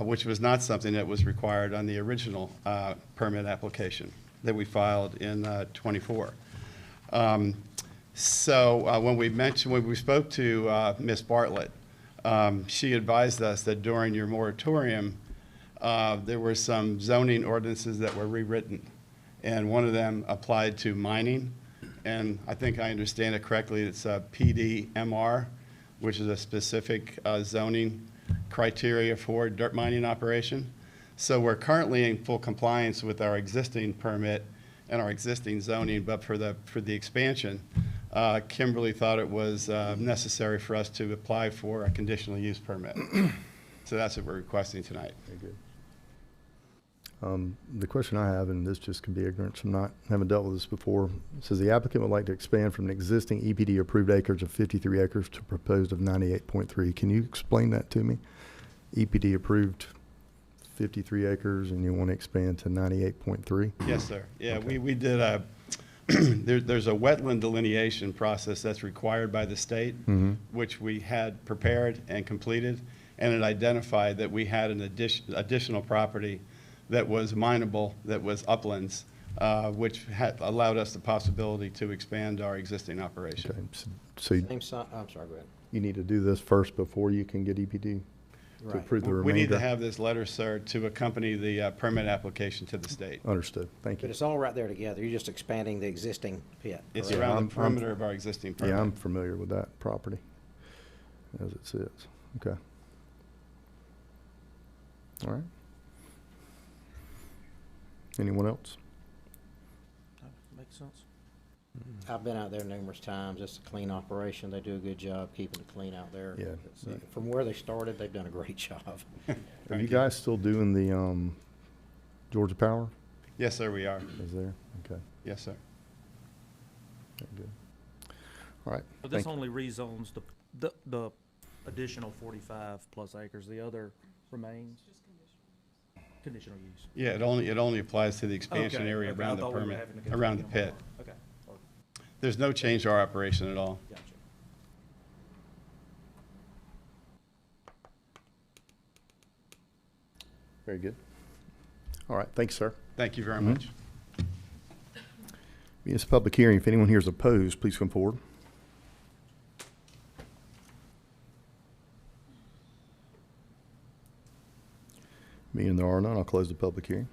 which was not something that was required on the original permit application that we filed in '24. So when we spoke to Ms. Bartlett, she advised us that during your moratorium, there were some zoning ordinances that were rewritten, and one of them applied to mining, and I think I understand it correctly, it's a PDMR, which is a specific zoning criteria for dirt mining operation. So we're currently in full compliance with our existing permit and our existing zoning, but for the expansion, Kimberly thought it was necessary for us to apply for a conditional use permit. So that's what we're requesting tonight. Very good. The question I have, and this just can be ignorance from not having dealt with this before, says the applicant would like to expand from an existing EPD approved acreage of 53 acres to proposed of 98.3. Can you explain that to me? EPD approved 53 acres and you want to expand to 98.3? Yes, sir. Yeah, Okay. we did there's a wetland delineation process that's required by the state, which we had prepared and completed, and it identified that we had an additional property that was mineable, that was uplands, which had allowed us the possibility to expand our existing operation. Okay. So I'm sorry, go ahead. you need to do this first before you can get EPD to Right. approve the remainder? We need to have this letter, sir, to accompany the permit application to the state. Understood. Thank But you. it's all right there together. You're just expanding the existing pit. It's correct? around I'm- the perimeter of our existing permit. Yeah, I'm familiar with that property as it sits. Okay. All right. Anyone else? Makes sense. I've been out there numerous times. It's a clean operation. They do a good job keeping it clean out there. Yeah. From where they started, they've done a great job. Are you guys still doing the Georgia Power? Yes, sir, we are. Is there? Okay. Yes, sir. Very good. All right. But this Thank you. only rezones the additional 45 plus acres. The other remains conditional use. Yeah, it only applies to the expansion Okay, area okay, around I the thought we were permit, having to around the continue pit. on. Okay. There's no change to our operation at all. Gotcha. Very good. All right. Thanks, sir. Thank you very Mhm. much. Being this a public hearing, if anyone here is opposed, please come forward. Being there are none, I'll close the public hearing.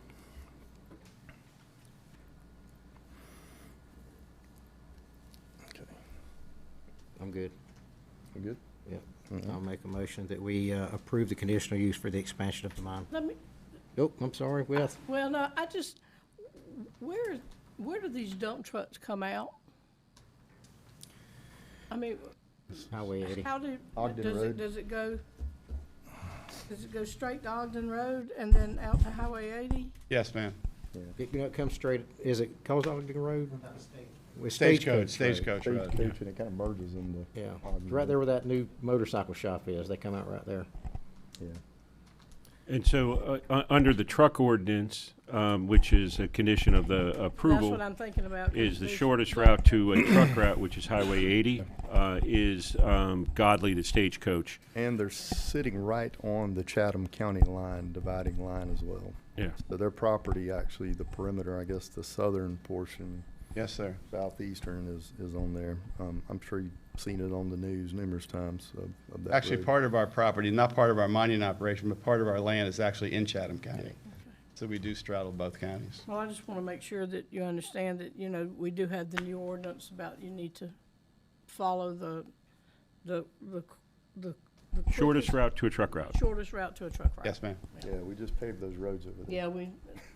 Okay. I'm good. You good? Yep. Mhm. I'll make a motion that we approve the conditional use for the expansion of the mine. Let me, Oh, I'm sorry, Beth. well, no, I just, where do these dump trucks come out? I mean, Highway 80. how do, Ogden does Road. it, does it go straight to Ogden Road and then out to Highway 80? Yes, ma'am. It comes straight, is it called Ogden Road? With Stagecoach Road. Stagecoach, and it kind of merges into. Yeah, Ogden it's right Road. there where that new motorcycle shop is. They come out right there. Yeah. And so, under the truck ordinance, which is a condition of the That's approval, what I'm thinking about. 'cause is the these shortest dump- route to a truck route, which is Highway 80, is Godly to Stagecoach. And they're sitting right on the Chatham County line, dividing line as well. Yeah. So their property, actually, the perimeter, I guess, the southern portion, Yes, sir. southeastern is on there. I'm sure you've seen it on the news numerous times of that Actually, road. part of our property, not part of our mining operation, but part of our land is actually in Chatham County. So we do straddle both counties. Well, I just want to make sure that you understand that, you know, we do have the new ordinance about you need to follow the Shortest quickest- route to a truck route. Shortest route to a truck route. Yes, ma'am. Yeah, we just paved those roads over there. Yeah,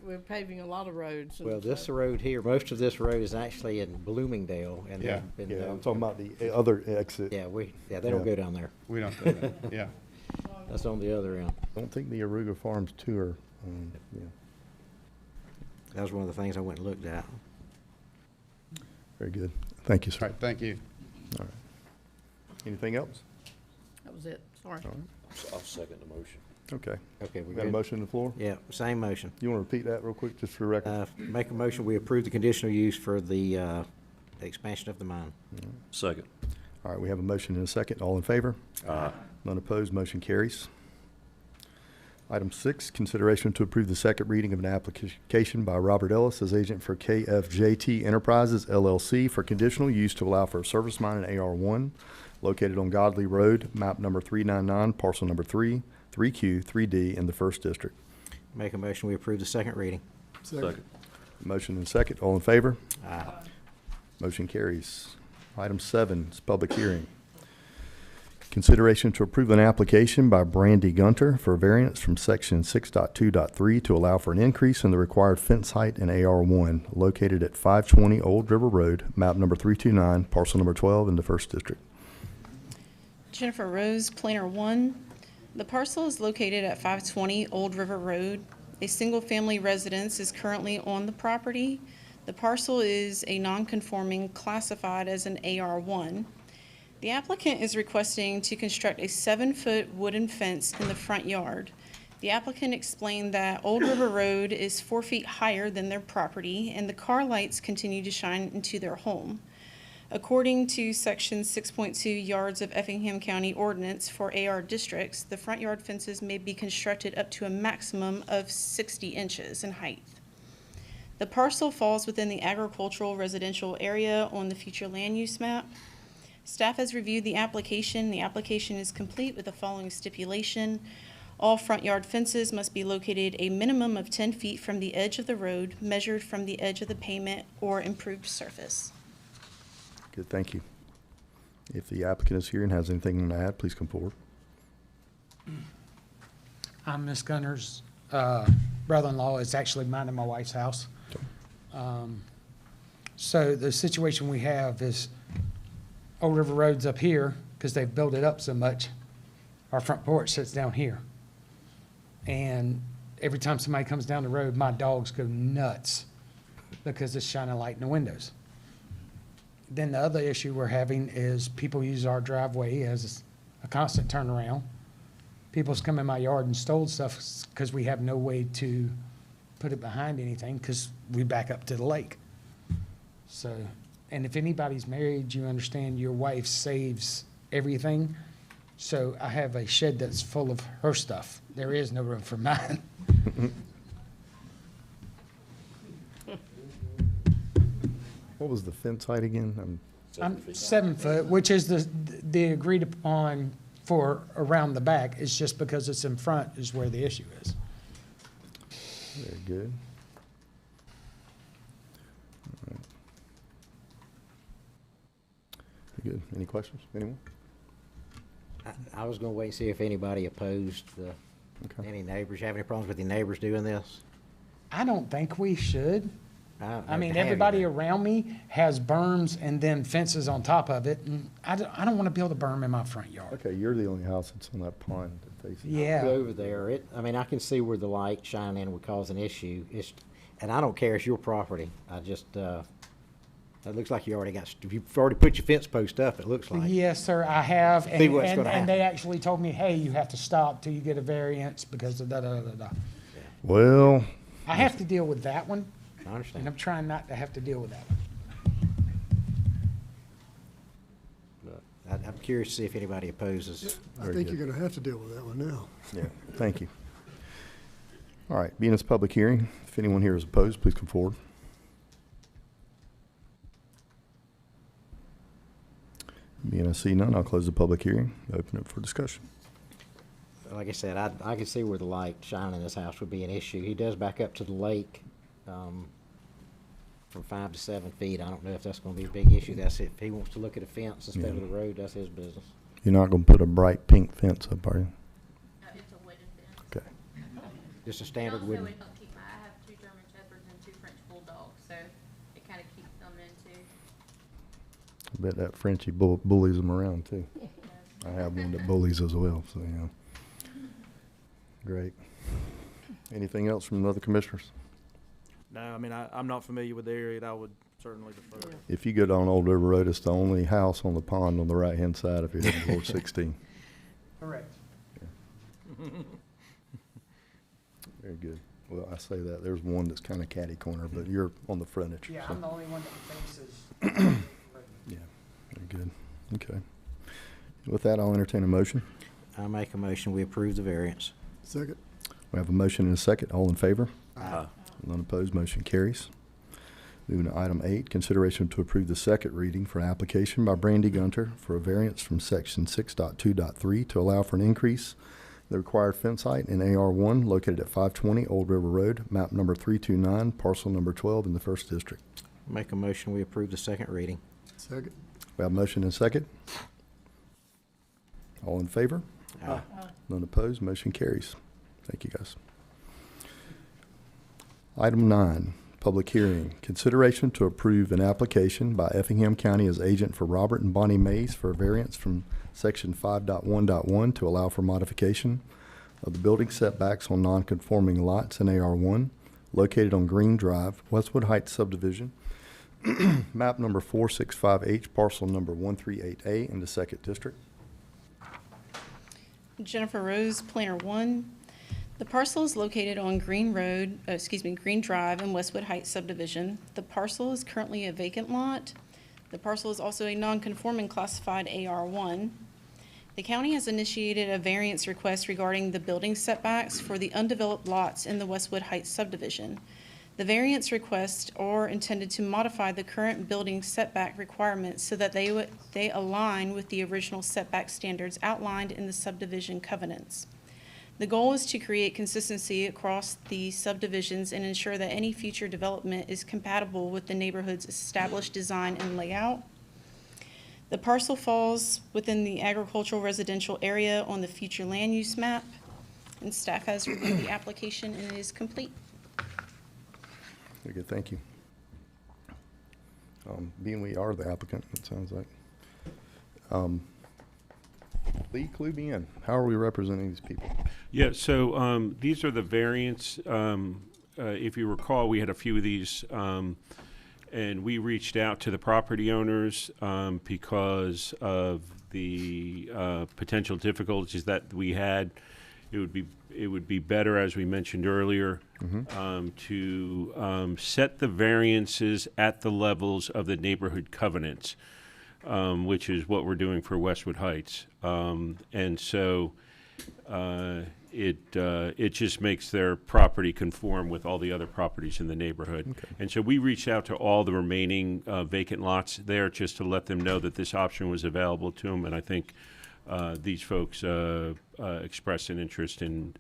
we're paving a lot of roads. and Well, this so- road here, most of this road is actually in Bloomingdale, and Yeah. they've been. Yeah, I'm talking about the other exit. Yeah, they don't Yeah. go down there. We don't do that, yeah. That's on the other end. Don't think the Aruga Farms too are, yeah. That was one of the things I went and looked at. Very good. Thank you, All sir. right, thank you. All right. Anything else? That was it, sorry. All right. I'll second the motion. Okay. Okay, we We got a good? motion on the floor? Yeah, same motion. You want to repeat that real quick, just for the record? Make a motion, we approve the conditional use for the expansion of the mine. Second. All right, we have a motion and a second. All in favor? Aye. None opposed, motion carries. Item 6, consideration to approve the second reading of an application by Robert Ellis as agent for KFJT Enterprises LLC for conditional use to allow for a service mine in AR1 located on Godley Road, map number 399, parcel number 3, 3Q, 3D in the 1st District. Make a motion, we approve the second reading. Second. Motion and second. All in favor? Aye. Motion carries. Item 7 is public hearing. Consideration to approve an application by Brandy Gunter for variance from section 6.2.3 to allow for an increase in the required fence height in AR1 located at 520 Old River Road, map number 329, parcel number 12 in the 1st District. Jennifer Rose, Planner 1. The parcel is located at 520 Old River Road. A single-family residence is currently on the property. The parcel is a non-conforming classified as an AR1. The applicant is requesting to construct a 7-foot wooden fence in the front yard. The applicant explained that Old River Road is 4 feet higher than their property, and the car lights continue to shine into their home. According to Section 6.2 yards of Effingham County Ordinance for AR districts, the front yard fences may be constructed up to a maximum of 60 inches in height. The parcel falls within the agricultural residential area on the future land use map. Staff has reviewed the application. The application is complete with the following stipulation. All front yard fences must be located a minimum of 10 feet from the edge of the road, measured from the edge of the pavement or improved surface. Good, thank you. If the applicant is here and has anything to add, please come forward. I'm Miss Gunner's brother-in-law. It's actually mine and my wife's house. So the situation we have is Old River Road's up here because they've built it up so much. Our front porch sits down here. And every time somebody comes down the road, my dogs go nuts because it's shining light in the windows. Then the other issue we're having is people use our driveway as a constant turnaround. People's come in my yard and stole stuff because we have no way to put it behind anything because we back up to the lake. So, and if anybody's married, you understand your wife saves everything. So I have a shed that's full of her stuff. There is no room for mine. What was the fence height again? I'm 7 foot, which is the agreed upon for around the back. It's just because it's in front is where the issue is. Very good. All right. Very good. Any questions? Anyone? I was gonna wait and see if anybody opposed any neighbors. You have any problems with your neighbors doing this? I don't think we should. I mean, have everybody you. around me has berms and then fences on top of it, and I don't want to build a berm in my front yard. Okay, you're the only house that's on that pond that faces. Yeah. Go over there. I mean, I can see where the light shining would cause an issue. And I don't care, it's your property. I just, it looks like you've already put your fence post up, it looks like. Yes, sir, I have, See what's gonna and they happen. actually told me, hey, you have to stop till you get a variance because of da-da-da-da. Well, I have to deal with that one, I understand. and I'm trying not to have to deal with that one. I'm curious to see if anybody opposes. I think you're gonna have to deal with that one now. yeah, thank you. All right, being it's a public hearing, if anyone here is opposed, please come forward. Being I see none, I'll close the public hearing, open it for discussion. Like I said, I can see where the light shining in this house would be an issue. He does back up to the lake from 5 to 7 feet. I don't know if that's gonna be a big issue. That's if he wants to look at a fence instead of the road, that's his business. You're not gonna put a bright pink fence up, are you? It's a wooden fence. Okay. Just a standard Also, wooden. it don't keep I have 2 German Shepherds and 2 French Bulldogs, so it kind of keeps them into. I bet that Frenchie bullies them around too. I have one that bullies as well, so yeah. Great. Anything else from the other commissioners? No, I mean, I'm not familiar with the area, and I would certainly defer. If you go down Old River Road, it's the only house on the pond on the right-hand side if you're heading toward 16. Correct. Very good. Well, I say that, there's one that's kind of catty corner, but you're on the frontage. Yeah, so. I'm the only one that faces. Yeah, very good. Okay. With that, I'll entertain a motion. I make a motion, we approve the variance. Second. We have a motion and a second. All in favor? Aye. None opposed, motion carries. Moving to item 8, consideration to approve the second reading for an application by Brandy Gunter for a variance from section 6.2.3 to allow for an increase in the required fence height in AR1 located at 520 Old River Road, map number 329, parcel number 12 in the 1st District. Make a motion, we approve the second reading. Second. We have a motion and a second. All in favor? Aye. None opposed, motion carries. Thank you, guys. Item 9, public hearing. Consideration to approve an application by Effingham County as agent for Robert and Bonnie Mays for a variance from section 5.1.1 to allow for modification of the building setbacks on non-conforming lots in AR1 located on Green Drive, Westwood Heights subdivision, map number 465H, parcel number 138A in the 2nd District. Jennifer Rose, Planner 1. The parcel is located on Green Drive in Westwood Heights subdivision. The parcel is currently a vacant lot. The parcel is also a non-conforming classified AR1. The county has initiated a variance request regarding the building setbacks for the undeveloped lots in the Westwood Heights subdivision. The variance requests are intended to modify the current building setback requirements so that they align with the original setback standards outlined in the subdivision covenants. The goal is to create consistency across the subdivisions and ensure that any future development is compatible with the neighborhood's established design and layout. The parcel falls within the agricultural residential area on the future land use map, and staff has reviewed the application and it is complete. Very good, thank you. Being we are the applicant, it sounds like. Lee, clue me in. How are we representing these people? Yeah, so these are the variants. If you recall, we had a few of these, and we reached out to the property owners because of the potential difficulties that we had. It would be better, as we mentioned earlier, to set the variances at the levels of the neighborhood covenants, which is what we're doing for Westwood Heights. And so it just makes their property conform with all the other properties in the neighborhood. Okay. And so we reached out to all the remaining vacant lots there just to let them know that this option was available to them. And I think these folks expressed an interest in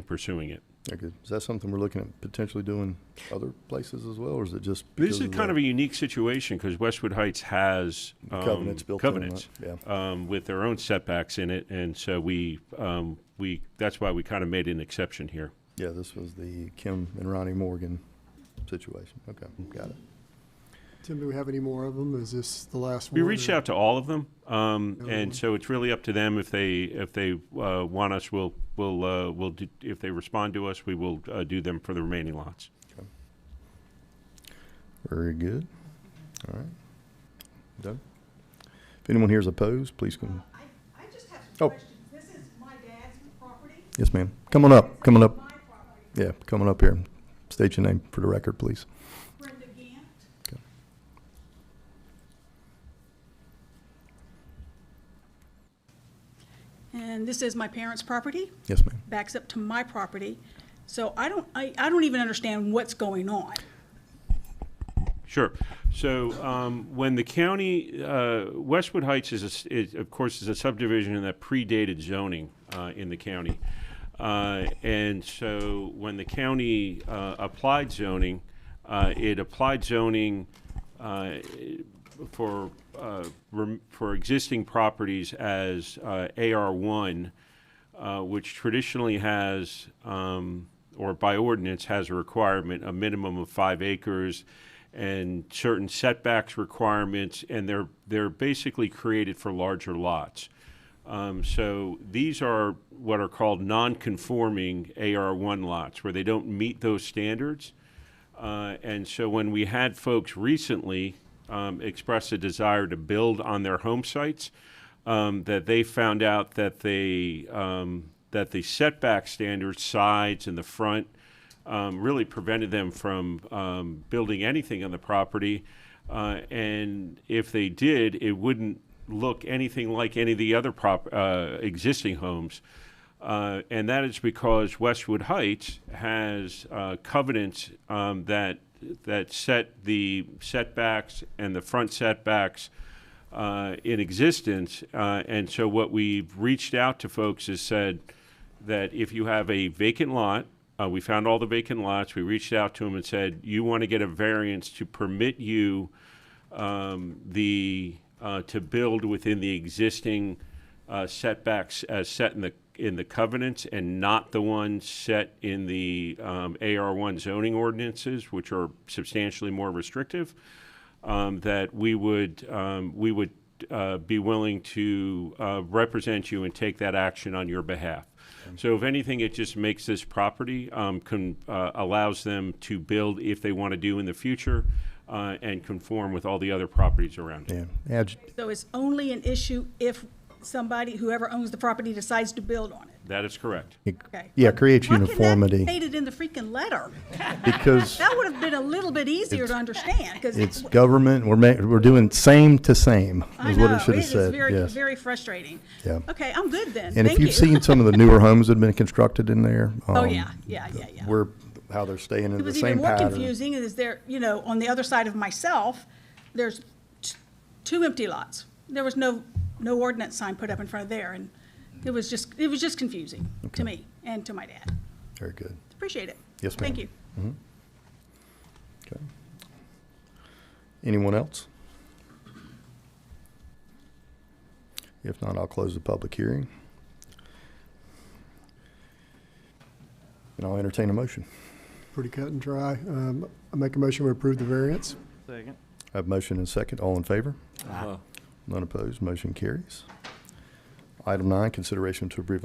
pursuing it. Very good. Is that something we're looking at potentially doing other places as well, or is it just? This is kind of a unique situation because Westwood Heights has covenants built in, yeah. With their own setbacks in it, and so we that's why we kind of made an exception here. Yeah, this was the Kim and Ronnie Morgan situation. Okay, got it. Tim, do we have any more of them? Is this the last one? We reached out to all of them, and so it's really up to them if they want us. We'll do, if they respond to us, we will do them for the remaining lots. Okay. Very good. All right. Doug? If anyone here is opposed, please come. I just have some questions. This is my dad's property? Yes, ma'am. Coming up. Coming up. Yeah, coming up here. State your name for the record, please. Brenda Gant. Okay. And this is my parents' property. Yes, ma'am. Backs up to my property. So I don't even understand what's going on. Sure. So when the county, Westwood Heights of course, is a subdivision that predated zoning in the county. And so when the county applied zoning, it applied zoning for existing properties as AR1, which traditionally has, or by ordinance has a requirement, a minimum of 5 acres and certain setbacks requirements, and they're basically created for larger lots. So these are what are called non-conforming AR1 lots, where they don't meet those standards. And so when we had folks recently express a desire to build on their home sites, that they found out that that the setback standards, sides and the front, really prevented them from building anything on the property. And if they did, it wouldn't look anything like any of the other existing homes. And that is because Westwood Heights has covenants that set the setbacks and the front setbacks in existence. And so what we've reached out to folks is said that if you have a vacant lot, we found all the vacant lots, we reached out to them and said, you want to get a variance to permit you to build within the existing setbacks as set in the covenants and not the ones set in the AR1 zoning ordinances, which are substantially more restrictive, that we would be willing to represent you and take that action on your behalf. So if anything, it just makes this property, allows them to build if they want to do in the future and conform with all the other properties around it. Yeah. So it's only an issue if whoever owns the property decides to build on it. That is correct. Okay. Yeah, it creates uniformity. Why couldn't that be stated in the freaking letter? Because That would have been a little bit easier to understand, because. it's government, we're doing same to same, I is what know, it should it have is said, very, yes. very frustrating. Yeah. Okay, I'm good then. And if Thank you've you. seen some of the newer homes that have been constructed in there. Oh, yeah. How they're staying in It the was same even more pattern. confusing is there, on the other side of myself, there's two empty lots. There was no ordinance sign put up in front of there, and it was just confusing to me and to my dad. Very good. Appreciate it. Yes, ma'am. Thank you. Mhm. Okay. Anyone else? If not, I'll close the public hearing. And I'll entertain a motion. Pretty cut and dry. I make a motion to approve the variance. Second. I have motion and second. All in favor? Aye. None opposed. Motion carries. Item 9, consideration to approve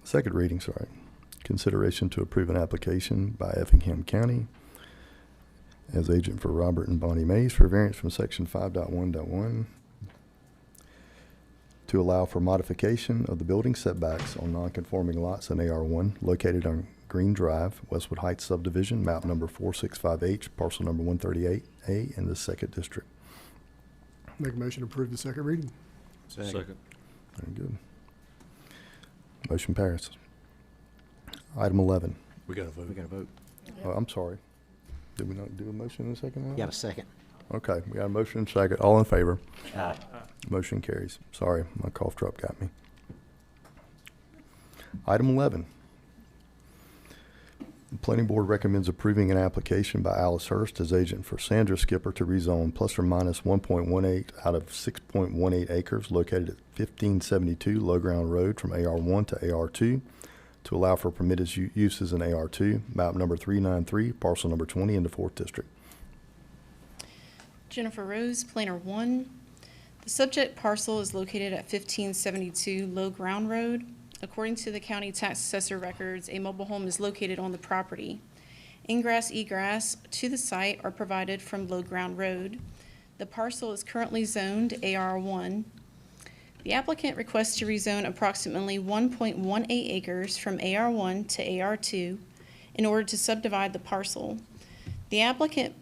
second reading, Consideration to approve an application by Effingham County as agent for Robert and Bonnie Mays for variance from section 5.1.1 to allow for modification of the building setbacks on non-conforming lots in AR1 located on Green Drive, Westwood Heights subdivision, map number 465H, parcel number 138A in the 2nd district. Make a motion to approve the second reading. Second. Very good. Motion passes. Item 11. We got to vote. We got to vote. Oh, I'm sorry. Did we not do a motion in a second? on that? Got a second. Okay, we got a motion and a second. All in favor? Aye. Motion carries. Sorry, my cough drop got me. Item 11. The Planning Board recommends approving an application by Alice Hurst as agent for Sandra Skipper to rezone plus or minus 1.18 out of 6.18 acres located at 1572 Low Ground Road from AR1 to AR2 to allow for permitted uses in AR2, map number 393, parcel number 20 in the 4th district. Jennifer Rose, Planner 1. The subject parcel is located at 1572 Low Ground Road. According to the county tax assessor records, a mobile home is located on the property. Ingress, egress to the site are provided from Low Ground Road. The parcel is currently zoned AR1. The applicant requests to rezone approximately 1.18 acres from AR1 to AR2 in order to subdivide the parcel. The applicant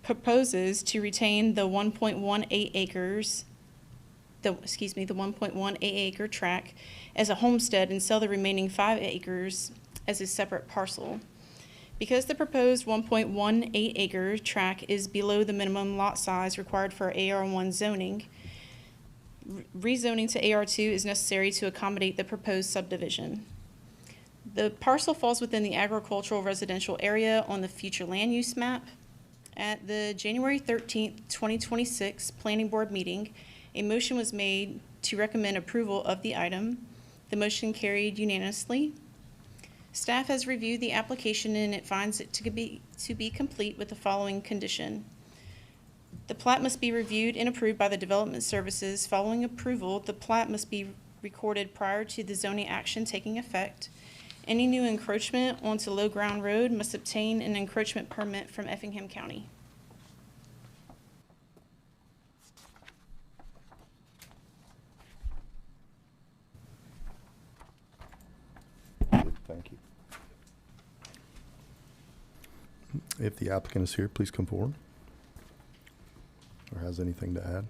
proposes to retain the 1.18 acres, the 1.18 acre tract as a homestead and sell the remaining 5 acres as a separate parcel. Because the proposed 1.18 acre tract is below the minimum lot size required for AR1 zoning, rezoning to AR2 is necessary to accommodate the proposed subdivision. The parcel falls within the agricultural residential area on the future land use map. At the January 13th, 2026 Planning Board meeting, a motion was made to recommend approval of the item. The motion carried unanimously. Staff has reviewed the application and it finds it to be complete with the following condition. The plat must be reviewed and approved by the Development Services. Following approval, the plat must be recorded prior to the zoning action taking effect. Any new encroachment onto Low Ground Road must obtain an encroachment permit from Effingham County. Thank you. If the applicant is here, please come forward. Or has anything to add?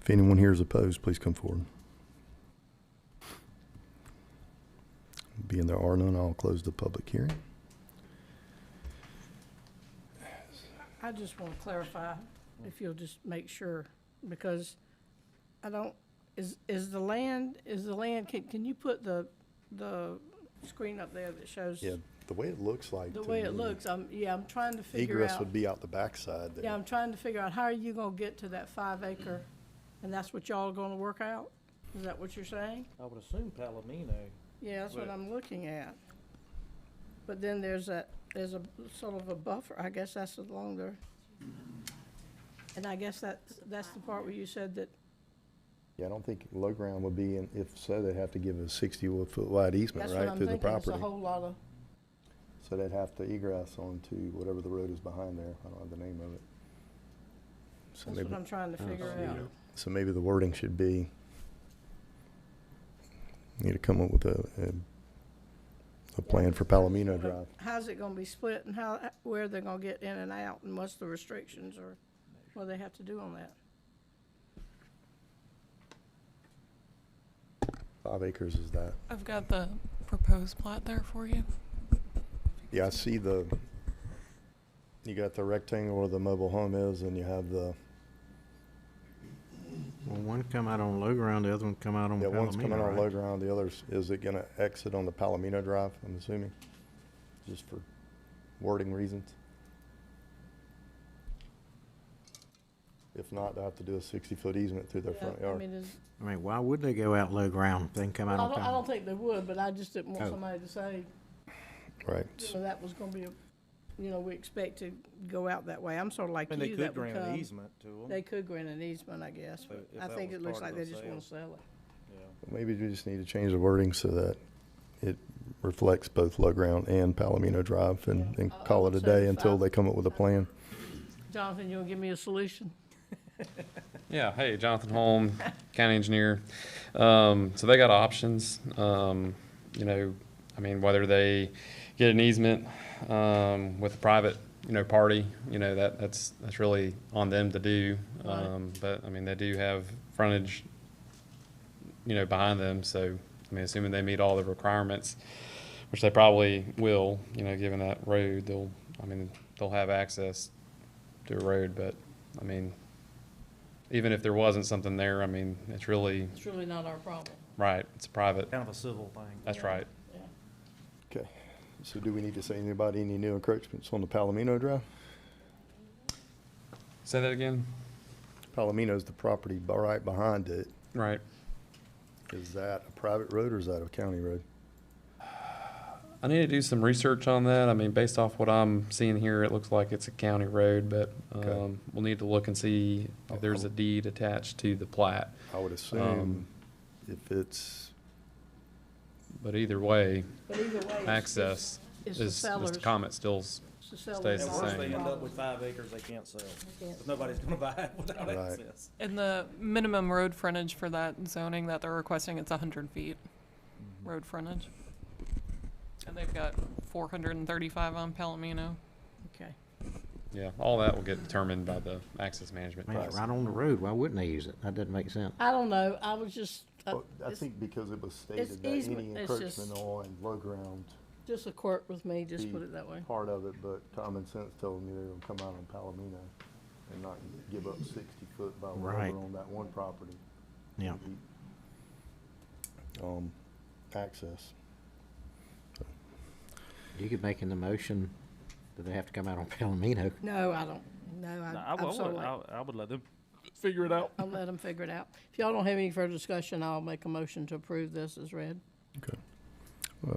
If anyone here is opposed, please come forward. Being there are none, I'll close the public hearing. I just want to clarify, if you'll just make sure, because I don't, is the land, can you put the screen up there that shows? Yeah, the way it looks like. The to way it me, looks, I'm trying to figure Egress out. would be out the backside there. Yeah, I'm trying to figure out, how are you gonna get to that 5 acre? And that's what y'all are gonna work out? Is that what you're saying? I would assume Palomino. Yeah, that's what I'm looking at. But then there's a sort of a buffer, I guess that's along there. And I guess that's the part where you said that, Yeah, I don't think low ground would be, and if so, they'd have to give a 60-foot wide easement, that's what right, I'm through the thinking, it's a property. whole lot of, So they'd have to egress onto whatever the road is behind there. I don't have the name of it. So that's maybe, what I'm trying to figure out. so maybe the wording should be, need to come up with a plan for Palomino Drive. How's it gonna be split, and where they're gonna get in and out, and what's the restrictions, or what they have to do on that? 5 acres is that. I've got the proposed plat there for you. Yeah, I see you got the rectangle where the mobile home is, and you have the, Well, one come out on low ground, the other one come out on yeah, one's Palomino, coming on right? low ground, the other's, is it gonna exit on the Palomino Drive, I'm assuming? Just for wording reasons? If not, they'll have to do a 60-foot easement through their front I yard. mean, I mean, why would they go out low ground if they can come out on I Palomino? don't think they would, but I just didn't want Oh. somebody to say, Right. that was gonna be we expect to go out that way. I'm sort of like And they you, could that would grant an come. easement to them. They could grant an easement, I guess, but If I that think was it looks part like of they the just wanna sale. sell it. Maybe we just need to change the wording so that it reflects both low ground and Palomino Drive and call it a day until they come up with a plan. Jonathan, you wanna give me a solution? Yeah, hey, Jonathan Holm, county engineer. So they got options, whether they get an easement, with a private, party, that's really on them to do. But, they do have frontage, behind them, so, assuming they meet all the requirements, which they probably will, given that road, they'll have access to a road, but, even if there wasn't something there, it's really, It's really not our problem. right, it's a private. Kind of a civil thing. That's right. Okay, so do we need to say anybody, any new encroachments on the Palomino Drive? Say that again? Palomino's the property right behind it. Right. Is that a private road or is that a county road? I need to do some research on that. Based off what I'm seeing here, it looks like it's a county road, but Okay. we'll need to look and see if there's a deed attached to the plat. I would assume if it's, But either way, But either way, access it's the is, seller's- Mr. Comment still it's the seller's stays the At worst, they same. end up with 5 acres they can't sell. can't 'Cause nobody's gonna buy it without Right. access. And the minimum road frontage for that zoning that they're requesting, it's 100 feet road frontage. And they've got 435 on Palomino. Okay. Yeah, all that will get determined by the access management Man, process. right on the road, why wouldn't they use it? That doesn't make sense. I don't know, I was just, well, I it's think because it was it's stated that any easement, it's just- encroachment on low ground just a quirk with me, just be put it that way. part of it, but common sense told me they were gonna come out on Palomino and not give up 60-foot by Right. over on that one property. Yeah. Access. You could make in the motion that they have to come out on Palomino. No, I don't, no, I'm sort of like, I would let them figure it out. I'll let them figure it out. If y'all don't have any further discussion, I'll make a motion to approve this as read. Okay.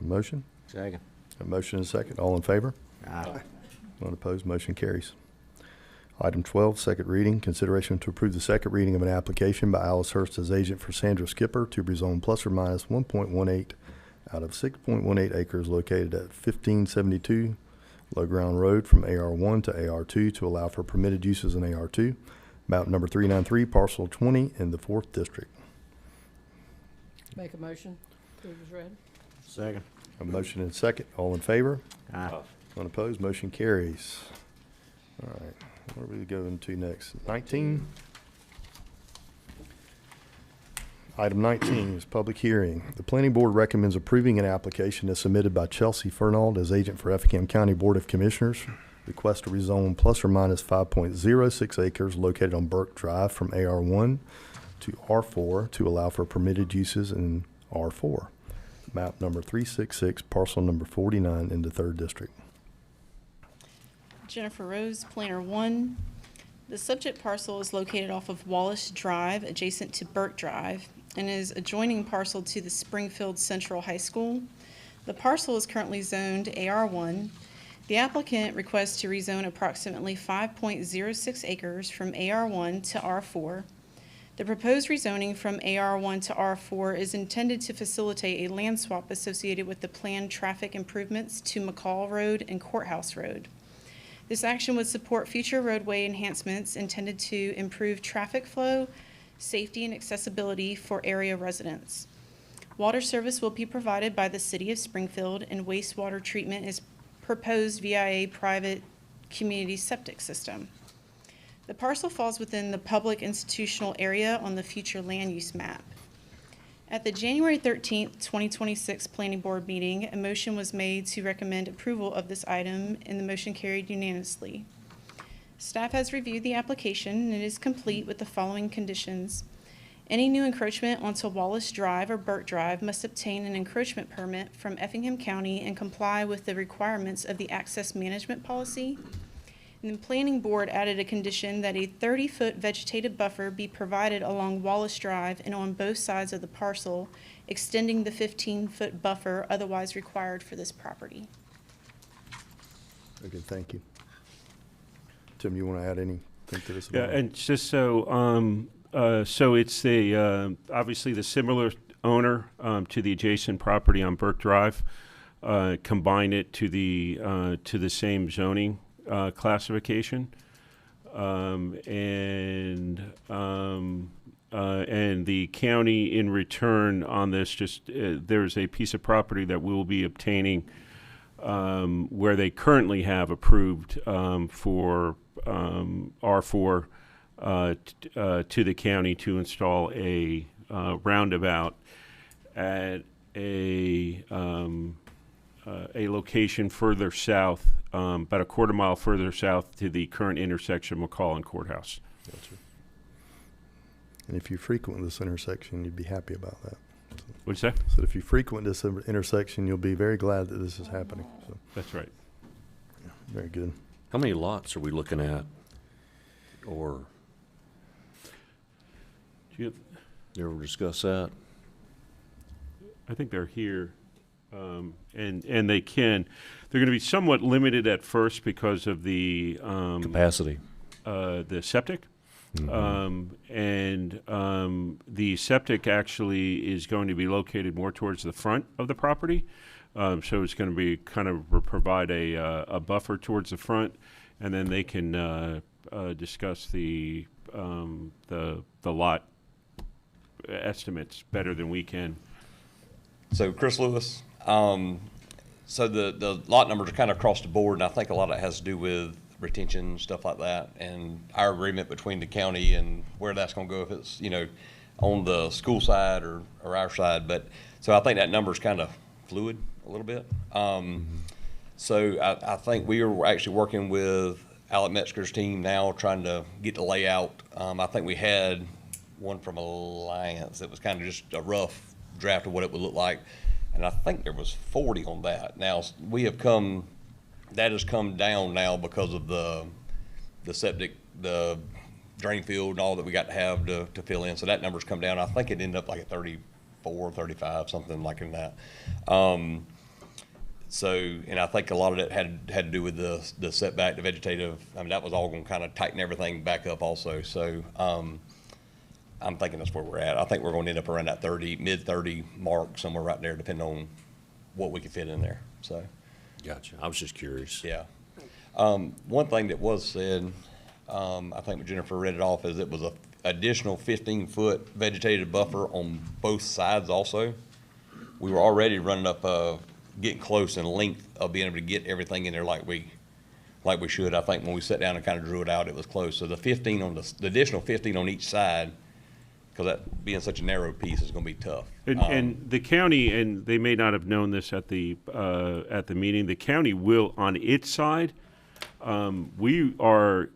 Motion? Second. A motion and a second. All in favor? Aye. None opposed, motion carries. Item 12, second reading, consideration to approve the second reading of an application by Alice Hurst as agent for Sandra Skipper to rezone plus or minus 1.18 out of 6.18 acres located at 1572 Low Ground Road from AR1 to AR2 to allow for permitted uses in AR2, map number 393, parcel 20 in the 4th District. Make a motion, approve as read. Second. A motion and a second. All in favor? Aye. Unopposed, motion carries. All right, where are we going to next? 19? Item 19 is public hearing. The planning board recommends approving an application as submitted by Chelsea Fernald as agent for Effingham County Board of Commissioners. Request to rezone plus or minus 5.06 acres located on Burke Drive from AR1 to R4 to allow for permitted uses in R4. Map number 366, parcel number 49 in the 3rd District. Jennifer Rose, Planner 1. The subject parcel is located off of Wallace Drive, adjacent to Burke Drive, and is adjoining parcel to the Springfield Central High School. The parcel is currently zoned AR1. The applicant requests to rezone approximately 5.06 acres from AR1 to R4. The proposed rezoning from AR1 to R4 is intended to facilitate a land swap associated with the planned traffic improvements to McCall Road and Courthouse Road. This action would support future roadway enhancements intended to improve traffic flow, safety, and accessibility for area residents. Water service will be provided by the City of Springfield, and wastewater treatment is proposed via a private community septic system. The parcel falls within the public institutional area on the future land use map. At the January 13th, 2026 Planning Board meeting, a motion was made to recommend approval of this item, and the motion carried unanimously. Staff has reviewed the application, and it is complete with the following conditions. Any new encroachment onto Wallace Drive or Burke Drive must obtain an encroachment permit from Effingham County and comply with the requirements of the access management policy. And the Planning Board added a condition that a 30-foot vegetative buffer be provided along Wallace Drive and on both sides of the parcel, extending the 15-foot buffer otherwise required for this property. Very good, thank you. Tim, you want to add anything to this? Yeah, and just so, so it's the, obviously the similar owner to the adjacent property on Burke Drive, combine it to the same zoning classification, and the county in return on this, just there's a piece of property that we will be obtaining where they currently have approved for R4 to the county to install a roundabout at a location further south, about a quarter mile further south to the current intersection of McCall and Courthouse. Gotcha. And if you frequent this intersection, you'd be happy about that. What'd you say? So if you frequent this intersection, you'll be very glad that this is happening. So, That's right. yeah, very good. How many lots are we looking at? Or Do you you ever discuss that? I think they're here, and they can. They're going to be somewhat limited at first because of the Capacity. The septic. Mm-hmm. The septic actually is going to be located more towards the front of the property. So it's going to be kind of provide a buffer towards the front, and then they can discuss the lot estimates better than we can. So Chris Lewis, so the lot numbers are kind of across the board, and I think a lot of it has to do with retention, stuff like that, and our agreement between the county and where that's going to go, if it's, you know, on the school side or our side. But so I think that number is kind of fluid a little bit. So I think we are actually working with Alec Metzger's team now, trying to get the layout. I think we had one from Alliance that was kind of just a rough draft of what it would look like, and I think there was 40 on that. Now we have come. That has come down now because of the septic, the drain field, and all that we got to have to fill in. So that number's come down. I think it ended up like at 34, 35, something like in that. So, and I think a lot of it had to do with the setback, the vegetative. I mean, that was all going to kind of tighten everything back up also. So I'm thinking that's where we're at. I think we're going to end up around that mid 30 mark, somewhere right there, depending on what we can fit in there. So. Gotcha. I was just curious. Yeah. One thing that was said, I think Jennifer read it off, is it was a additional 15-foot vegetative buffer on both sides also. We were already running up, getting close in length of being able to get everything in there like we should. I think when we sat down and kind of drew it out, it was close. So the 15 on the additional 15 on each side because that being such a narrow piece is going to be tough. And the county, and they may not have known this at the meeting, the county will, on its side, we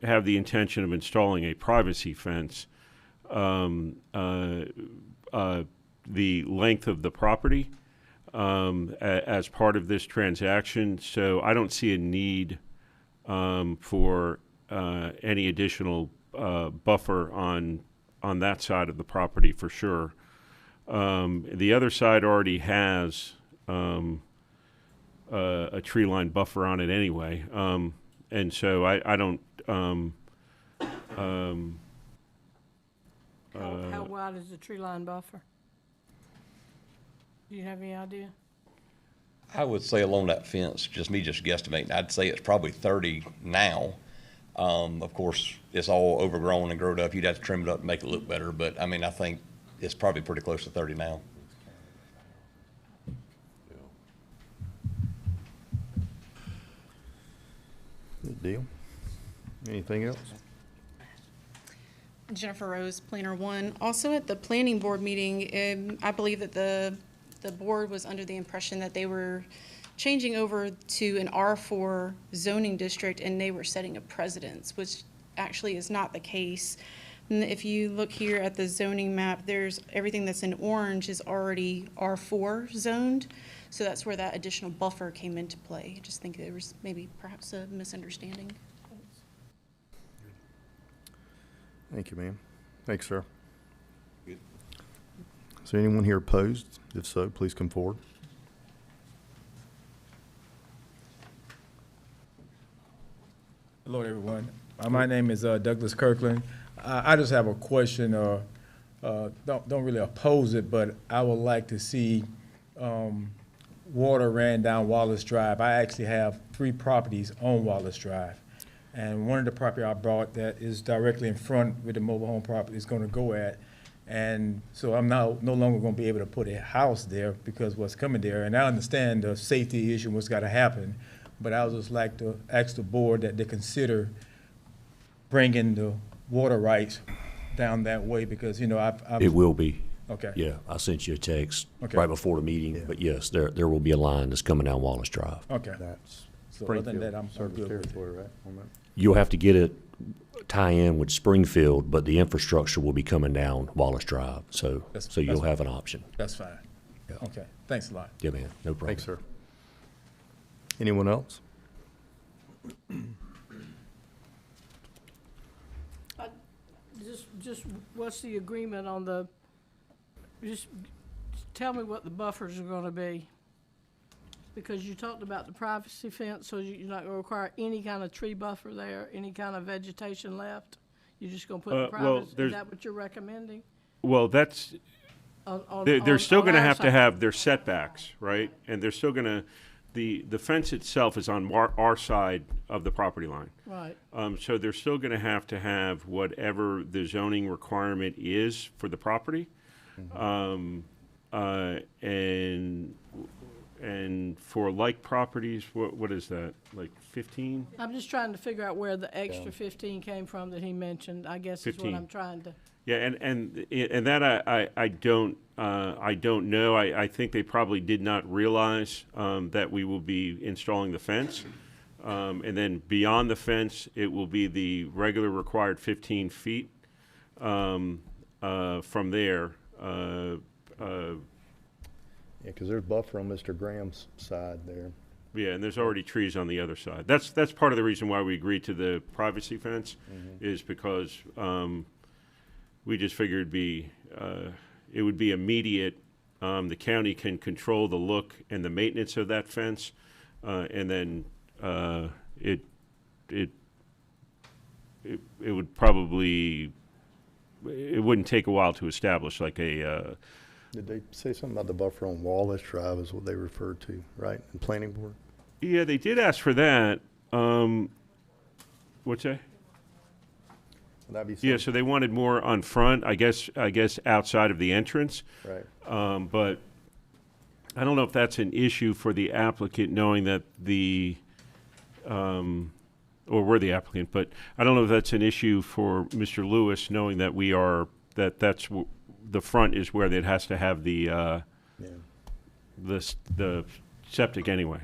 have the intention of installing a privacy fence the length of the property as part of this transaction. So I don't see a need for any additional buffer on that side of the property for sure. The other side already has a tree line buffer on it anyway. And so I don't. How wide is the tree line buffer? Do you have any idea? I would say along that fence, just guesstimating, I'd say it's probably 30 now. Of course, it's all overgrown and grown up. You'd have to trim it up and make it look better. But, I mean, I think it's probably pretty close to 30 now. Good deal. Anything else? Jennifer Rose, Planner One. Also at the planning board meeting, I believe that the board was under the impression that they were changing over to an R4 zoning district and they were setting a precedence, which actually is not the case. And if you look here at the zoning map, there's everything that's in orange is already R4 zoned. So that's where that additional buffer came into play. I just think there was maybe perhaps a misunderstanding. Thank you, ma'am. Thanks, sir. Good. Is there anyone here opposed? If so, please come forward. Hello, everyone. My name is Douglas Kirkland. I just have a question. Don't really oppose it, but I would like to see water ran down Wallace Drive. I actually have 3 properties on Wallace Drive. And one of the property I bought that is directly in front where the mobile home property is going to go at. And so I'm now no longer going to be able to put a house there because what's coming there. And I understand the safety issue, what's got to happen. But I would just like to ask the board that they consider bringing the water rights down that way because, you know, I've It will be. Okay. Yeah, I sent you a text Okay. right before the meeting, but yes, there will be a line that's coming down Wallace Drive. Okay. That's So other than that, I'm Springfield good with it. territory, right, on that? You'll have to get it tie in with Springfield, but the infrastructure will be coming down Wallace Drive, so you'll have an option. That's fine. Okay. Thanks a lot. Yeah, man, no problem. Thanks, sir. Anyone else? Just what's the agreement on the, just tell me what the buffers are gonna be. Because you talked about the privacy fence, so you're not gonna require any kind of tree buffer there, any kind of vegetation left? You're just gonna put the privacy, is that what you're recommending? Well, that's, they're still going to have to have their setbacks, right? And they're still going to, the fence itself is on our side of the property line. Right. So they're still going to have whatever the zoning requirement is for the property. And for like properties, what is that, like 15? I'm just trying to figure out where the extra 15 came from that he mentioned, I guess is what 15. I'm trying to. Yeah, and that I don't know. I think they probably did not realize that we will be installing the fence. And then beyond the fence, it will be the regular required 15 feet. From there, Yeah, because there's buffer on Mr. Graham's side there. yeah, and there's already trees on the other side. That's part of the reason why we agreed to the privacy fence, is because we just figured it would be immediate. The county can control the look and the maintenance of that fence, and then it would probably, it wouldn't take a while to establish like a. Did they say something about the buffer on Wallace Drive is what they referred to, right, in planning board? Yeah, they did ask for that. What's that? Would that be Yeah, so they wanted more on front, I guess outside of the entrance. Right. But I don't know if that's an issue for the applicant, knowing that or we're the applicant, but I don't know if that's an issue for Mr. Lewis, knowing that that's the front is where it has to have the septic anyway.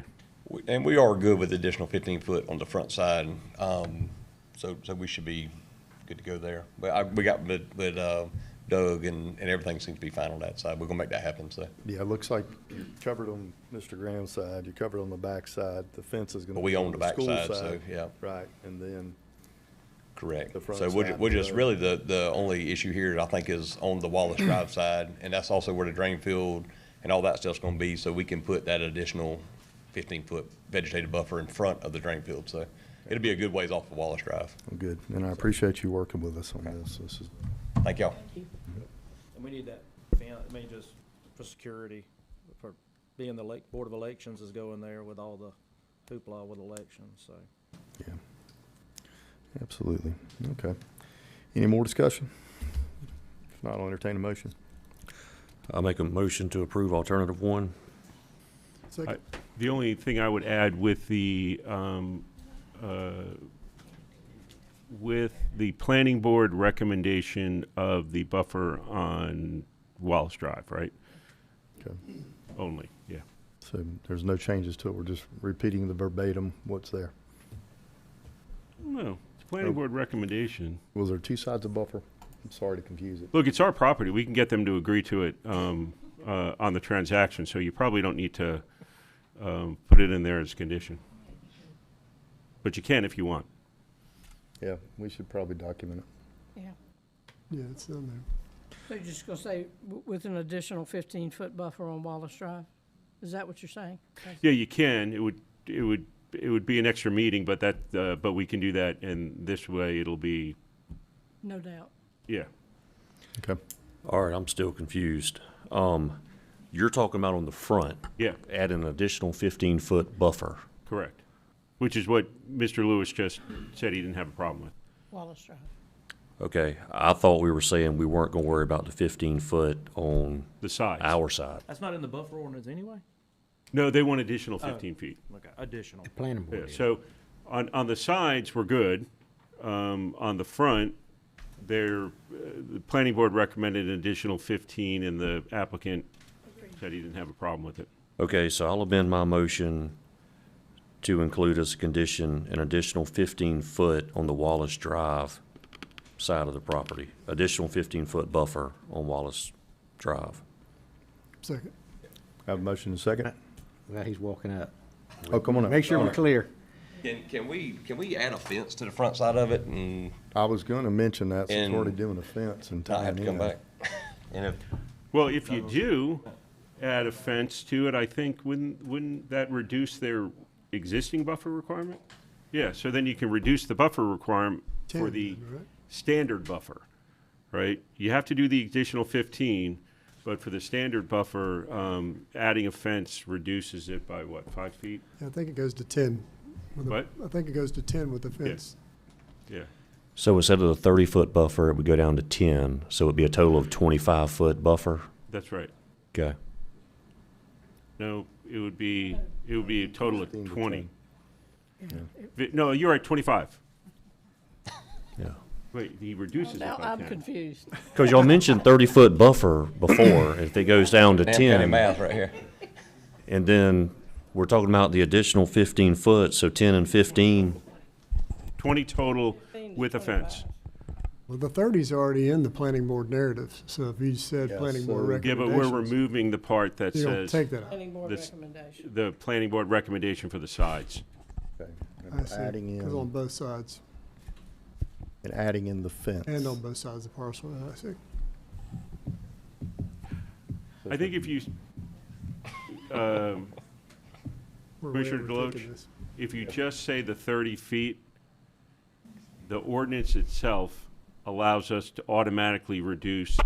And we are good with additional 15 foot on the front side, so we should be good to go there. But we got with Doug and everything seems to be fine on that side. We're gonna make that happen, so. Yeah, it looks like you're covered on Mr. Graham's side, you're covered on the back side, the fence is gonna But we be own on the the back school side, side. so, yeah. Right, and then Correct. the front So side we're just of- really the only issue here, I think, is on the Wallace Drive side, and that's also where the drain field and all that stuff's gonna be, so we can put that additional 15-foot vegetative buffer in front of the drain field, so it'll be a good ways off of Wallace Drive. Well, good, and I appreciate you working with us on this. This is, Thank y'all. And we need that, I mean, just for security, for being the Board of Elections is going there with all the hoopla with elections, so. yeah, absolutely. Okay. Any more discussion? If not, I'll entertain a motion. I'll make a motion to approve alternative one. Second. The only thing I would add with the planning board recommendation of the buffer on Wallace Drive, right? Okay. Only, yeah. So there's no changes to it, we're just repeating the verbatim what's there. No, it's a planning board recommendation. Was there two sides of buffer? I'm sorry to confuse it. Look, it's our property. We can get them to agree to it on the transaction, so you probably don't need to put it in there as a condition. But you can if you want. Yeah, we should probably document it. Yeah. Yeah, it's on there. So you're just gonna say with an additional 15-foot buffer on Wallace Drive? Is that what you're saying? Yeah, you can. It would be an extra meeting, but but we can do that, and this way it'll be, No doubt. yeah. Okay. All right, I'm still confused. You're talking about on the front. Yeah. Add an additional 15-foot buffer. Correct. Which is what Mr. Lewis just said he didn't have a problem with. Wallace Drive. Okay, I thought we were saying we weren't gonna worry about the 15-foot on The sides. our side. That's not in the buffer ordinance anyway? No, they want additional 15 feet. Okay, additional. Planning Yeah, board. did. so on the sides, we're good. On the front, the planning board recommended an additional 15, and the applicant said he didn't have a problem with it. Okay, so I'll amend my motion to include as a condition an additional 15-foot on the Wallace Drive side of the property. Additional 15-foot buffer on Wallace Drive. Second. Have a motion and a second? Well, he's walking up. Oh, come on up. Make sure we're clear. Can we add a fence to the front side of it and I was gonna mention that, since And we're already doing a fence and not have tying to come in. back? And if, Well, if you do add a fence to it, I think, wouldn't that reduce their existing buffer requirement? Yeah, so then you can reduce the buffer requirement for 10, the right? standard buffer, right? You have to do the additional 15, but for the standard buffer, adding a fence reduces it by what, 5 feet? Yeah, I think it goes to 10. with the- What? I think it goes to 10 with the fence. Yeah. So instead of the 30-foot buffer, it would go down to 10, so it'd be a total of 25-foot buffer? That's right. Okay. No, it would be a total of 15 to 20. 10. No, you're right, 25. Yeah. Wait, he reduces it Now by I'm 10. confused. Because y'all mentioned 30-foot buffer before, if it goes down to Damn County 10. math right here. And then we're talking about the additional 15 foot, so 10 and 15. 20 total with a fence. Well, the 30's already in the planning board narrative, so if you said Yeah, planning board so- Yeah, but we're recommendations. removing the part that You don't says take that out. Planning board This- recommendation. the planning board recommendation for the sides. Okay. I And see, adding because on in, both sides, and adding in the fence. and on both sides of the parcel, I see. I think if you, We're way Commissioner overthinking Deloach, this. if you just say the 30 feet, the ordinance itself allows us to automatically reduce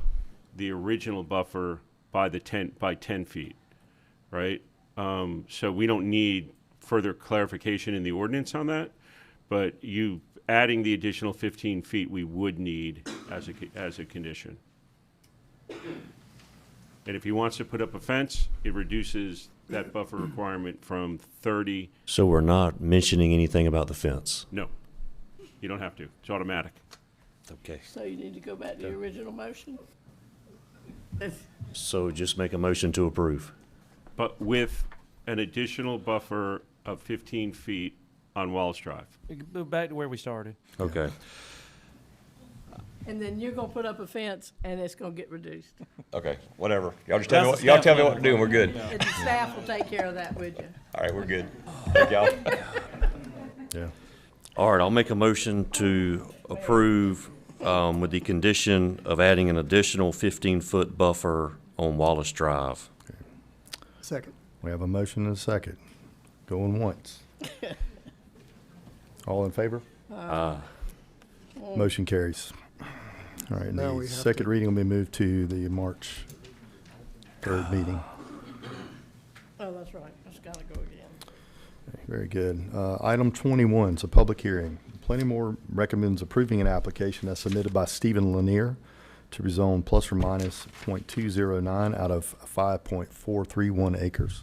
the original buffer by 10 feet, right? So we don't need further clarification in the ordinance on that, but you adding the additional 15 feet, we would need as a condition. And if he wants to put up a fence, it reduces that buffer requirement from 30. So we're not mentioning anything about the fence. No, you don't have to. It's automatic. Okay. So you need to go back to the original motion? So just make a motion to approve. But with an additional buffer of 15 feet on Wallace Drive. Go back to where we started. Okay. And then you're gonna put up a fence and it's gonna get reduced. Okay, whatever. Y'all just tell me what, y'all tell me what to do and we're good. And the staff will take care of that with you. All right, we're good. Thank y'all. Yeah. All right, I'll make a motion to approve with the condition of adding an additional 15-foot buffer on Wallace Drive. Second. We have a motion and a second. Going once. All in favor? Motion carries. All right, and Now we the have second to- reading will be moved to the March 3rd meeting. Oh, that's right. That's gotta go again. Very good. Item 21 is a public hearing. Planning Board recommends approving an application as submitted by Stephen Lanier to rezone plus or minus .209 out of 5.431 acres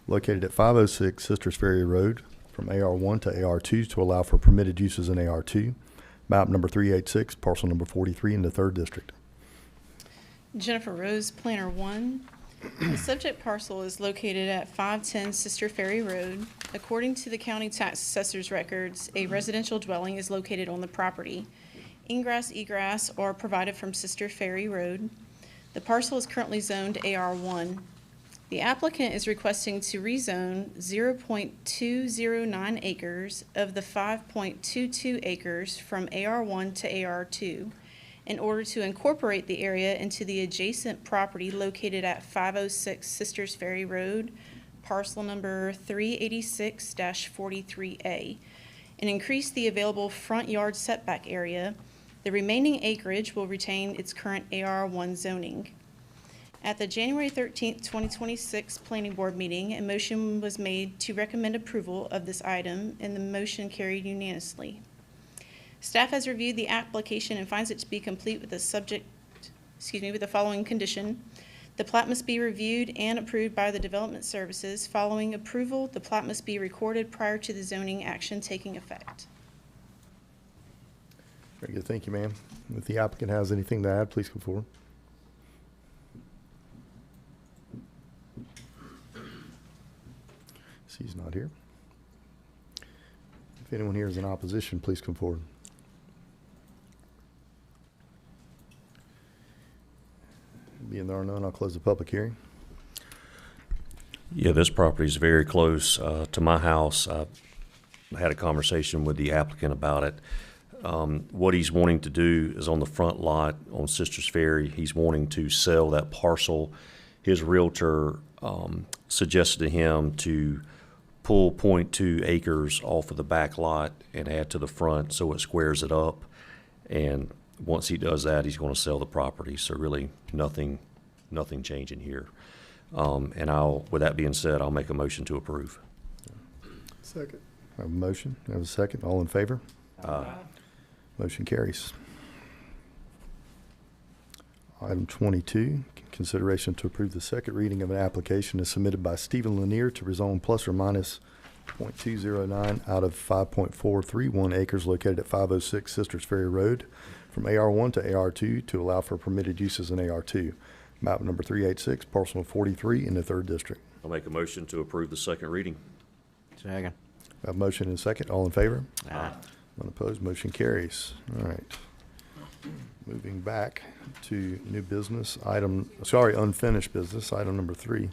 located at 506 Sisters Ferry Road from AR1 to AR2 to allow for permitted uses in AR2. Map number 386, parcel number 43 in the 3rd District. Jennifer Rose, Planner 1. The subject parcel is located at 510 Sister Ferry Road. According to the county tax assessor's records, a residential dwelling is located on the property. Ingress, egress are provided from Sister Ferry Road. The parcel is currently zoned AR1. The applicant is requesting to rezone 0.209 acres of the 5.22 acres from AR1 to AR2 in order to incorporate the area into the adjacent property located at 506 Sisters Ferry Road, parcel number 386-43A, and increase the available front yard setback area. The remaining acreage will retain its current AR1 zoning. At the January 13th, 2026 Planning Board meeting, a motion was made to recommend approval of this item, and the motion carried unanimously. Staff has reviewed the application and finds it to be complete with the with the following condition. The plat must be reviewed and approved by the Development Services. Following approval, the plat must be recorded prior to the zoning action taking effect. Very good. Thank you, ma'am. If the applicant has anything to add, please come forward. He's not here. If anyone here is in opposition, please come forward. Being there are none, I'll close the public hearing. Yeah, this property is very close to my house. I had a conversation with the applicant about it. What he's wanting to do is on the front lot on Sisters Ferry, he's wanting to sell that parcel. His realtor suggested to him to pull .2 acres off of the back lot and add to the front so it squares it up. And once he does that, he's going to sell the property. So really nothing changing here. And with that being said, I'll make a motion to approve. Second. I have a motion. I have a second. All in favor? Motion carries. Item 22, consideration to approve the second reading of an application as submitted by Stephen Lanier to rezone plus or minus .209 out of 5.431 acres located at 506 Sisters Ferry Road from AR1 to AR2 to allow for permitted uses in AR2. Map number 386, parcel 43 in the 3rd District. I'll make a motion to approve the second reading. Second. I have a motion and a second. All in favor? Aye. None opposed. Motion carries. All right. Moving back to new business, unfinished business, item number 3.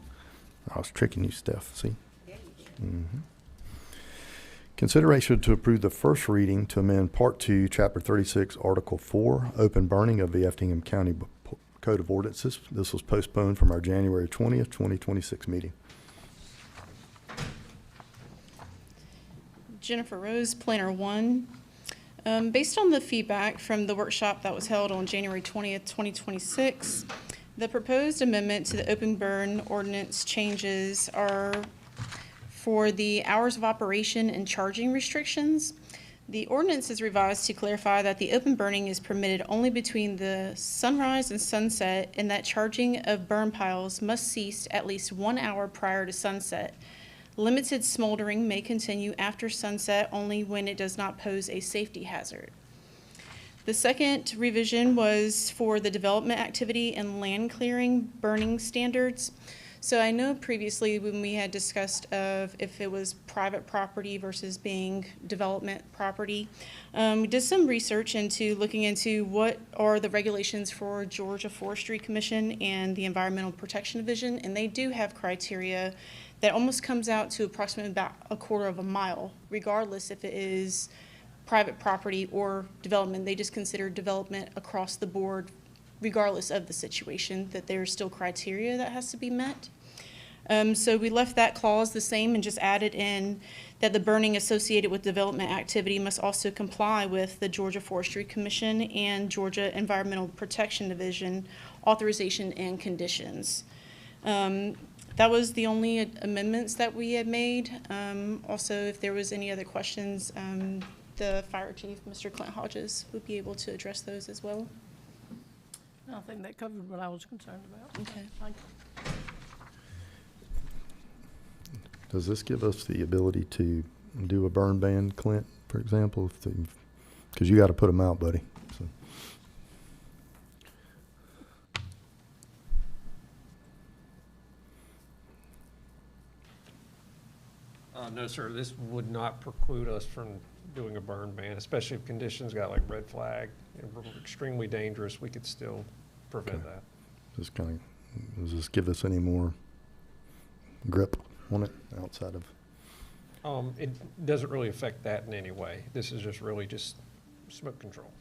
I was tricking you, Steph, see? Consideration to approve the first reading to amend Part 2, Chapter 36, Article 4, open burning of the Effingham County Code of Ordinances. This was postponed from our January 20th, 2026 meeting. Jennifer Rose, Planner 1. Based on the feedback from the workshop that was held on January 20th, 2026, the proposed amendment to the open burn ordinance changes are for the hours of operation and charging restrictions. The ordinance is revised to clarify that the open burning is permitted only between the sunrise and sunset, and that charging of burn piles must cease at least 1 hour prior to sunset. Limited smoldering may continue after sunset only when it does not pose a safety hazard. The second revision was for the development activity and land clearing burning standards. So I know previously when we had discussed of if it was private property versus being development property, we did some research into looking into what are the regulations for Georgia Forestry Commission and the Environmental Protection Division, and they do have criteria that almost comes out to approximately about a quarter of a mile, regardless if it is private property or development. They just consider development across the board, regardless of the situation, that there's still criteria that has to be met. So we left that clause the same and just added in that the burning associated with development activity must also comply with the Georgia Forestry Commission and Georgia Environmental Protection Division authorization and conditions. That was the only amendments that we had made. Also, if there was any other questions, the fire chief, Mr. Clint Hodges, would be able to address those as well. I think that covered what I was concerned about. Okay. Thank you. Does this give us the ability to do a burn ban, Clint, for example? Because you got to put them out, buddy. So. No, sir, this would not preclude us from doing a burn ban, especially if conditions got like red flag and were extremely dangerous, we could still prevent Okay. that. Just kind of, does this give us any more grip on it outside of? It doesn't really affect that in any way. This is just really just smoke control.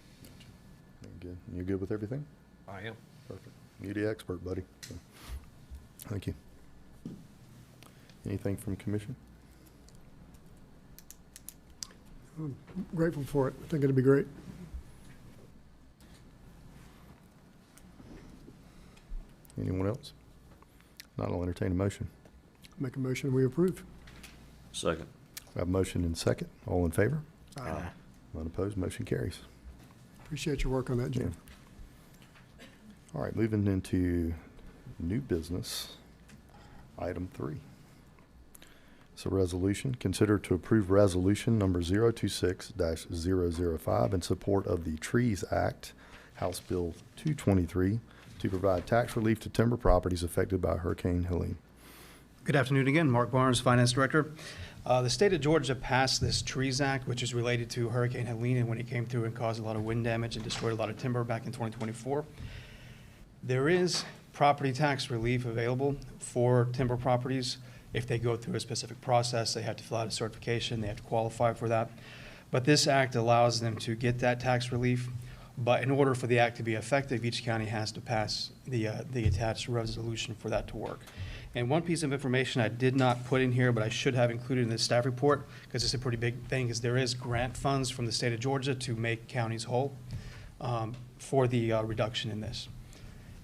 Good. You good with everything? I am. Perfect. You're the expert, buddy. So, thank you. Anything from commission? I'm grateful for it. I think it'll be great. Anyone else? Not, I'll entertain a motion. Make a motion, we approve. Second. We have a motion and second. All in favor? Aye. None opposed, motion carries. Appreciate your work on that, Jim. All right, moving into new business, item 3. It's a resolution. Consider to approve resolution number 026-005 in support of the Trees Act, House Bill 223, to provide tax relief to timber properties affected by Hurricane Helene. Good afternoon again, Mark Barnes, Finance Director. The state of Georgia passed this Trees Act, which is related to Hurricane Helene when it came through and caused a lot of wind damage and destroyed a lot of timber back in 2024. There is property tax relief available for timber properties. If they go through a specific process, they have to fill out a certification, they have to qualify for that. But this act allows them to get that tax relief. But in order for the act to be effective, each county has to pass the attached resolution for that to work. And one piece of information I did not put in here, but I should have included in the staff report, because it's a pretty big thing, is there is grant funds from the state of Georgia to make counties whole for the reduction in this.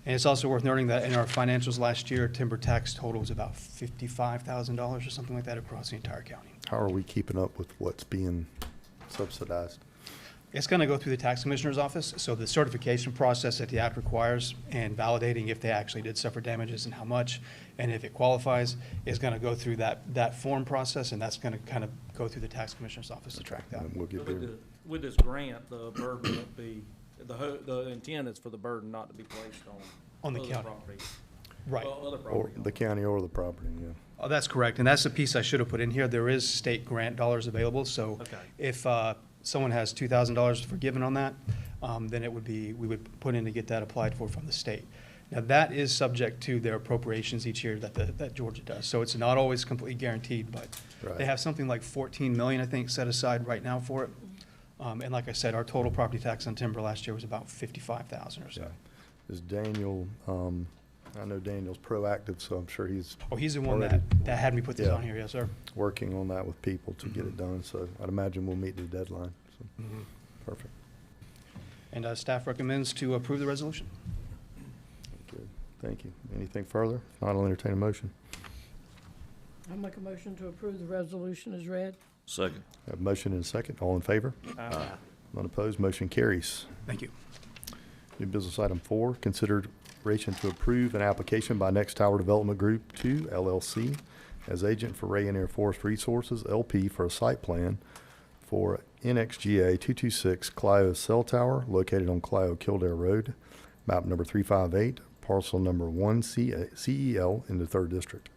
And it's also worth noting that in our financials last year, timber tax total was about $55,000 or something like that across the entire county. How are we keeping up with what's being subsidized? It's going to go through the tax commissioner's office, so the certification process that the act requires and validating if they actually did suffer damages and how much, and if it qualifies, is going to go through that form process, and that's going to kind of go through the tax commissioner's office to track that. And we'll get there. With this grant, the burden won't be, the intent is for the burden not to be placed On the other county. property. Right. Well, other Or property. the county or the property, yeah. Oh, that's correct, and that's the piece I should have put in here. There is state grant dollars available, so Okay. if someone has $2,000 forgiven on that, then we would put in to get that applied for from the state. Now, that is subject to their appropriations each year that Georgia does, so it's not always completely guaranteed, but Right. they have something like 14 million, I think, set aside right now for it. And like I said, our total property tax on timber last year was about 55,000 or so. Yeah. Is Daniel, I know Daniel's proactive, so I'm sure he's. Oh, he's the one already that had me put this Yeah. on here, yes, sir. Working on that with people to get it done, so I'd imagine we'll meet the deadline. So, perfect. And staff recommends to approve the resolution. Good. Thank you. Anything further? If not, I'll entertain a motion. I'll make a motion to approve the resolution as read. Second. Have a motion and a second. All in favor? Aye. None opposed, motion carries. Thank you. New business item 4, consideration to approve an application by Next Tower Development Group 2 LLC as agent for Rayonier Forest Resources LP for a site plan for NXGA 226 Clio Cell Tower located on Clio Kildare Road, map number 358, parcel number 1CEL in the 3rd District.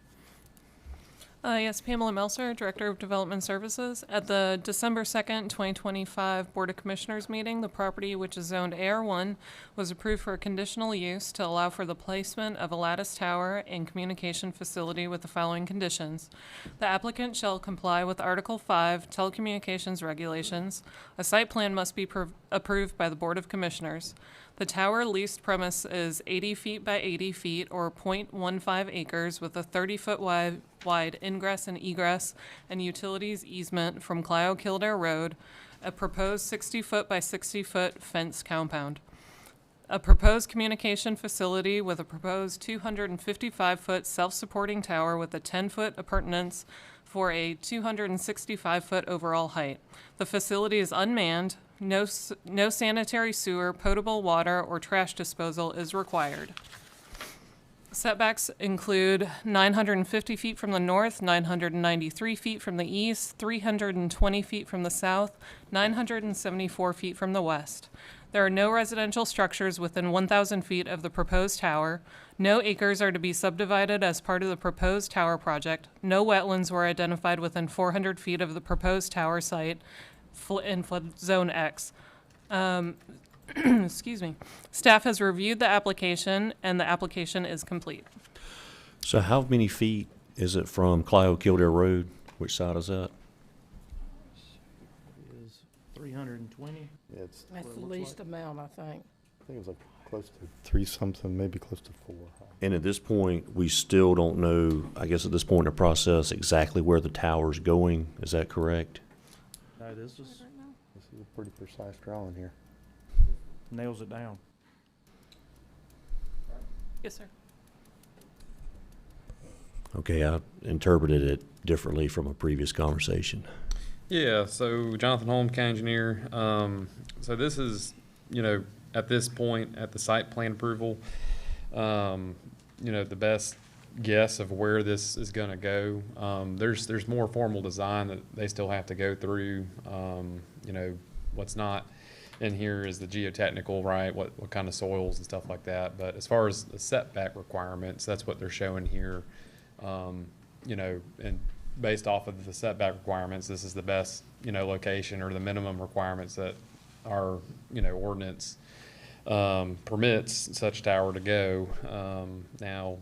Yes, Pamela Melser, Director of Development Services. At the December 2nd, 2025 Board of Commissioners meeting, the property, which is zoned AR1, was approved for a conditional use to allow for the placement of a lattice tower and communication facility with the following conditions. The applicant shall comply with Article 5 telecommunications regulations. A site plan must be approved by the Board of Commissioners. The tower leased premise is 80 feet by 80 feet, or 0.15 acres, with a 30-foot wide ingress and egress and utilities easement from Clio Kildare Road, a proposed 60-foot by 60-foot fence compound. A proposed communication facility with a proposed 255-foot self-supporting tower with a 10-foot appurtenance for a 265-foot overall height. The facility is unmanned. No sanitary sewer, potable water, or trash disposal is required. Setbacks include 950 feet from the north, 993 feet from the east, 320 feet from the south, 974 feet from the west. There are no residential structures within 1,000 feet of the proposed tower. No acres are to be subdivided as part of the proposed tower project. No wetlands were identified within 400 feet of the proposed tower site in flood zone X. Excuse me. Staff has reviewed the application, and the application is complete. So how many feet is it from Clio Kildare Road? Which side is that? Is 320? It's, That's the least amount, I think. I think it was like close to 3 something, maybe close to 4. And at this point, we still don't know, I guess at this point in the process, exactly where the tower's going. Is that correct? No, this This is a pretty precise drawing here. nails it down. Yes, sir. Okay, I interpreted it differently from a previous conversation. Yeah, so Jonathan Holm, county engineer. So this is, at this point, at the site plan approval, the best guess of where this is going to go. There's more formal design that they still have to go through. What's not in here is the geotechnical, right? What kind of soils and stuff like that. But as far as the setback requirements, that's what they're showing here. And based off of the setback requirements, this is the best, location or the minimum requirements that our, ordinance permits such tower to go. Now,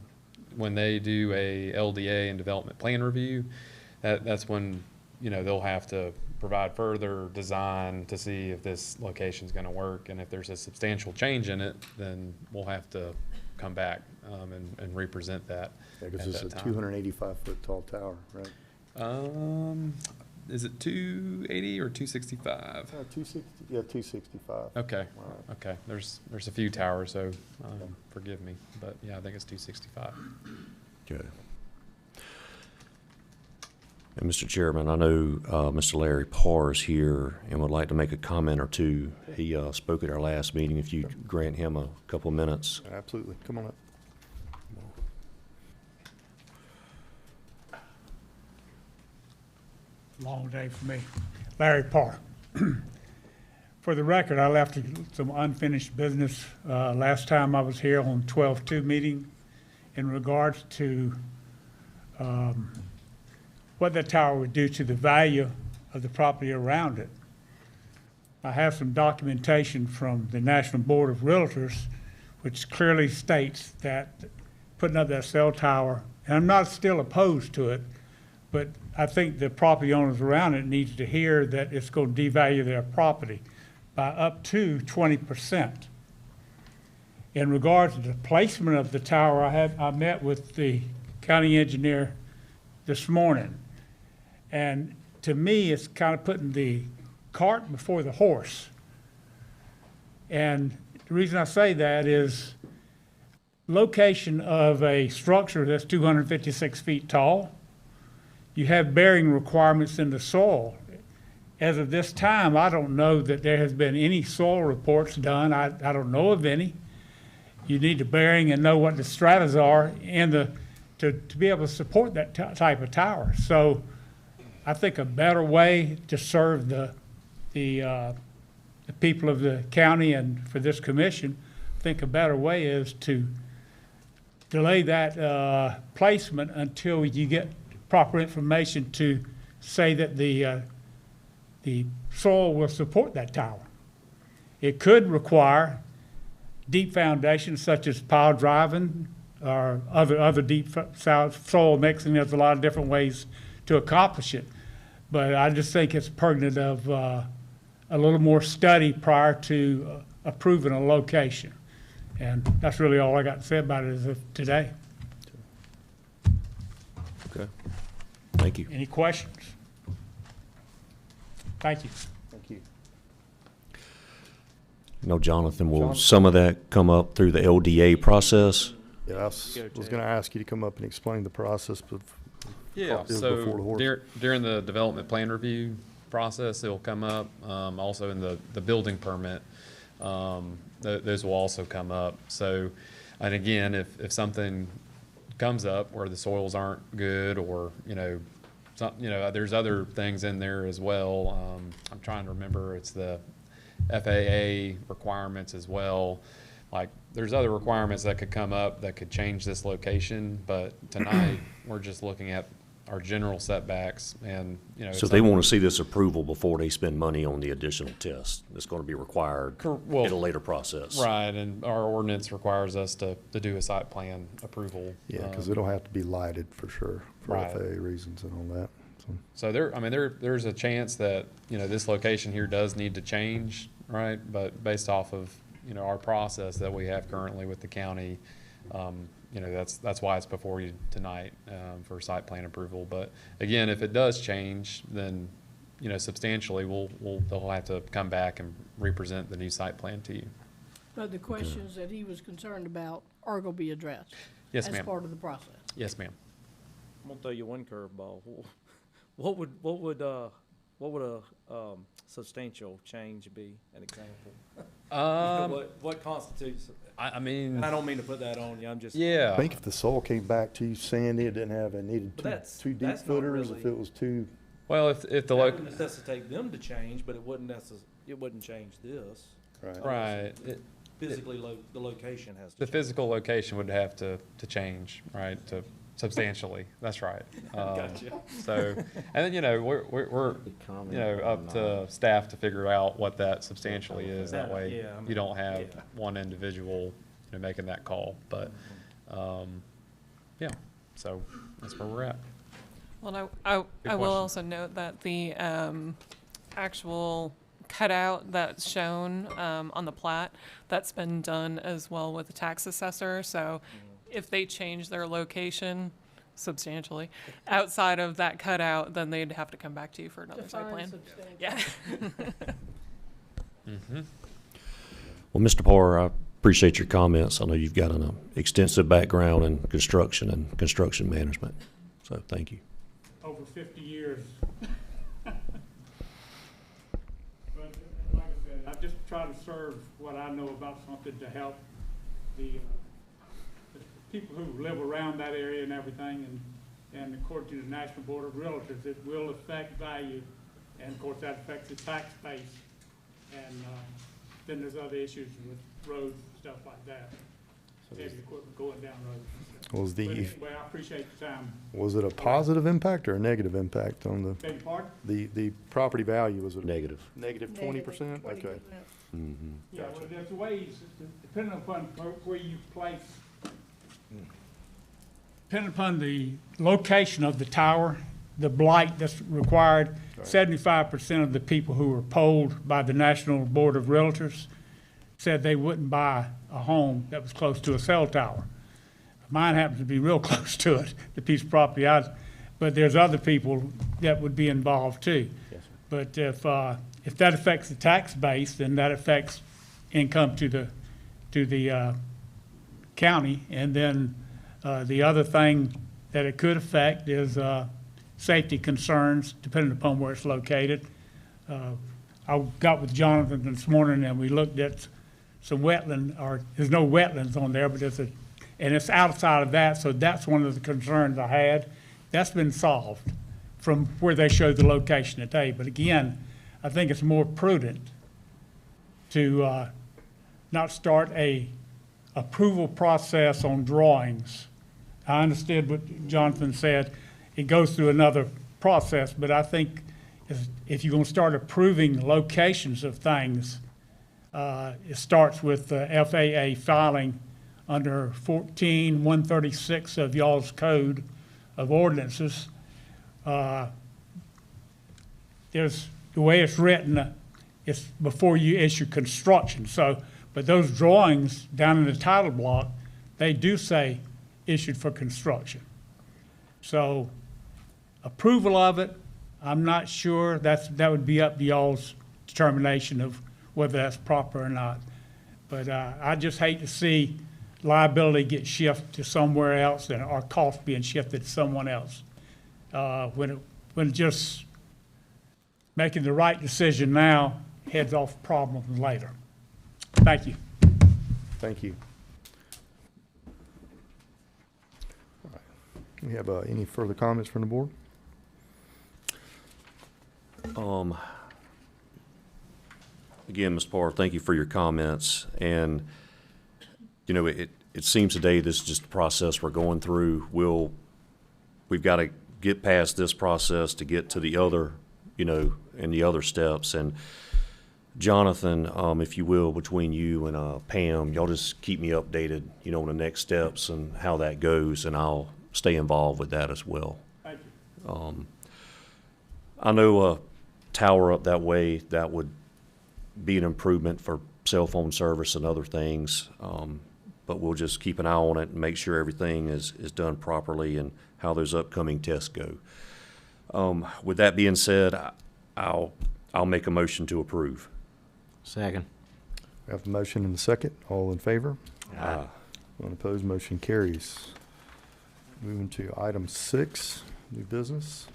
when they do a LDA and development plan review, that's when, they'll have to provide further design to see if this location is going to work. And if there's a substantial change in it, then we'll have to come back and represent that. Yeah, because it's a 285-foot tall tower, right? Is it 280 or 265? 260. Yeah, 265. Okay. Right. Okay. There's a few towers, so forgive me, but yeah, I think it's 265. Okay. And Mr. Chairman, I know Mr. Larry Parr is here and would like to make a comment or two. He spoke at our last meeting. If you grant him a couple of minutes. Absolutely. Come on up. Long day for me. Larry Parr. For the record, I left some unfinished business last time I was here on 12-2 meeting in regards to what that tower would do to the value of the property around it. I have some documentation from the National Board of Realtors which clearly states that putting up that cell tower, and I'm not still opposed to it, but I think the property owners around it needs to hear that it's going to devalue their property by up to 20%. In regards to the placement of the tower, I met with the county engineer this morning. And to me, it's kind of putting the cart before the horse. And the reason I say that is location of a structure that's 256 feet tall. You have bearing requirements in the soil. As of this time, I don't know that there has been any soil reports done. I don't know of any. You need the bearing and know what the stratas are to be able to support that type of tower. So I think a better way to serve the the people of the county and for this commission, I think a better way is to delay that placement until you get proper information to say that the soil will support that tower. It could require deep foundations such as pile driving or other deep soil mixing. There's a lot of different ways to accomplish it. But I just think it's pertinent of a little more study prior to approving a location. And that's really all I got to say about it as of today. Okay. Thank you. Any questions? Thank you. Thank you. No, Jonathan, will some of that come up through the LDA process? Yeah, I was going to ask you to come up and explain the process, but Yeah, before the so horse. during the development plan review process, it'll come up, also in the building permit, those will also come up. So, and again, if something comes up where the soils aren't good or, there's other things in there as well. I'm trying to remember, it's the FAA requirements as well. Like, there's other requirements that could come up that could change this location, but tonight, we're just looking at our general setbacks and, So they want to see this approval before they spend money on the additional test that's going to be required in a later process. Right, and our ordinance requires us to do a site plan approval. Yeah, because it'll have to be lighted for sure, for Right. FAA reasons and all that. So there's a chance that, this location here does need to change, right? But based off of, our process that we have currently with the county, that's why it's before you tonight, for site plan approval. But again, if it does change, then, substantially, they'll have to come back and represent the new site plan to you. But the questions that he was concerned about are going to be addressed. Yes, as ma'am. part of the process. Yes, ma'am. I'm gonna throw you one curveball. What would a substantial change be? An example. What constitutes? I mean, and I don't mean to put that on you. I'm just. Yeah. I think if the soil came back too sandy, it didn't have, it needed But two deep that's not footers, really- if it was too. Well, if the That would necessitate them to change, but it wouldn't change this. Right. Right. Physically, the location has to The change. physical location would have to change, right, to substantially, that's right. Gotcha. So, and then, we're up to staff to figure out what that substantially is, that way Yeah, I mean, you don't have yeah. one individual, making that call, but, yeah, so that's where we're at. Well, I will question. also note that the actual cutout that's shown on the plat, that's been done as well with the tax assessor. So if they change their location substantially outside of that cutout, then they'd have to come back to you for another site Define plan. substantial. Yeah. Mm-hmm. Well, Mr. Parr, I appreciate your comments. I know you've got an extensive background in construction and construction management, so thank you. Over 50 years. But like I said, I just try to serve what I know about something to help the people who live around that area and everything. And according to the National Board of Realtors, it will affect value. And of course, that affects the tax base. And then there's other issues with roads and stuff like that. Heavy equipment going down roads. Was But anyway, I appreciate the time. Was it a positive impact or a negative impact on the? Beg your pardon? The property value, was it? Negative. Negative 20%? Okay. Mm-hmm. Yeah, well, there's ways, depending upon where you place, depending upon the location of the tower, the blight that's required, 75% of the people who were polled by the National Board of Realtors said they wouldn't buy a home that was close to a cell tower. Mine happens to be real close to it, the piece of property but there's other people that would be involved too. Yes, sir. But if that affects the tax base, then that affects income to the county. And then the other thing that it could affect is safety concerns, depending upon where it's located. I got with Jonathan this morning and we looked at some wetland, or there's no wetlands on there, but and it's outside of that, so that's one of the concerns I had. That's been solved from where they showed the location today. But again, I think it's more prudent to not start a approval process on drawings. I understood what Jonathan said. It goes through another process, but I think if you're going to start approving locations of things, it starts with the FAA filing under 14-136 of y'all's code of ordinances. There's, the way it's written, it's before you issue construction. So, but those drawings down in the title block, they do say issued for construction. So approval of it, I'm not sure. That would be up to y'all's determination of whether that's proper or not. But I just hate to see liability get shifted to somewhere else and our cost being shifted to someone else. When just making the right decision now heads off problems later. Thank you. Thank you. All right. We have any further comments from the board? Again, Mr. Parr, thank you for your comments. And, you know, it seems today this is just the process we're going through. We've got to get past this process to get to the other, you know, and the other steps. And Jonathan, if you will, between you and Pam, y'all just keep me updated, you know, on the next steps and how that goes, and I'll stay involved with that as well. Thank you. I know a tower up that way, that would be an improvement for cell phone service and other things, but we'll just keep an eye on it and make sure everything is done properly and how those upcoming tests go. With that being said, I'll make a motion to approve. Second. We have a motion and a second. All in favor? Aye. None opposed, motion carries. Moving to item 6, new business.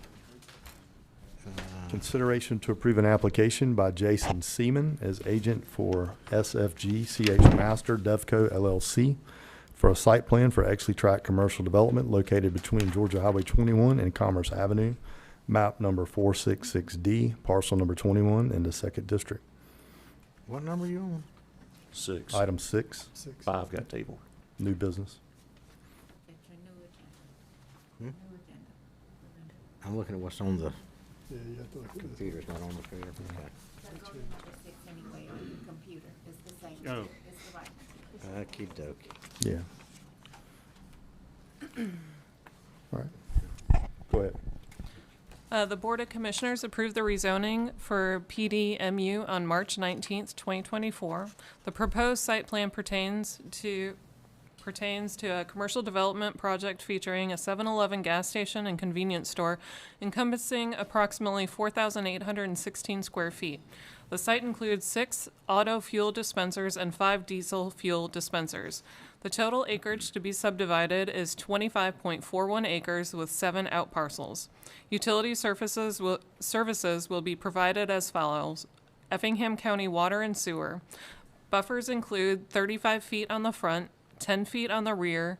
Consideration to approve an application by Jason Seaman as agent for SFG CH Master Devco LLC for a site plan for Exley Tract Commercial Development located between Georgia Highway 21 and Commerce Avenue, map number 466D, parcel number 21 in the 2nd District. What number are you on? 6. Item 6, 5 got tabled. new business. I'm looking at what's on the Yeah, you have to look at this. computer's not on the computer. Okay. Oh. Okey dokey. Yeah. All right. Go ahead. The Board of Commissioners approved the rezoning for PDMU on March 19th, 2024. The proposed site plan pertains to a commercial development project featuring a 7-Eleven gas station and convenience store encompassing approximately 4,816 square feet. The site includes 6 auto fuel dispensers and 5 diesel fuel dispensers. The total acreage to be subdivided is 25.41 acres with 7 outparcels. Utility services will be provided as follows: Effingham County Water and Sewer. Buffers include 35 feet on the front, 10 feet on the rear,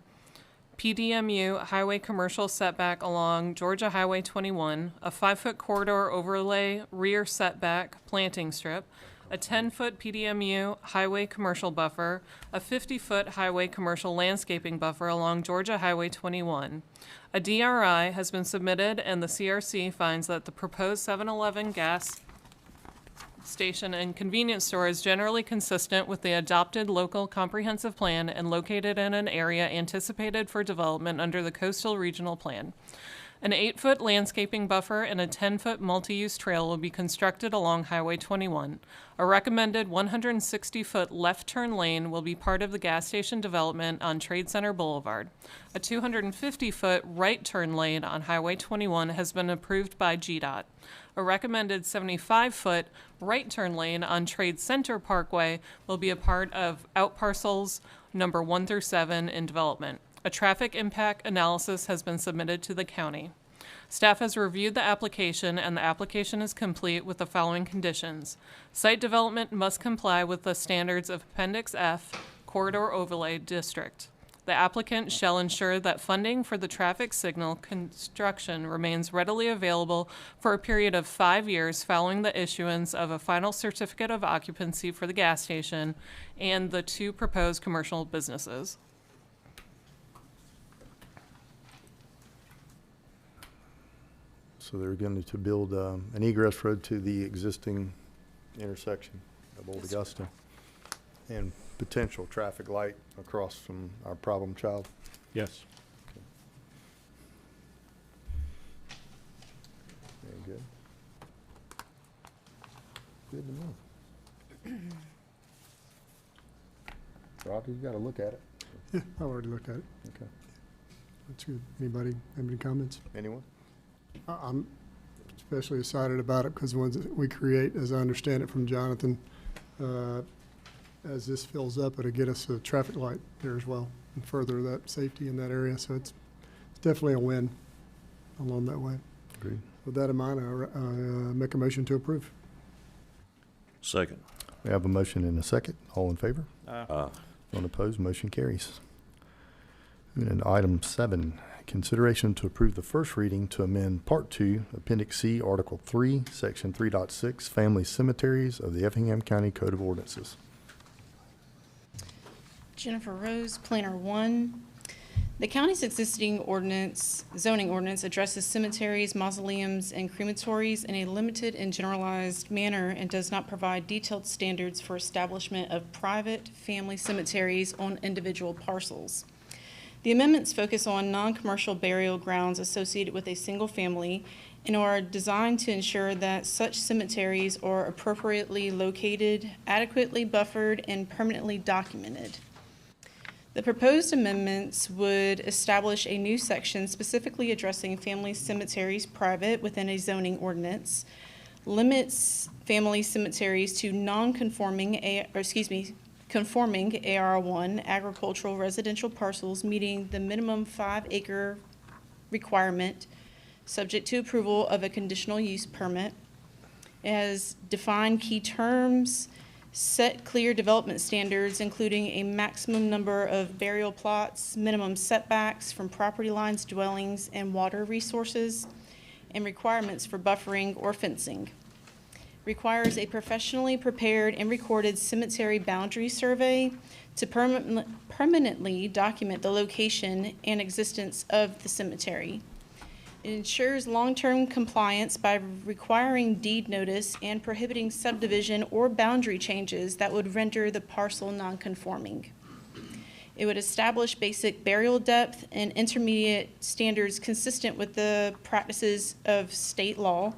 PDMU highway commercial setback along Georgia Highway 21, a 5-foot corridor overlay rear setback planting strip, a 10-foot PDMU highway commercial buffer, a 50-foot highway commercial landscaping buffer along Georgia Highway 21. A DRI has been submitted, and the CRC finds that the proposed 7-Eleven gas station and convenience store is generally consistent with the adopted local comprehensive plan and located in an area anticipated for development under the Coastal Regional Plan. An 8-foot landscaping buffer and a 10-foot multi-use trail will be constructed along Highway 21. A recommended 160-foot left turn lane will be part of the gas station development on Trade Center Boulevard. A 250-foot right turn lane on Highway 21 has been approved by GDOT. A recommended 75-foot right turn lane on Trade Center Parkway will be a part of outparcels number 1 through 7 in development. A traffic impact analysis has been submitted to the county. Staff has reviewed the application, and the application is complete with the following conditions. Site development must comply with the standards of Appendix F, Corridor Overlay District. The applicant shall ensure that funding for the traffic signal construction remains readily available for a period of 5 years following the issuance of a final certificate of occupancy for the gas station and the 2 proposed commercial businesses. So they're going to build an egress road to the existing intersection of Old Augusta and potential traffic light across from our problem child. Yes. Very good. Good to know. Robbie, you got to look at it. Yeah, I already looked at it. Okay. That's good. Anybody have any comments? Anyone? I'm especially excited about it because the ones that we create, as I understand it from Jonathan, as this fills up, it'll get us a traffic light there as well and further that safety in that area. So it's definitely a win along that way. Agreed. With that in mind, I make a motion to approve. Second. We have a motion and a second. All in favor? Aye. None opposed, motion carries. And item 7, consideration to approve the first reading to amend Part 2, Appendix C, Article 3, Section 3.6, Family Cemeteries of the Effingham County Code of Ordinances. Jennifer Rose, Planner 1. The county's existing zoning ordinance addresses cemeteries, mausoleums, and crematories in a limited and generalized manner and does not provide detailed standards for establishment of private family cemeteries on individual parcels. The amendments focus on non-commercial burial grounds associated with a single family and are designed to ensure that such cemeteries are appropriately located, adequately buffered, and permanently documented. The proposed amendments would establish a new section specifically addressing family cemeteries private within a zoning ordinance, limits family cemeteries to conforming AR1 agricultural residential parcels meeting the minimum 5-acre requirement, subject to approval of a conditional use permit. It has defined key terms, set clear development standards, including a maximum number of burial plots, minimum setbacks from property lines, dwellings, and water resources, and requirements for buffering or fencing. Requires a professionally prepared and recorded cemetery boundary survey to permanently document the location and existence of the cemetery. It ensures long-term compliance by requiring deed notice and prohibiting subdivision or boundary changes that would render the parcel non-conforming. It would establish basic burial depth and intermediate standards consistent with the practices of state law,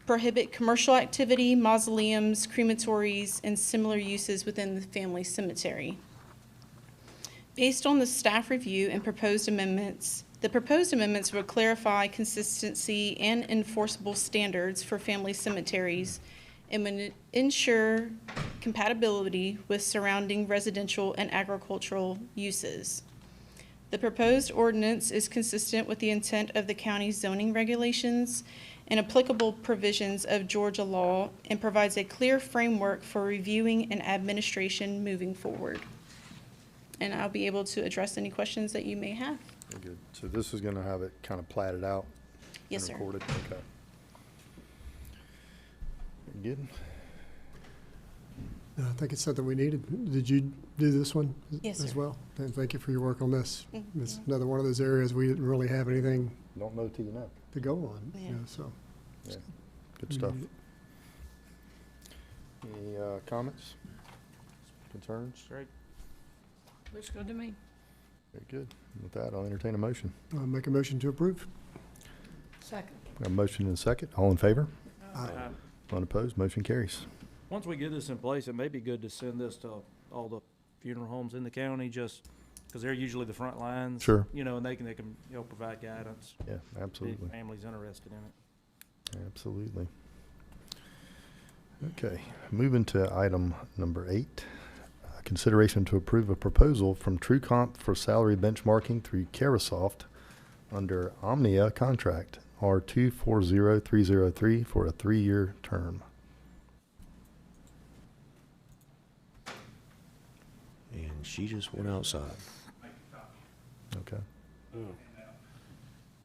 prohibit commercial activity, mausoleums, crematories, and similar uses within the family cemetery. Based on the staff review and proposed amendments, the proposed amendments would clarify consistency and enforceable standards for family cemeteries and would ensure compatibility with surrounding residential and agricultural uses. The proposed ordinance is consistent with the intent of the county's zoning regulations and applicable provisions of Georgia law and provides a clear framework for reviewing and administration moving forward. And I'll be able to address any questions that you may have. Very good. So this is going to have it kind of platted out? Yes, sir. And recorded? Okay. Very good. I think it's something we needed. Did you do this one Yes, as sir. well? And thank you for your work on this. Mhm. It's another one of those areas we didn't really have anything Don't know till you know. to go on, Yeah. you know, so. Yeah. Good stuff. Mhm. Any comments, concerns? Great. Looks good to me. Very good. With that, I'll entertain a motion. I'll make a motion to approve. Second. We have a motion and a second. All in favor? Aye. None opposed, motion carries. Once we get this in place, it may be good to send this to all the funeral homes in the county, just because they're usually the front lines. Sure. You know, and they can, provide guidance. Yeah, If absolutely. families interested in it. Absolutely. Okay, moving to item number 8. Consideration to approve a proposal from TrueComp for salary benchmarking through Carasoft under Omnia contract R240303 for a 3-year term. And she just went outside.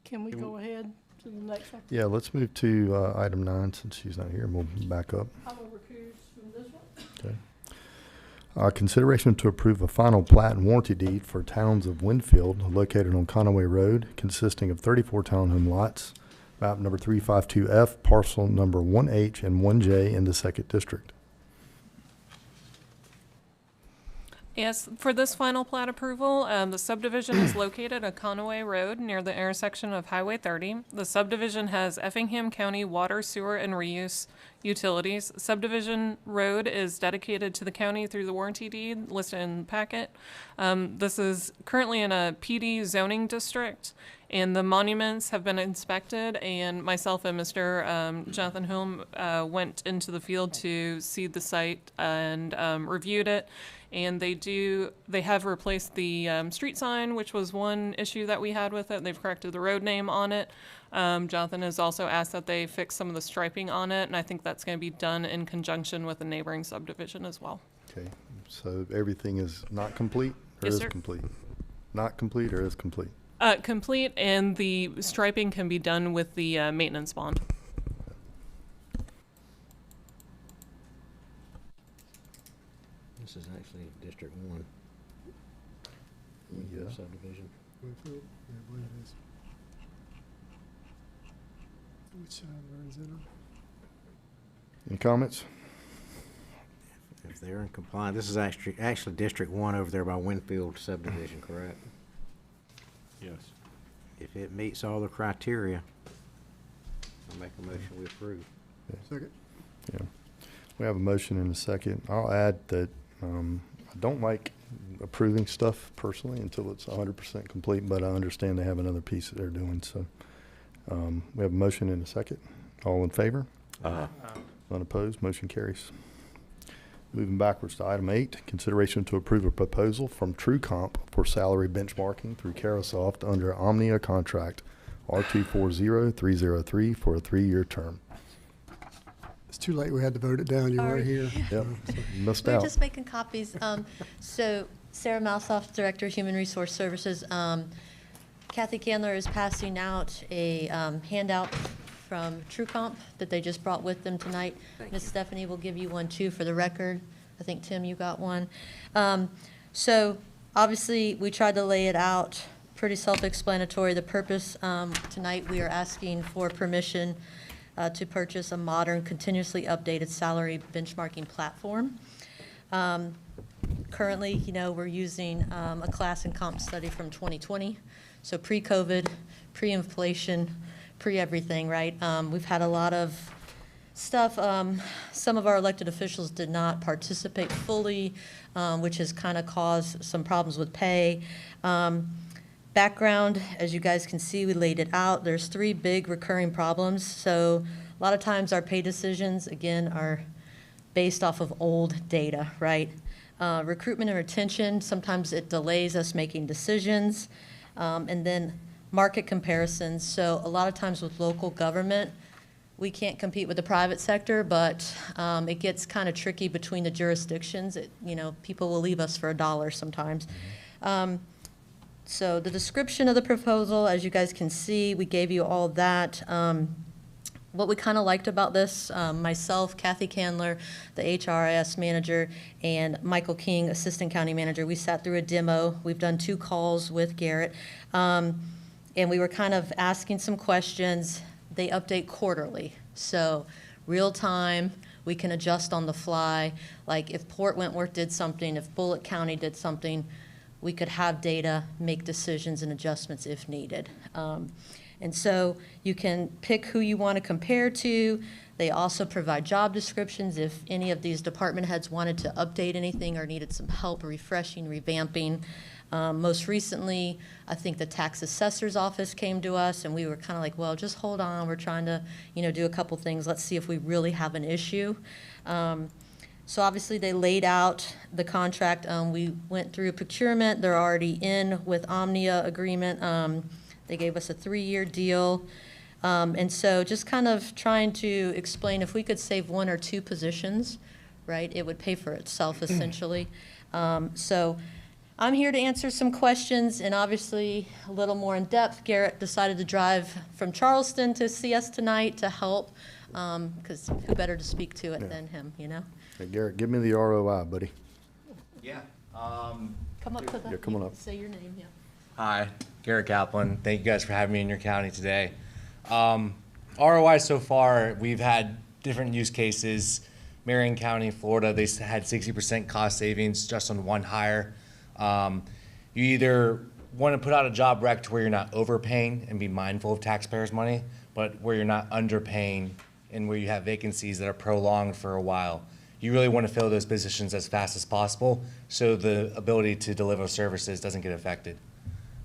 Can we go ahead to the next one? Yeah, let's move to item 9 since she's not here, and we'll back up. I will recuse from this one. Okay. Consideration to approve a final plat and warranty deed for Towns of Winfield located on Conaway Road, consisting of 34 townhome lots, map number 352F, parcel number 1H and 1J in the 2nd District. Yes, for this final plat approval, the subdivision is located at Conaway Road near the intersection of Highway 30. The subdivision has Effingham County water, sewer, and reuse utilities. Subdivision road is dedicated to the county through the warranty deed listed in the packet. This is currently in a PD zoning district, and the monuments have been inspected, and myself and Mr. Jonathan Hulme went into the field to see the site and reviewed it. And they have replaced the street sign, which was one issue that we had with it. They've corrected the road name on it. Jonathan has also asked that they fix some of the striping on it, and I think that's going to be done in conjunction with a neighboring subdivision as well. Okay, so everything is not complete or Yes, is sir. complete? Not complete or is complete? Complete, and the striping can be done with the maintenance bond. This is actually District 1. Yeah. Subdivision. Winfield? Yeah, I believe it is. Which side where is it on? Any comments? If they're in compliance, this is actually District 1 over there by Winfield subdivision, correct? Yes. If it meets all the criteria, I'll make a motion we approve. Second. Yeah. We have a motion and a second. I'll add that I don't like approving stuff personally until it's 100% complete, but I understand they have another piece that they're doing, so. We have a motion and a second. All in favor? Unopposed, motion carries. Moving backwards to item 8, consideration to approve a proposal from TrueComp for salary benchmarking through Carosoft under Omnia contract R240303 for a 3-year term. It's too late. We had to vote it down. You weren't Sorry. here. Yep, missed We're out. just making copies. So Sarah Malsoff, Director of Human Resource Services. Kathy Candler is passing out a handout from TrueComp that they just brought with them tonight. Ms. Stephanie will give you one too for the record. I think, Tim, you got one. So obviously, we tried to lay it out pretty self-explanatory. The purpose tonight, we are asking for permission to purchase a modern, continuously updated salary benchmarking platform. Currently, you know, we're using a class and comp study from 2020. So pre-COVID, pre-inflation, pre-everything, right? We've had a lot of stuff. Some of our elected officials did not participate fully, which has kind of caused some problems with pay. Background, as you guys can see, we laid it out. There's 3 big recurring problems. So a lot of times our pay decisions, again, are based off of old data, right? Recruitment and retention, sometimes it delays us making decisions. And then market comparisons. So a lot of times with local government, we can't compete with the private sector, but it gets kind of tricky between the jurisdictions. You know, people will leave us for $1 sometimes. So the description of the proposal, as you guys can see, we gave you all that. What we kind of liked about this, myself, Kathy Candler, the HRIS manager, and Michael King, assistant county manager, we sat through a demo. We've done 2 calls with Garrett. And we were kind of asking some questions. They update quarterly. So real time, we can adjust on the fly. Like if Port Wentworth did something, if Bullitt County did something, we could have data, make decisions and adjustments if needed. And so you can pick who you want to compare to. They also provide job descriptions if any of these department heads wanted to update anything or needed some help refreshing, revamping. Most recently, I think the tax assessor's office came to us and we were kind of like, well, just hold on. We're trying to, you know, do a couple things. Let's see if we really have an issue. So obviously they laid out the contract. We went through procurement. They're already in with Omnia agreement. They gave us a 3-year deal. And so just kind of trying to explain if we could save 1 or 2 positions, right, it would pay for itself essentially. So I'm here to answer some questions, and obviously a little more in depth. Garrett decided to drive from Charleston to see us tonight to help, because who better to speak to it than him, you know? Hey, Garrett, give me the ROI, buddy. Yeah. Come up to the, Yeah, come on you up. can say your name, yeah. Hi, Garrett Kaplan. Thank you guys for having me in your county today. ROI so far, we've had different use cases. Marion County, Florida, they had 60% cost savings just on one hire. You either want to put out a job rec to where you're not overpaying and be mindful of taxpayers' money, but where you're not underpaying and where you have vacancies that are prolonged for a while. You really want to fill those positions as fast as possible so the ability to deliver services doesn't get affected.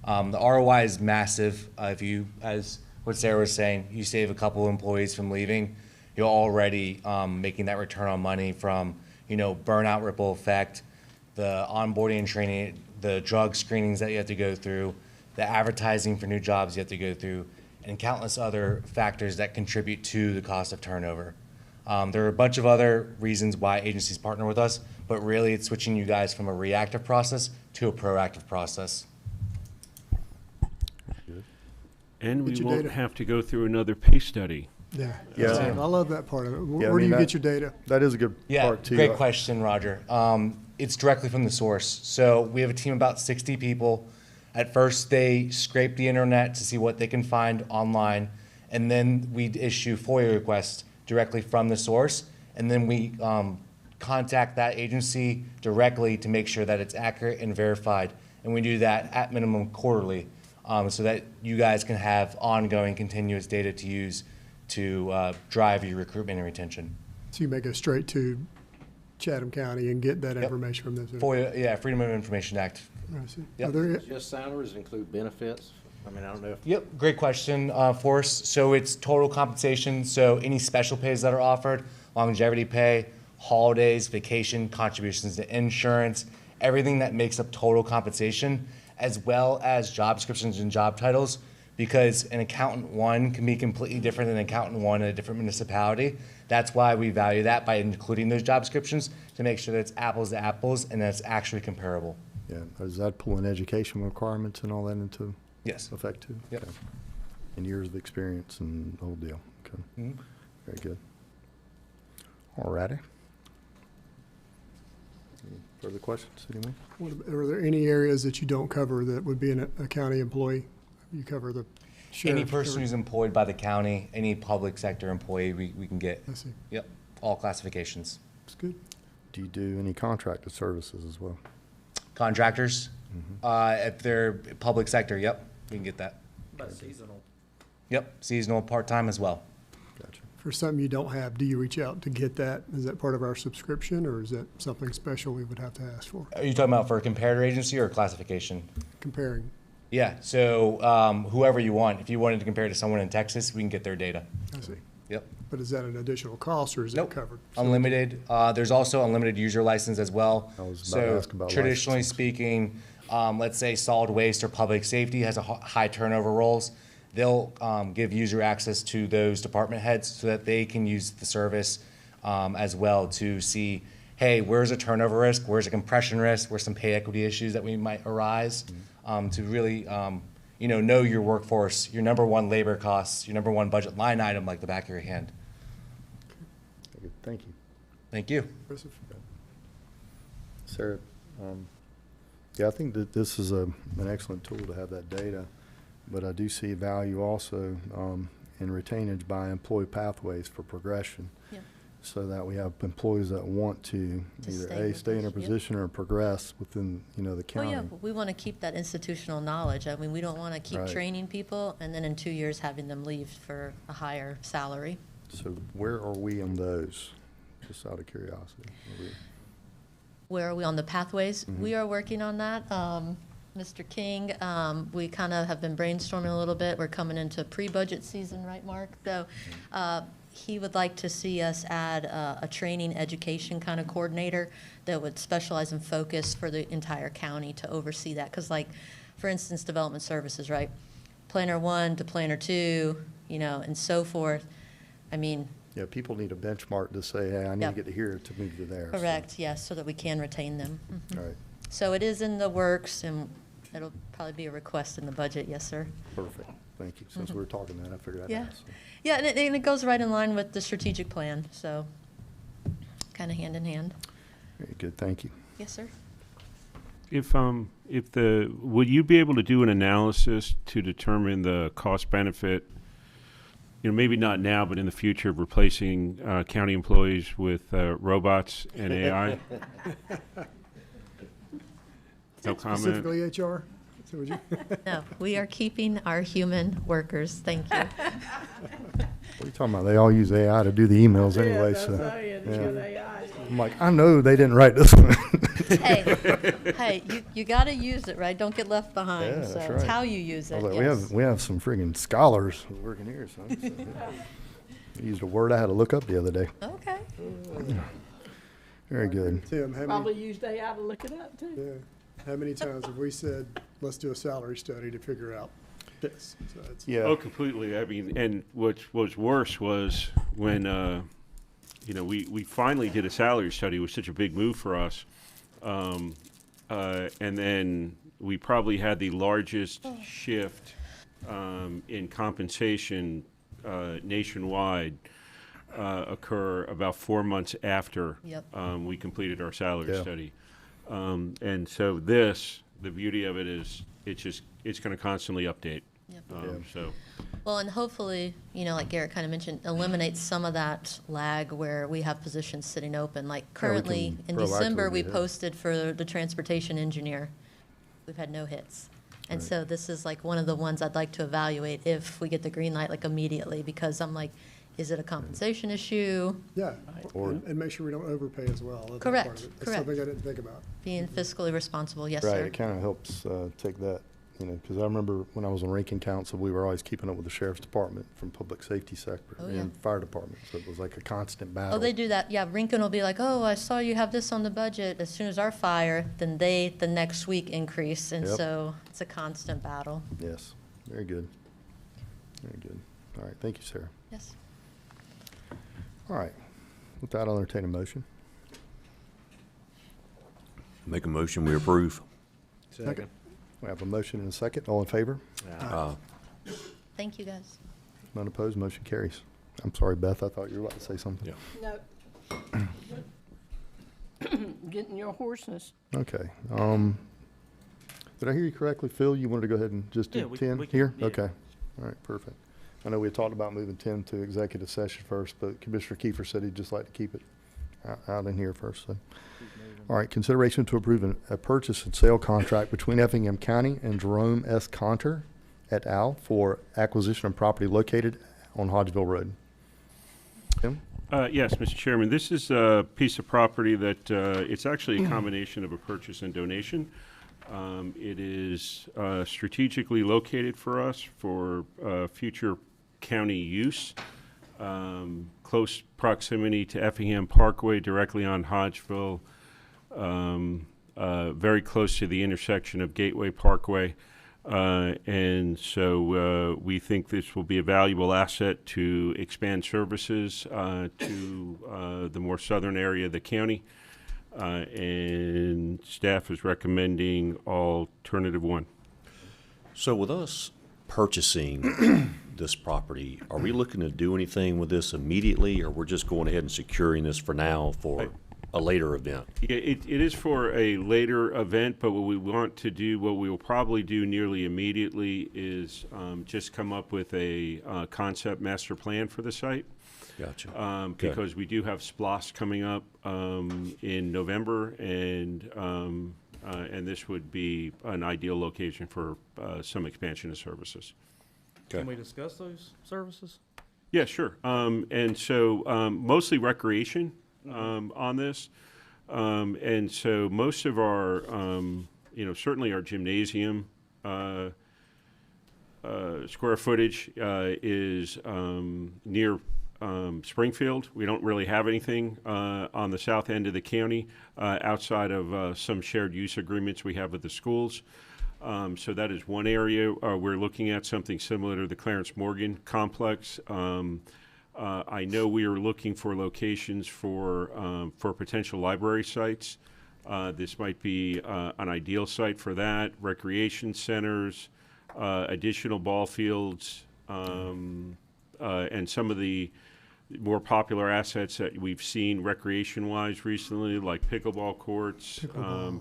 The ROI is massive. If you, as what Sarah was saying, you save a couple employees from leaving, you're already making that return on money from, burnout ripple effect, the onboarding and training, the drug screenings that you have to go through, the advertising for new jobs you have to go through, and countless other factors that contribute to the cost of turnover. There are a bunch of other reasons why agencies partner with us, but really it's switching you guys from a reactive process to a proactive process. And we Get your won't data. have to go through another pay study. Yeah. Yeah. I love that part of it. Yeah, I Where do mean, you that- get your data? That is a good Yeah, part too. great question, Roger. It's directly from the source. So we have a team of about 60 people. At first, they scrape the internet to see what they can find online, and then we issue FOIA requests directly from the source, and then we contact that agency directly to make sure that it's accurate and verified. And we do that at minimum quarterly, so that you guys can have ongoing, continuous data to use to drive your recruitment and retention. So you may go straight to Chatham County and get that information from those. FOIA, yeah, Freedom of Information Act. I see. Yep. Are there, Just salaries include benefits? I mean, I don't know if. Yep, great question, Forrest. So it's total compensation, so any special pays that are offered, longevity pay, holidays, vacation, contributions to insurance, everything that makes up total compensation, as well as job descriptions and job titles, because an accountant one can be completely different than an accountant one in a different municipality. That's why we value that by including those job descriptions to make sure that it's apples to apples and that it's actually comparable. Yeah, does that pull in education requirements and all that into Yes. effect too? Yep. Okay. And years of experience and the whole deal. Okay. Mhm. Very good. All righty. Any further questions, anyone? are there any areas that you don't cover that would be a county employee? You cover the sheriff? Any person who's employed by the county, any public sector employee, we can get. I see. Yep, all classifications. That's good. Do you do any contracted services as well? Contractors, if they're public sector, yep, we can get that. About seasonal. Yep, seasonal, part-time as well. Gotcha. For something you don't have, do you reach out to get that? Is that part of our subscription, or is that something special we would have to ask for? Are you talking about for a comparator agency or classification? Comparing. Yeah, so whoever you want, if you wanted to compare to someone in Texas, we can get their data. I see. Yep. But is that an additional cost, or is it Nope. covered? Unlimited. There's also unlimited user license as well. I was about to So ask about traditionally licenses. speaking, let's say solid waste or public safety has a high turnover roles. They'll give user access to those department heads so that they can use the service as well to see, hey, where's a turnover risk? Where's a compression risk? Where's some pay equity issues that we might arise? To really know your workforce, your number one labor costs, your number one budget line item like the back of your hand. Very good. Thank you. Thank you. Impressive. Sarah, yeah, I think that this is an excellent tool to have that data, but I do see value also in retainage by employee pathways for progression. Yep. So that we have employees that want to To either stay A, with stay in a us, yep. position or progress within, the Well, county. yeah, but we want to keep that institutional knowledge. I mean, we don't want to keep Right. training people and then in 2 years having them leave for a higher salary. So where are we on those? Just out of curiosity. Are we- Where are we on the pathways? Mhm. We are working on that. Mr. King, we kind of have been brainstorming a little bit. We're coming into pre-budget season, right, Mark? So he would like to see us add a training education kind of coordinator that would specialize and focus for the entire county to oversee that. Because like, for instance, development services, right? Planner 1 to Planner 2, and so forth. I mean, Yeah, people need a benchmark to say, hey, I need to Yep. get to here to move to there. So- correct, yes, so that we can retain them. Mhm. All right. So it is in the works, and it'll probably be a request in the budget, yes, sir. Perfect, thank you. Since we were talking that, I figured I'd Yeah. ask. Yeah, and it goes right in line with the strategic plan, so kind of hand in hand. Very good, thank you. Yes, sir. Would you be able to do an analysis to determine the cost benefit, maybe not now, but in the future, of replacing county employees with robots and AI? No comment? Specifically HR? So would you? No, we are keeping our human workers, thank you. What are you talking about? They all use AI to do the emails anyway, so. I'm like, I know they didn't write this one. Hey, you gotta use it, right? Don't get left behind, Yeah, so that's it's right. how you use I it, was like, yes. we have some friggin' scholars working here, so. I used a word I had to look up the other day. Okay. Very good. Tim, how many, Probably used AI to look it up, too. yeah, how many times have we said, let's do a salary study to figure out this? So it's, Yeah. Oh, completely. I mean, and what was worse was when, we finally did a salary study. It was such a big move for us. And then we probably had the largest shift in compensation nationwide occur about 4 months after Yep. we completed our salary Yeah. study. And so the beauty of it is it's going to constantly update. Yep. So. Well, and hopefully, like Garrett kind of mentioned, eliminates some of that lag where we have positions sitting open. Like currently, in December, we proactively, yeah. posted for the transportation engineer. We've had no hits. And so this is like one of the ones I'd like to evaluate if we get the green light, like immediately, because I'm like, is it a compensation issue? yeah, Or- and make sure we don't overpay as well. That's part of Correct, it. That's correct. something I didn't think about. Being fiscally responsible, yes, Right, sir. it kind of helps take that, because I remember when I was on Rankin Council, we were always keeping up with the sheriff's department from public safety sector Oh, yeah. and fire department, so it was like a constant battle. Oh, they do that. Yeah, Rincon will be like, oh, I saw you have this on the budget. As soon as our fire, then they, the next week increase. And Yep. so it's a constant battle. Yes, very good. Very good. All right, thank you, Sarah. Yes. All right, with that, I'll entertain a motion. Make a motion, we approve. Second. We have a motion and a second. All in favor? Thank you, guys. None opposed, motion carries. I'm sorry, Beth, I thought you were about to say something. Yeah. No. Getting your hoarseness. Okay. Did I hear you correctly, Phil? You wanted to go ahead and just Yeah, do we 10 can- here? yeah. Okay. All right, perfect. I know we had talked about moving 10 to executive session first, but Commissioner Kiefer said he'd just like to keep it out in here first, so. All right, consideration to approve a purchase and sale contract between Effingham County and Jerome S. Conter et al. For acquisition of property located on Hodgeville Road. Tim? Yes, Mr. Chairman, this is a piece of property that, it's actually a combination of a purchase and donation. It is strategically located for us for future county use. Close proximity to Effingham Parkway, directly on Hodgeville, very close to the intersection of Gateway Parkway. And so we think this will be a valuable asset to expand services to the more southern area of the county. And staff is recommending alternative one. So with us purchasing this property, are we looking to do anything with this immediately, or we're just going ahead and securing this for now for a later event? Yeah, it is for a later event, but what we want to do, what we will probably do nearly immediately is just come up with a concept master plan for the site. Gotcha. Okay. Because we do have SPLOST coming up in November, and this would be an ideal location for some expansion of services. Can we discuss those services? Yeah, sure. And so mostly recreation on this. And so most of our, certainly our gymnasium square footage is near Springfield. We don't really have anything on the south end of the county outside of some shared use agreements we have with the schools. So that is one area. We're looking at something similar to the Clarence Morgan complex. I know we are looking for locations for potential library sites. This might be an ideal site for that. Recreation centers, additional ball fields, and some of the more popular assets that we've seen recreation-wise recently, like pickleball courts,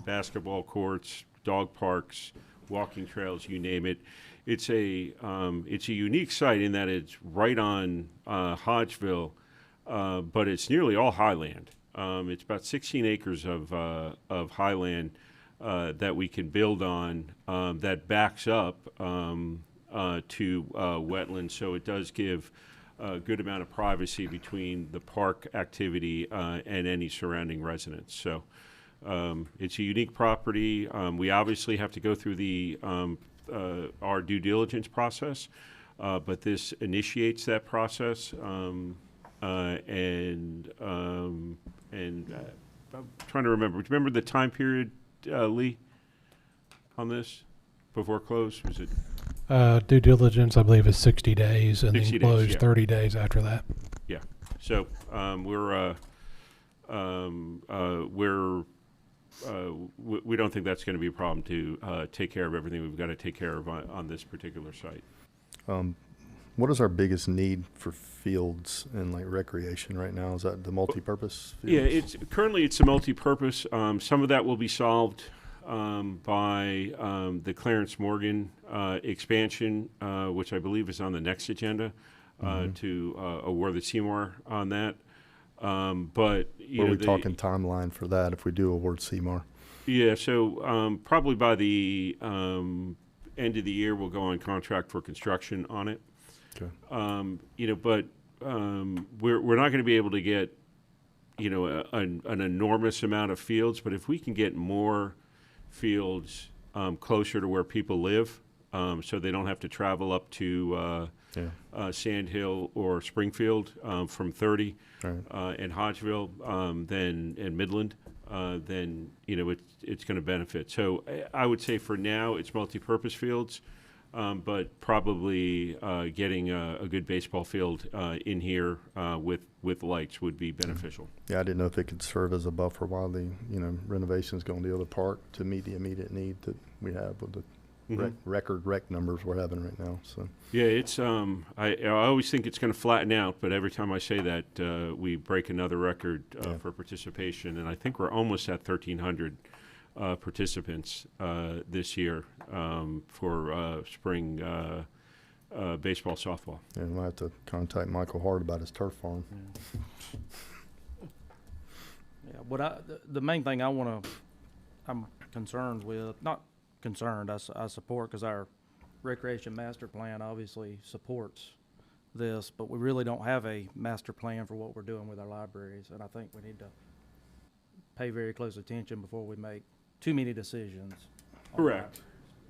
basketball courts, dog parks, walking trails, you name it. It's a unique site in that it's right on Hodgeville, but it's nearly all highland. It's about 16 acres of highland that we can build on that backs up to wetlands, so it does give a good amount of privacy between the park activity and any surrounding residents. So it's a unique property. We obviously have to go through our due diligence process, but this initiates that process. I'm trying to remember. Do you remember the time period, Lee, on this before close? Was it? Due diligence, I believe, is 60 days, and 60 then days, close yeah. 30 days after that. Yeah. So we don't think that's going to be a problem to take care of everything we've got to take care of on this particular site. What is our biggest need for fields and like recreation right now? Is that the multi-purpose fields? Yeah, it's a multi-purpose. Some of that will be solved by the Clarence Morgan expansion, which I believe is on the next agenda, to award the Seymour on that. But what are we talking timeline for that if we do award Seymour? Yeah, so probably by the end of the year, we'll go on contract for construction on it. Okay. But we're not going to be able to get, an enormous amount of fields. But if we can get more fields closer to where people live, so they don't have to travel up to Sand Hill or Springfield from 30 and Hodgeville, and Midland, then it's going to benefit. So I would say for now it's multi-purpose fields. But probably getting a good baseball field in here with lights would be beneficial. Yeah, I didn't know if it could serve as a buffer while the renovations go on the other park to meet the immediate need that we have with the record rec numbers we're having right now. So yeah, it's I always think it's going to flatten out, but every time I say that, we break another record for participation, and I think we're almost at 1,300. Participants this year for spring baseball, softball. And we'll have to contact Michael Hart about his turf farm. Yeah, but the main thing I'm concerned with, not concerned, I support, because our recreation master plan obviously supports this, but we really don't have a master plan for what we're doing with our libraries, and I think we need to pay very close attention before we make too many decisions. Correct.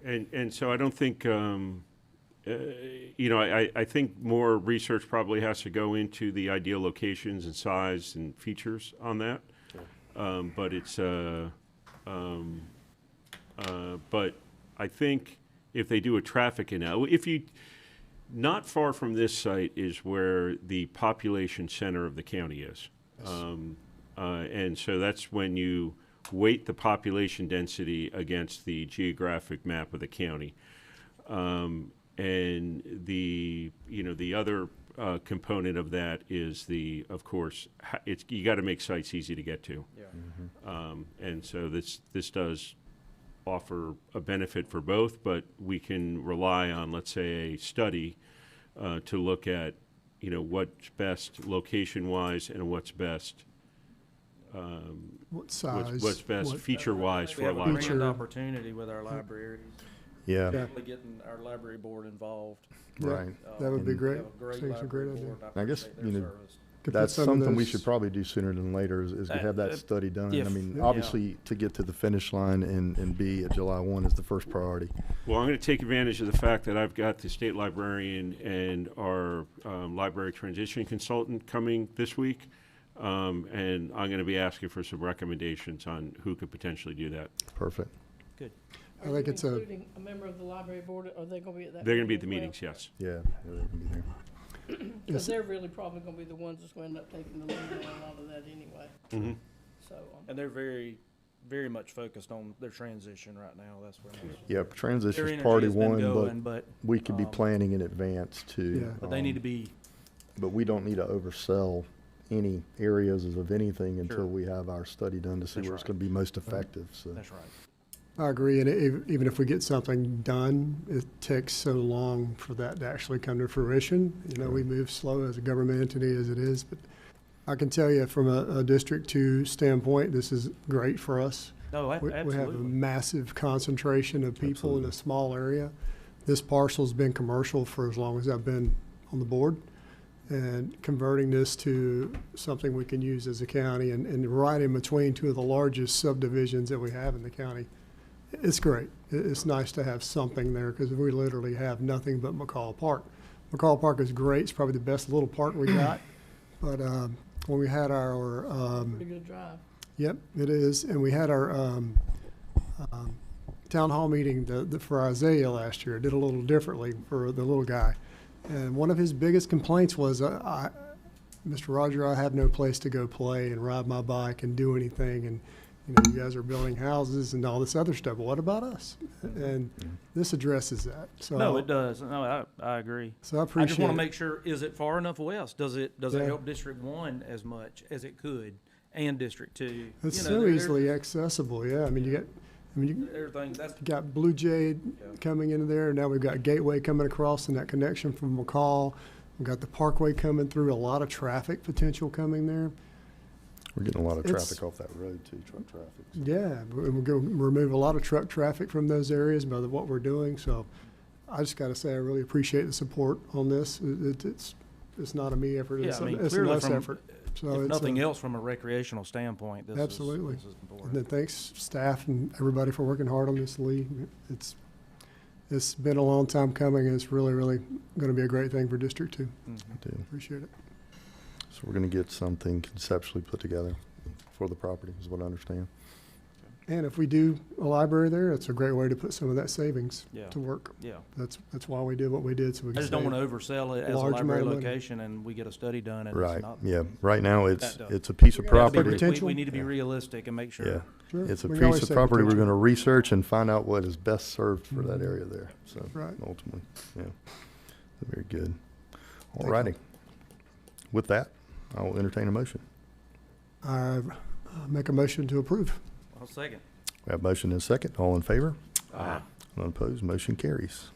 And so I don't think, I think more research probably has to go into the ideal locations and size and features on that. Sure. But I think if they do a traffic analysis, not far from this site is where the population center of the county is. Yes. And so that's when you weight the population density against the geographic map of the county. And the other component of that is of course, you got to make sites easy to get to. Yeah. And so this does offer a benefit for both, but we can rely on, let's say, a study to look at, what's best location-wise and what's best what size? What's best feature-wise for a library? We have a grand opportunity with our libraries. Yeah. Really getting our library board involved. Right. That would be great. That's a great idea. I guess, that's something we should probably do sooner than later is to have that study done. I mean, obviously, to get to the finish line and be at July 1 is the first priority. Well, I'm going to take advantage of the fact that I've got the state librarian and our library transition consultant coming this week. And I'm going to be asking for some recommendations on who could potentially do that. Perfect. Good. I think it's including a member of the library board, are they going to be at that? They're going to be at the meeting meetings, yes. Yeah, they're going to be there. Because they're really probably going to be the ones that's going to end up taking the lead on a lot of that anyway. Mm-hmm. So. And they're very very much focused on their transition right now. That's where Yeah, transition's energy party has been one, going, but but, we could be planning in advance too. Yeah. but they need to be, But we don't need to oversell any areas of anything until Sure. we have our study done to see That's where it's right. gonna be most effective, so. that's right. I agree, and even if we get something done, it takes so long for that to actually come to fruition. You know, we move slow as a government entity as it is, but I can tell you from a District 2 standpoint, this is great for us. No, We have a absolutely. massive concentration of people in a small area. This parcel's been commercial for as long as I've been on the board. And converting this to something we can use as a county and right in between two of the largest subdivisions that we have in the county, it's great. It's nice to have something there because we literally have nothing but McCall Park. McCall Park is great. It's probably the best little park we got. But when we had our Pretty good drive. Yep, it is. And we had our town hall meeting for Isaiah last year. Did a little differently for the little guy. And one of his biggest complaints was, Mr. Roger, I have no place to go play and ride my bike and do anything. And, you know, you guys are building houses and all this other stuff. But what about us? And this addresses that. So No, it does. No, I agree. So I I just appreciate want to it. make sure, is it far enough west? Does it Yeah. help District 1 as much as it could and District 2? It's You know, so there- easily accessible, yeah. I mean, you everything, that's, got Blue Jade coming into there. Now we've got Gateway coming across and that connection from McCall. We've got the Parkway coming through, a lot of traffic potential coming there. We're getting a lot of It's- traffic off that road too, truck traffic. Yeah, we're going to remove a lot of truck traffic from those areas by what we're doing. So I just got to say, I really appreciate the support on this. It's not a me effort, yeah, it's I mean, it's an clearly us from, effort. So if it's, nothing else, from a recreational standpoint, this absolutely. is And important. then thanks staff and everybody for working hard on this, Lee. It's been a long time coming, and it's really, really going to be a great thing for District 2. I do. Appreciate it. So we're gonna get something conceptually put together for the property, is what I understand. And if we do a library there, it's a great way to put some of that savings Yeah. to work. Yeah. That's why we did what we did, so we I can just don't save want to oversell it as a large library amount of money. location and we get a study done and Right, it's not. yeah. Right now, it's That, a piece of Yeah, property. potential. We need to be realistic and make sure. Yeah. Sure. It's a We can always piece of say property we're potential. gonna research and find out what is best served for that area there, so. Right. Ultimately, yeah. Very good. All you. righty. With that, I will entertain a motion. I make a motion to approve. I'll second. We have motion and a second. All in favor? Aye. None opposed, motion carries.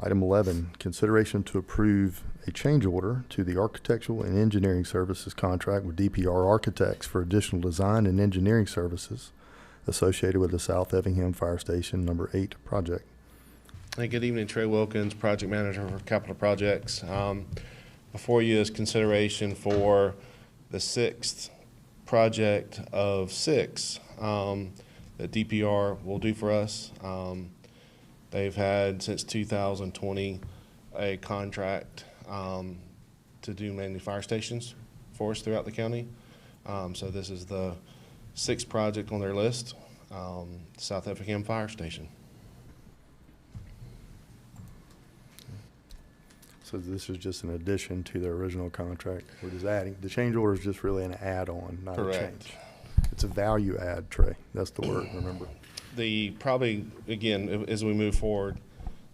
Item 11, consideration to approve a change order to the architectural and engineering services contract with DPR Architects for additional design and engineering services associated with the South Effingham Fire Station Number 8 project. Hey, good evening, Trey Wilkins, Project Manager for Capital Projects. Before you is consideration for the 6th project of 6 that DPR will do for us. They've had since 2020 a contract to do mainly fire stations for us throughout the county. So this is the 6th project on their list, South Effingham Fire Station. So this is just an addition to their original contract. We're just adding, the change order is just really an add-on, not a Correct. change. It's a value add, Trey. That's the word, remember? The, probably, again, as we move forward,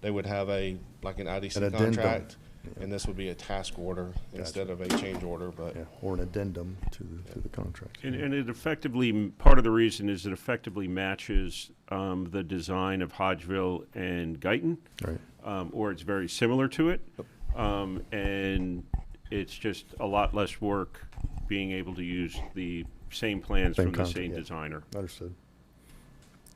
they would have like an An IDC addendum. contract, and this would be a task order instead of a change order, but. Yeah, or an addendum to the contract. And it effectively, part of the reason is it effectively matches the design of Hodgeville and Guyton. Right. Or it's very similar to it. And it's just a lot less work being able to use the same plans Same from the contract, same yeah. designer. Understood.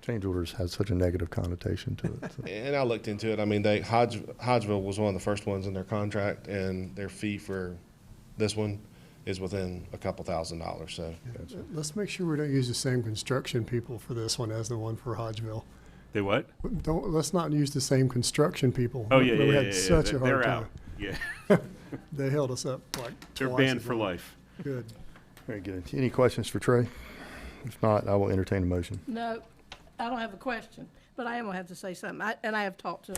Change orders has such a negative connotation to it. So. And I looked into it. I mean, Hodgeville was one of the first ones in their contract, and their fee for this one is within a couple $1,000s, so. Let's make sure we don't use the same construction people for this one as the one for Hodgeville. They what? Let's not use the same construction people. Oh, yeah, We yeah, had yeah, yeah. such a They're hard out. time. Yeah. They held us up like They're twice banned as for long. life. Good. Very good. Any questions for Trey? If not, I will entertain a motion. No, I don't have a question, but I am gonna have to say something. And I have talked to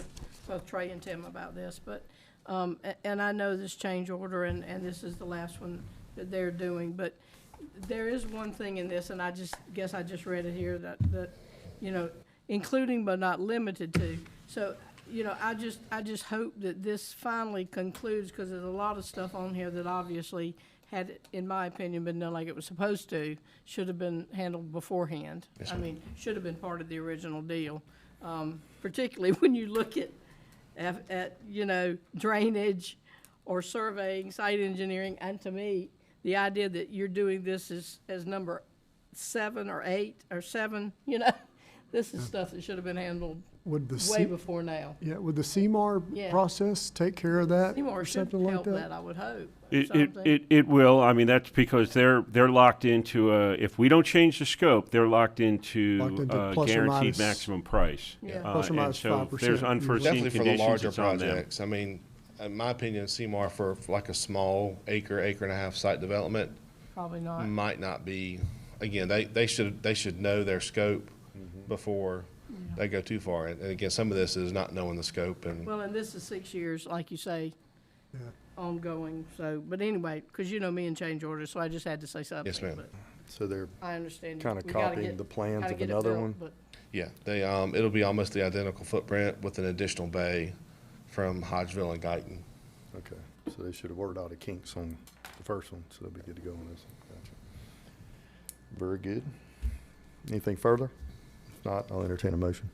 both Trey and Tim about this, but, and I know this change order and this is the last one that they're doing, but there is one thing in this, and I guess I just read it here, that, you know, including but not limited to. So, you know, I just hope that this finally concludes, because there's a lot of stuff on here that obviously had, in my opinion, been done like it was supposed to, should have been handled beforehand. Yes, I ma'am. mean, should have been part of the original deal. Particularly when you look at, you know, drainage or surveying, site engineering, and to me, the idea that you're doing this as number 7 or 8 or 7, you know, this is stuff that should have been handled Would the way C- before now. Yeah, would the CMAR Yeah. process take care of that Seymour or should something like help that? that, I would hope. It will. I mean, that's because they're locked into if we don't change the scope, they're locked into plus or guaranteed minus- maximum price. Yeah. Plus or And minus so 5% if there's unforeseen Definitely for the conditions, larger it's on them. projects. I mean, in my opinion, CMAR for like a small acre and a half site development Probably not. might not be, again, they should know their scope before they go too far. And again, some of this is not knowing the scope and, Well, and this is 6 years, like you say, Yeah. ongoing, so, but anyway, because you know me and change orders, so I just had to say something. yes, ma'am. but So they're I understand. kind of We gotta copying get- the plans gotta of get it another built, one? but- Yeah, it'll be almost the identical footprint with an additional bay from Hodgeville and Guyton. Okay, so they should have worked out the kinks on the first one, so they'll be good to go on this one. Gotcha. Very good. Anything further? If not, I'll entertain a motion.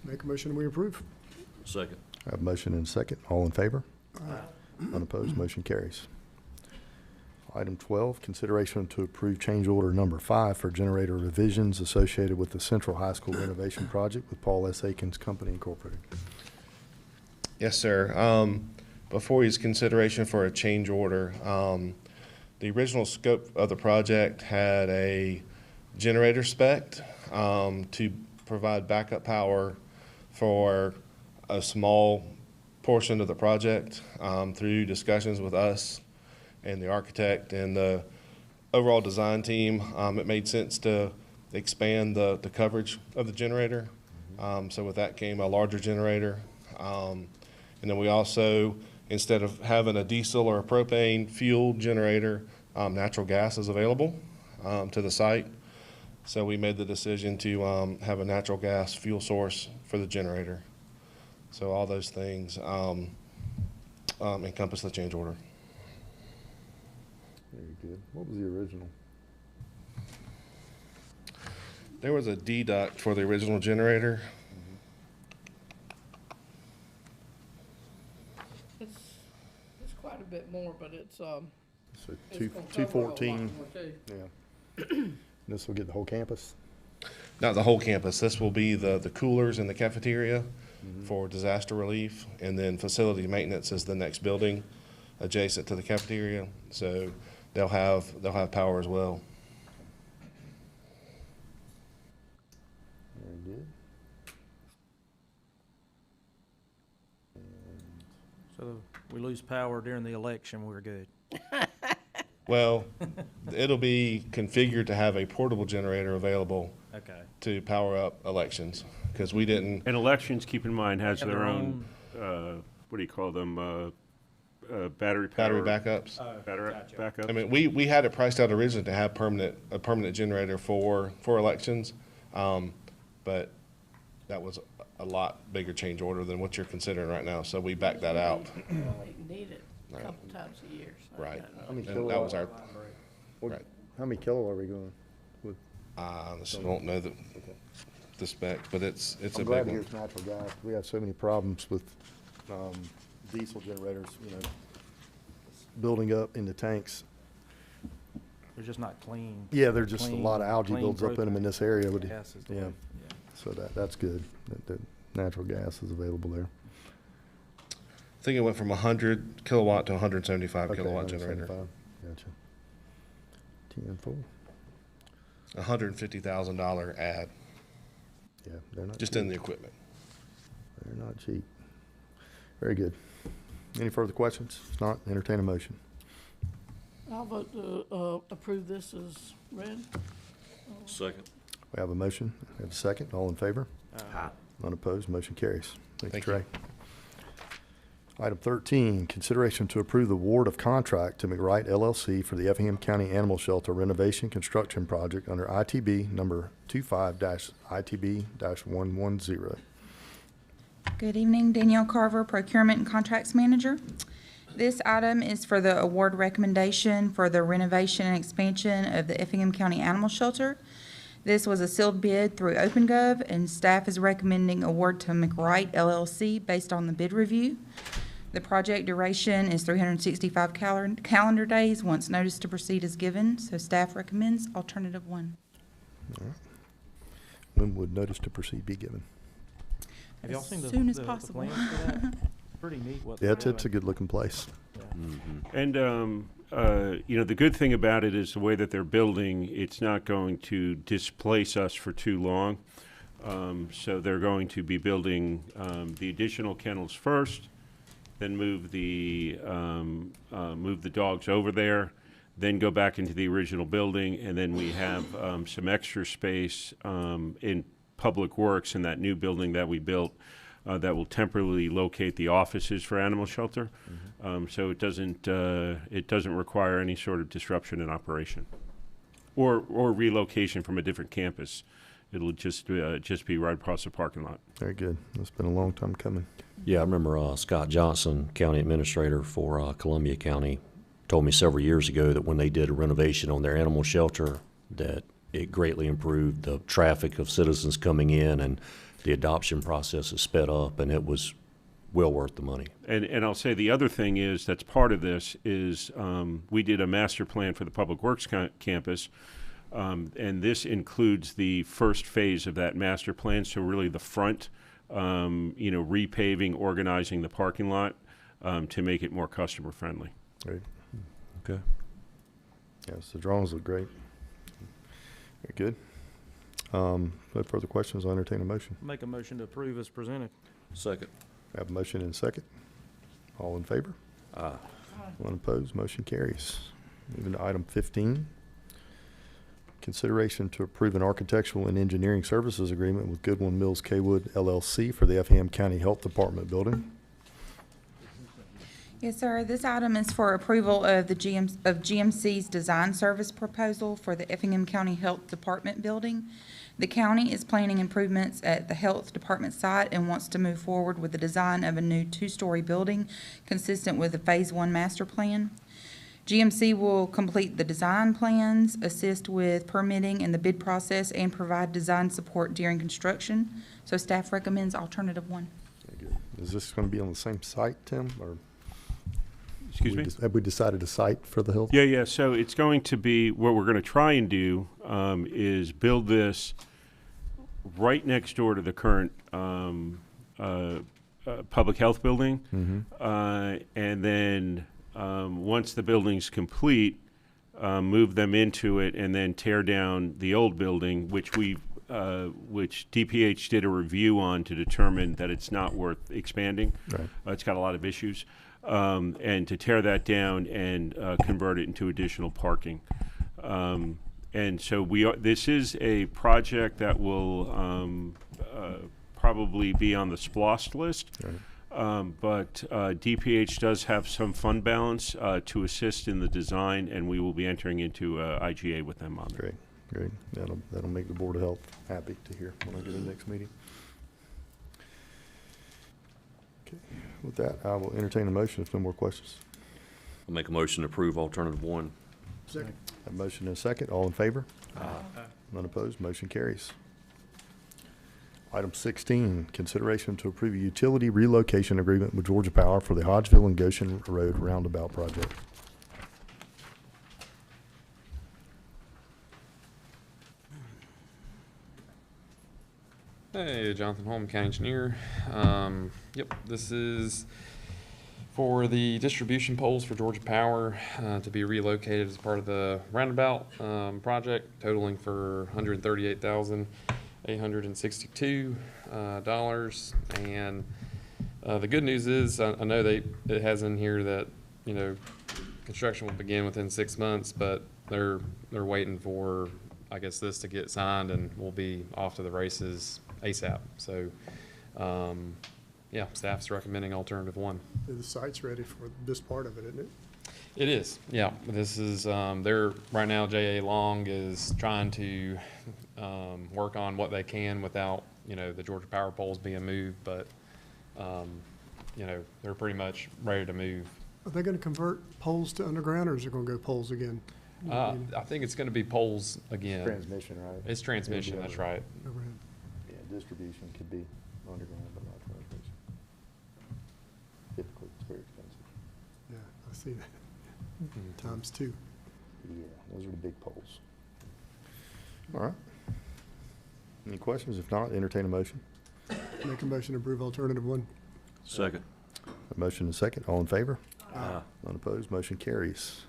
Make a motion, we approve. Second. I have a motion and a second. All in favor? Unopposed, motion carries. Item 12, consideration to approve change order number 5 for generator revisions associated with the Central High School renovation project with Paul S. Akins Company Incorporated. Yes, sir. Before you, consideration for a change order. The original scope of the project had a generator spec to provide backup power for a small portion of the project. Through discussions with us and the architect and the overall design team, it made sense to expand the coverage of the generator. So with that came a larger generator. And then we also, instead of having a diesel or a propane fuel generator, natural gas is available to the site. So we made the decision to have a natural gas fuel source for the generator. So all those things encompass the change order. Very good. What was the original? There was a deduct for the original generator. It's quite a bit more, but it's, So it's two, gonna cover a lot 214. more, too. Yeah. This will get the whole campus? Not the whole campus. This will be the coolers in the cafeteria for disaster relief, and then facility maintenance is the next building adjacent to the cafeteria. So they'll have power as well. Very good. So we lose power during the election, we're good. Well, it'll be configured to have a portable generator available Okay. to power up elections, because we didn't. And elections, keep in mind, has Have their their own, what do you call them, battery Battery power- backups. Battery Gotcha. backups? I mean, we had it priced out originally to have a permanent generator for elections, but that was a lot bigger change order than what you're considering right now, so we backed that out. You only need it a couple times a year. So Right. How many And that was our, What- right. How many kilo are we going with? I honestly don't know the spec, but it's a I'm glad big to hear one. it's natural gas. We have so many problems with diesel generators, building up in the tanks. They're just not clean. Yeah, they're just a Clean- lot of algae clean builds up in them in this area. With the- Gas is the Yeah, way- so that's good, that natural gas is available there. I think it went from 100 kilowatt to 175 Okay, kilowatt generator. 175. Gotcha. 10-4. $150,000 ad, Yeah, they're not just cheap. in the equipment. They're not cheap. Very good. Any further questions? If not, entertain a motion. I'll vote to approve this as read. Second. We have a motion, we have a second. All in favor? Unopposed, motion carries. Thank you, Thank you. Trey. Item 13, consideration to approve the award of contract to McWright LLC for the Effingham County Animal Shelter renovation construction project under ITB number 25-ITB-110. Good evening, Danielle Carver, Procurement and Contracts Manager. This item is for the award recommendation for the renovation and expansion of the Effingham County Animal Shelter. This was a sealed bid through OpenGov, and staff is recommending award to McWright LLC based on the bid review. The project duration is 365 calendar days once notice to proceed is given, so staff recommends alternative 1. All right. When would notice to proceed be given? Have y'all seen the, soon as the possible. plans for that? Pretty neat what Yeah, they're it's a doing. good looking place. And, you know, the good thing about it is the way that they're building, it's not going to displace us for too long. So they're going to be building the additional kennels first, then move the dogs over there, then go back into the original building, and then we have some extra space in Public Works in that new building that we built that will temporarily locate the offices for animal shelter. So it doesn't require any sort of disruption in operation or relocation from a different campus. It'll just be right across the parking lot. Very good. It's been a long time coming. Yeah, I remember Scott Johnson, County Administrator for Columbia County, told me several years ago that when they did a renovation on their animal shelter, that it greatly improved the traffic of citizens coming in, and the adoption process is sped up, and it was well worth the money. And I'll say the other thing is that's part of this is we did a master plan for the Public Works campus, and this includes the first phase of that master plan. So really the front, repaving, organizing the parking lot to make it more customer friendly. Great. Okay. Yes, the drawings look great. Very good. No further questions. I'll entertain a motion. Make a motion to approve as presented. Second. I have a motion and a second. All in favor? Aye. One opposed, motion carries. Moving to item 15. Consideration to approve an architectural and engineering services agreement with Goodwin Mills Kaywood LLC for the Effingham County Health Department building. Yes, sir. This item is for approval of the GMC's design service proposal for the Effingham County Health Department building. The county is planning improvements at the health department site and wants to move forward with the design of a new 2-story building consistent with the Phase 1 master plan. GMC will complete the design plans, assist with permitting and the bid process, and provide design support during construction. So staff recommends alternative 1. Very good. Is this going to be on the same site, Tim, or? Excuse me? Have we decided a site for the health? Yeah. So it's going to be, what we're going to try and do is build this right next door to the current public health building. And then once the building's complete, move them into it and then tear down the old building, which DPH did a review on to determine that it's not worth expanding. Right. It's got a lot of issues. And to tear that down and convert it into additional parking. And so this is a project that will probably be on the SPLOST list. Right. But DPH does have some fund balance to assist in the design, and we will be entering into IGA with them on that. Great. That'll make the Board of Health happy to hear when I get to the next meeting. Okay. With that, I will entertain a motion if no more questions. I'll make a motion to approve alternative 1. Second. A motion and a second. All in favor? None opposed. Motion carries. Item 16, consideration to approve a utility relocation agreement with Georgia Power for the Hodgeville and Goshen Road roundabout project. Hey, Jonathan Holm, County Engineer. Yep, this is for the distribution poles for Georgia Power to be relocated as part of the roundabout project, totaling for $138,862. And the good news is, I know it has in here that construction will begin within 6 months, but they're waiting for, I guess, this to get signed, and we'll be off to the races ASAP. So, yeah, staff's recommending alternative 1. The site's ready for this part of it, isn't it? It is, yeah. This is, they're, right now, J.A. Long is trying to work on what they can without, the Georgia Power poles being moved, but, they're pretty much ready to move. Are they gonna convert poles to underground, or is it gonna go poles again? I think it's gonna be poles again. Transmission, right? It's transmission, that's right. Overhead. Yeah, distribution could be underground, but not transmission. Typically, it's very expensive. Yeah, I see that. Times two. Yeah, those are the big poles. All right. Any questions? If not, entertain a motion. Make a motion to approve alternative one. Second. A motion and a second. All in favor? None opposed. Motion carries.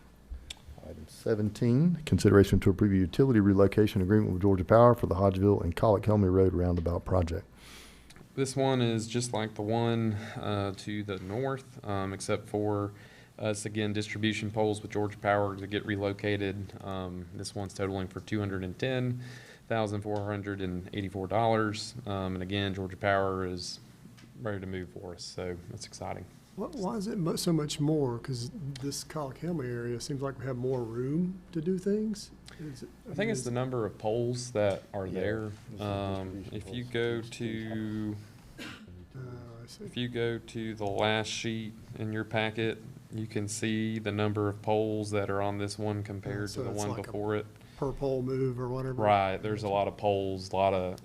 Item 17, consideration to approve a utility relocation agreement with Georgia Power for the Hodgeville and Colic-Helmy Road roundabout project. This one is just like the one to the north, except for it's again distribution poles with Georgia Power to get relocated. This one's totaling for $210,484. And again, Georgia Power is ready to move for us, so that's exciting. Why is it so much more? Because this Colic-Helmy area seems like we have more room to do things. I think it's the number of poles that are Yeah, there. it's the distribution If you poles. go to, I see. if you go to the last sheet in your packet, you can see the number of poles that are on this one compared So to the it's one like a before it. Per pole move or whatever. Right, there's a lot of poles, a lot of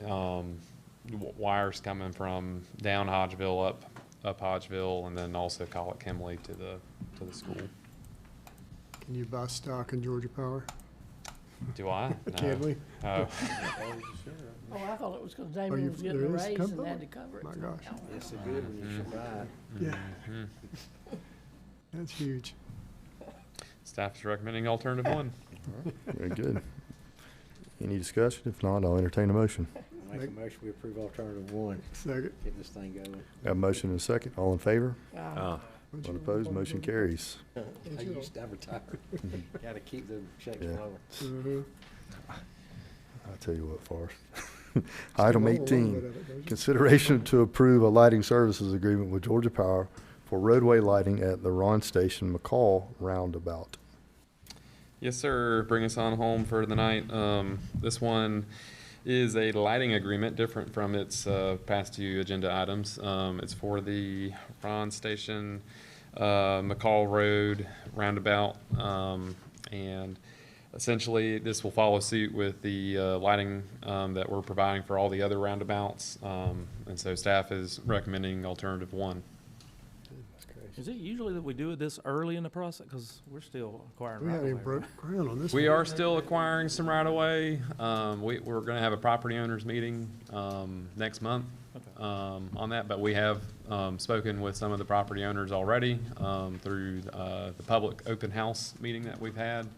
wires coming from down Hodgeville, up Hodgeville, and then also Colic-Helmy to the school. Can you buy stock in Georgia Power? Do I? Can No. we? Oh. Oh, I thought it was because Oh, Damon you- was getting a there is raise cover? and had to cover it. My gosh. It's a good when you survive. Yeah, Mhm. that's huge. Staff is recommending alternative one. Very good. Any discussion? If not, I'll entertain a motion. Make a motion, we approve alternative one. Second. Get this thing going. Have a motion and a second. All in favor? Ah. None opposed. Motion carries. I used to have retired. Gotta keep the checks Yeah. flowing. Mhm. I'll tell you what, Forrest. Item roll a little 18, bit of it, don't you? consideration to approve a lighting services agreement with Georgia Power for roadway lighting at the Ron Station McCall roundabout. Yes, sir. Bring us on home for the night. This one is a lighting agreement, different from its past two agenda items. It's for the Ron Station, McCall Road roundabout, and essentially this will follow suit with the lighting that we're providing for all the other roundabouts. And so staff is recommending alternative one. Is it usually that we do it this early in the process? Because we're still acquiring We right haven't away, even broke ground on this one. We are still acquiring some right of way. We're gonna have a property owners meeting, next month, on that, but we have, spoken with some of the property owners already, through, the public open house meeting that we've had.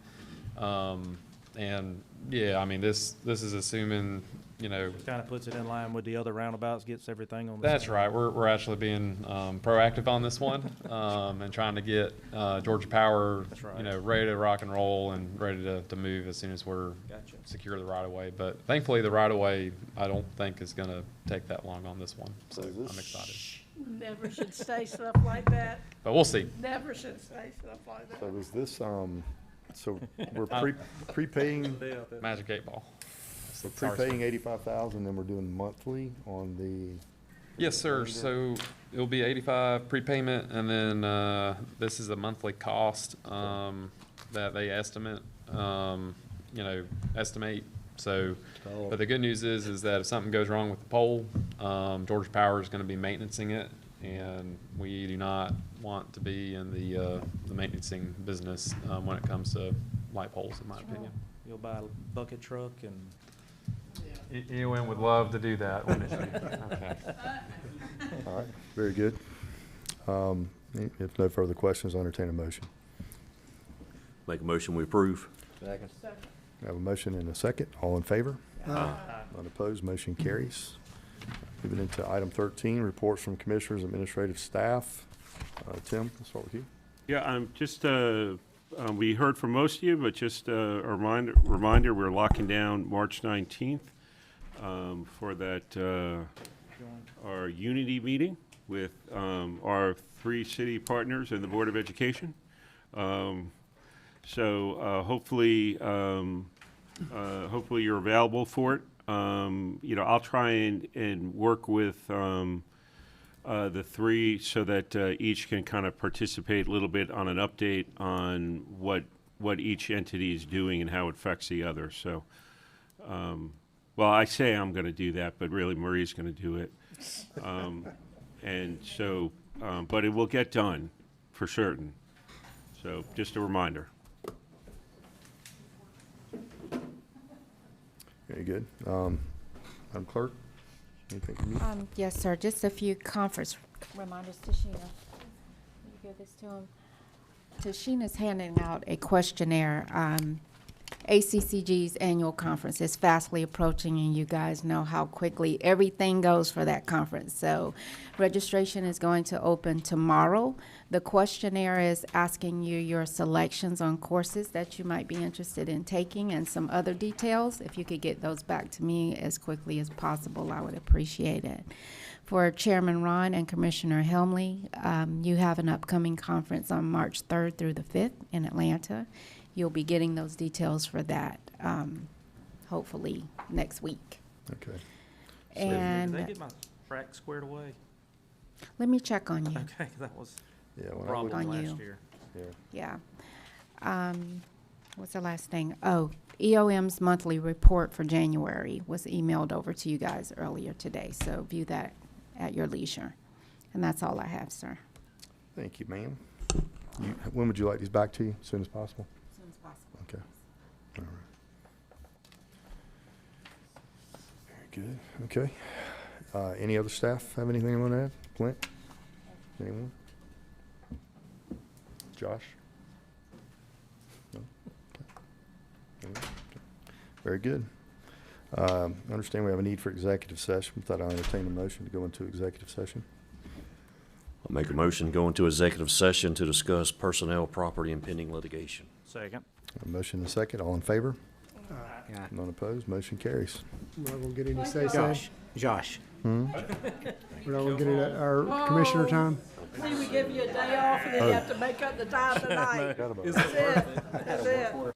And, yeah, I mean, this is assuming, Kind of puts it in line with the other roundabouts, gets everything on the. that's same- right. We're actually being proactive on this one, and trying to get Georgia Power, That's right. ready to rock and roll and ready to move as soon as we're Gotcha. secure the right of way. But thankfully, the right of way I don't think is going to take that long on this one, so So this- I'm excited. Never should say stuff like that. But we'll see. Never should say stuff like that. So is this, so we're prepaying, Magic 8 Ball. we're prepaying 85,000, then we're doing monthly on the, Yes, sir. So it'll be 85 prepayment, and then this is a monthly cost that they estimate. So, but the good news is that if something goes wrong with the pole, Georgia Power is going to be maintaining it, and we do not want to be in the maintaining business when it comes to light poles, in my opinion. You'll buy a bucket truck and. Ewan would love to do that, wouldn't she? Okay. all right, very good. If no further questions, I'll entertain a motion. Make a motion, we approve. Second. I have a motion and a second. All in favor? None opposed. Motion carries. Moving into item 13, reports from commissioners, and administrative staff. Tim, let's start with you. Yeah, we heard from most of you, but just a reminder, we're locking down March 19th for that, our Unity meeting. with our 3 city partners and the Board of Education. Hopefully, hopefully you're available for it. I'll try and work with the 3 so that each can kind of participate a little bit on an update on what each entity is doing and how it affects the other. So, well, I say I'm going to do that, but really Marie's going to do it. But it will get done for certain. So just a reminder. Very good. Madam Clerk, anything from you? Yes, sir. Just a few conference reminders to Sheena. You give this to him. So Sheena's handing out a questionnaire. ACCG's annual conference is fastly approaching, and you guys know how quickly everything goes for that conference. So registration is going to open tomorrow. The questionnaire is asking you your selections on courses that you might be interested in taking and some other details. If you could get those back to me as quickly as possible, I would appreciate it. For Chairman Ron and Commissioner Helmley, you have an upcoming conference on March 3rd through the 5th in Atlanta. You'll be getting those details for that, hopefully next week. Okay. Did they And get my frac squared away? let me check on you. Okay, that was Yeah, a when I problem On last you. year. Yeah. Yeah. What's the last thing? Oh, EOM's monthly report for January was emailed over to you guys earlier today, so view that at your leisure. And that's all I have, sir. Thank you, ma'am. When would you like these back to you? As soon as possible? As soon as possible. Okay. All right. Very good. Okay. Any other staff have anything they want to add? Clint? Anyone? Josh? No? Okay. Anyone? Okay. Very good. I understand we have a need for executive session. Thought I'd entertain a motion to go into executive session. I'll make a motion to go into executive session to discuss personnel, property, and pending litigation. Second. A motion and a second. All in favor? Yeah. None opposed. Motion carries. We're not gonna get any say-so. Josh. Hmm? We're not gonna get any of our commissioner time. See, we give you a day off and then you have to make up the time tonight. Forgot about That's it. That's it.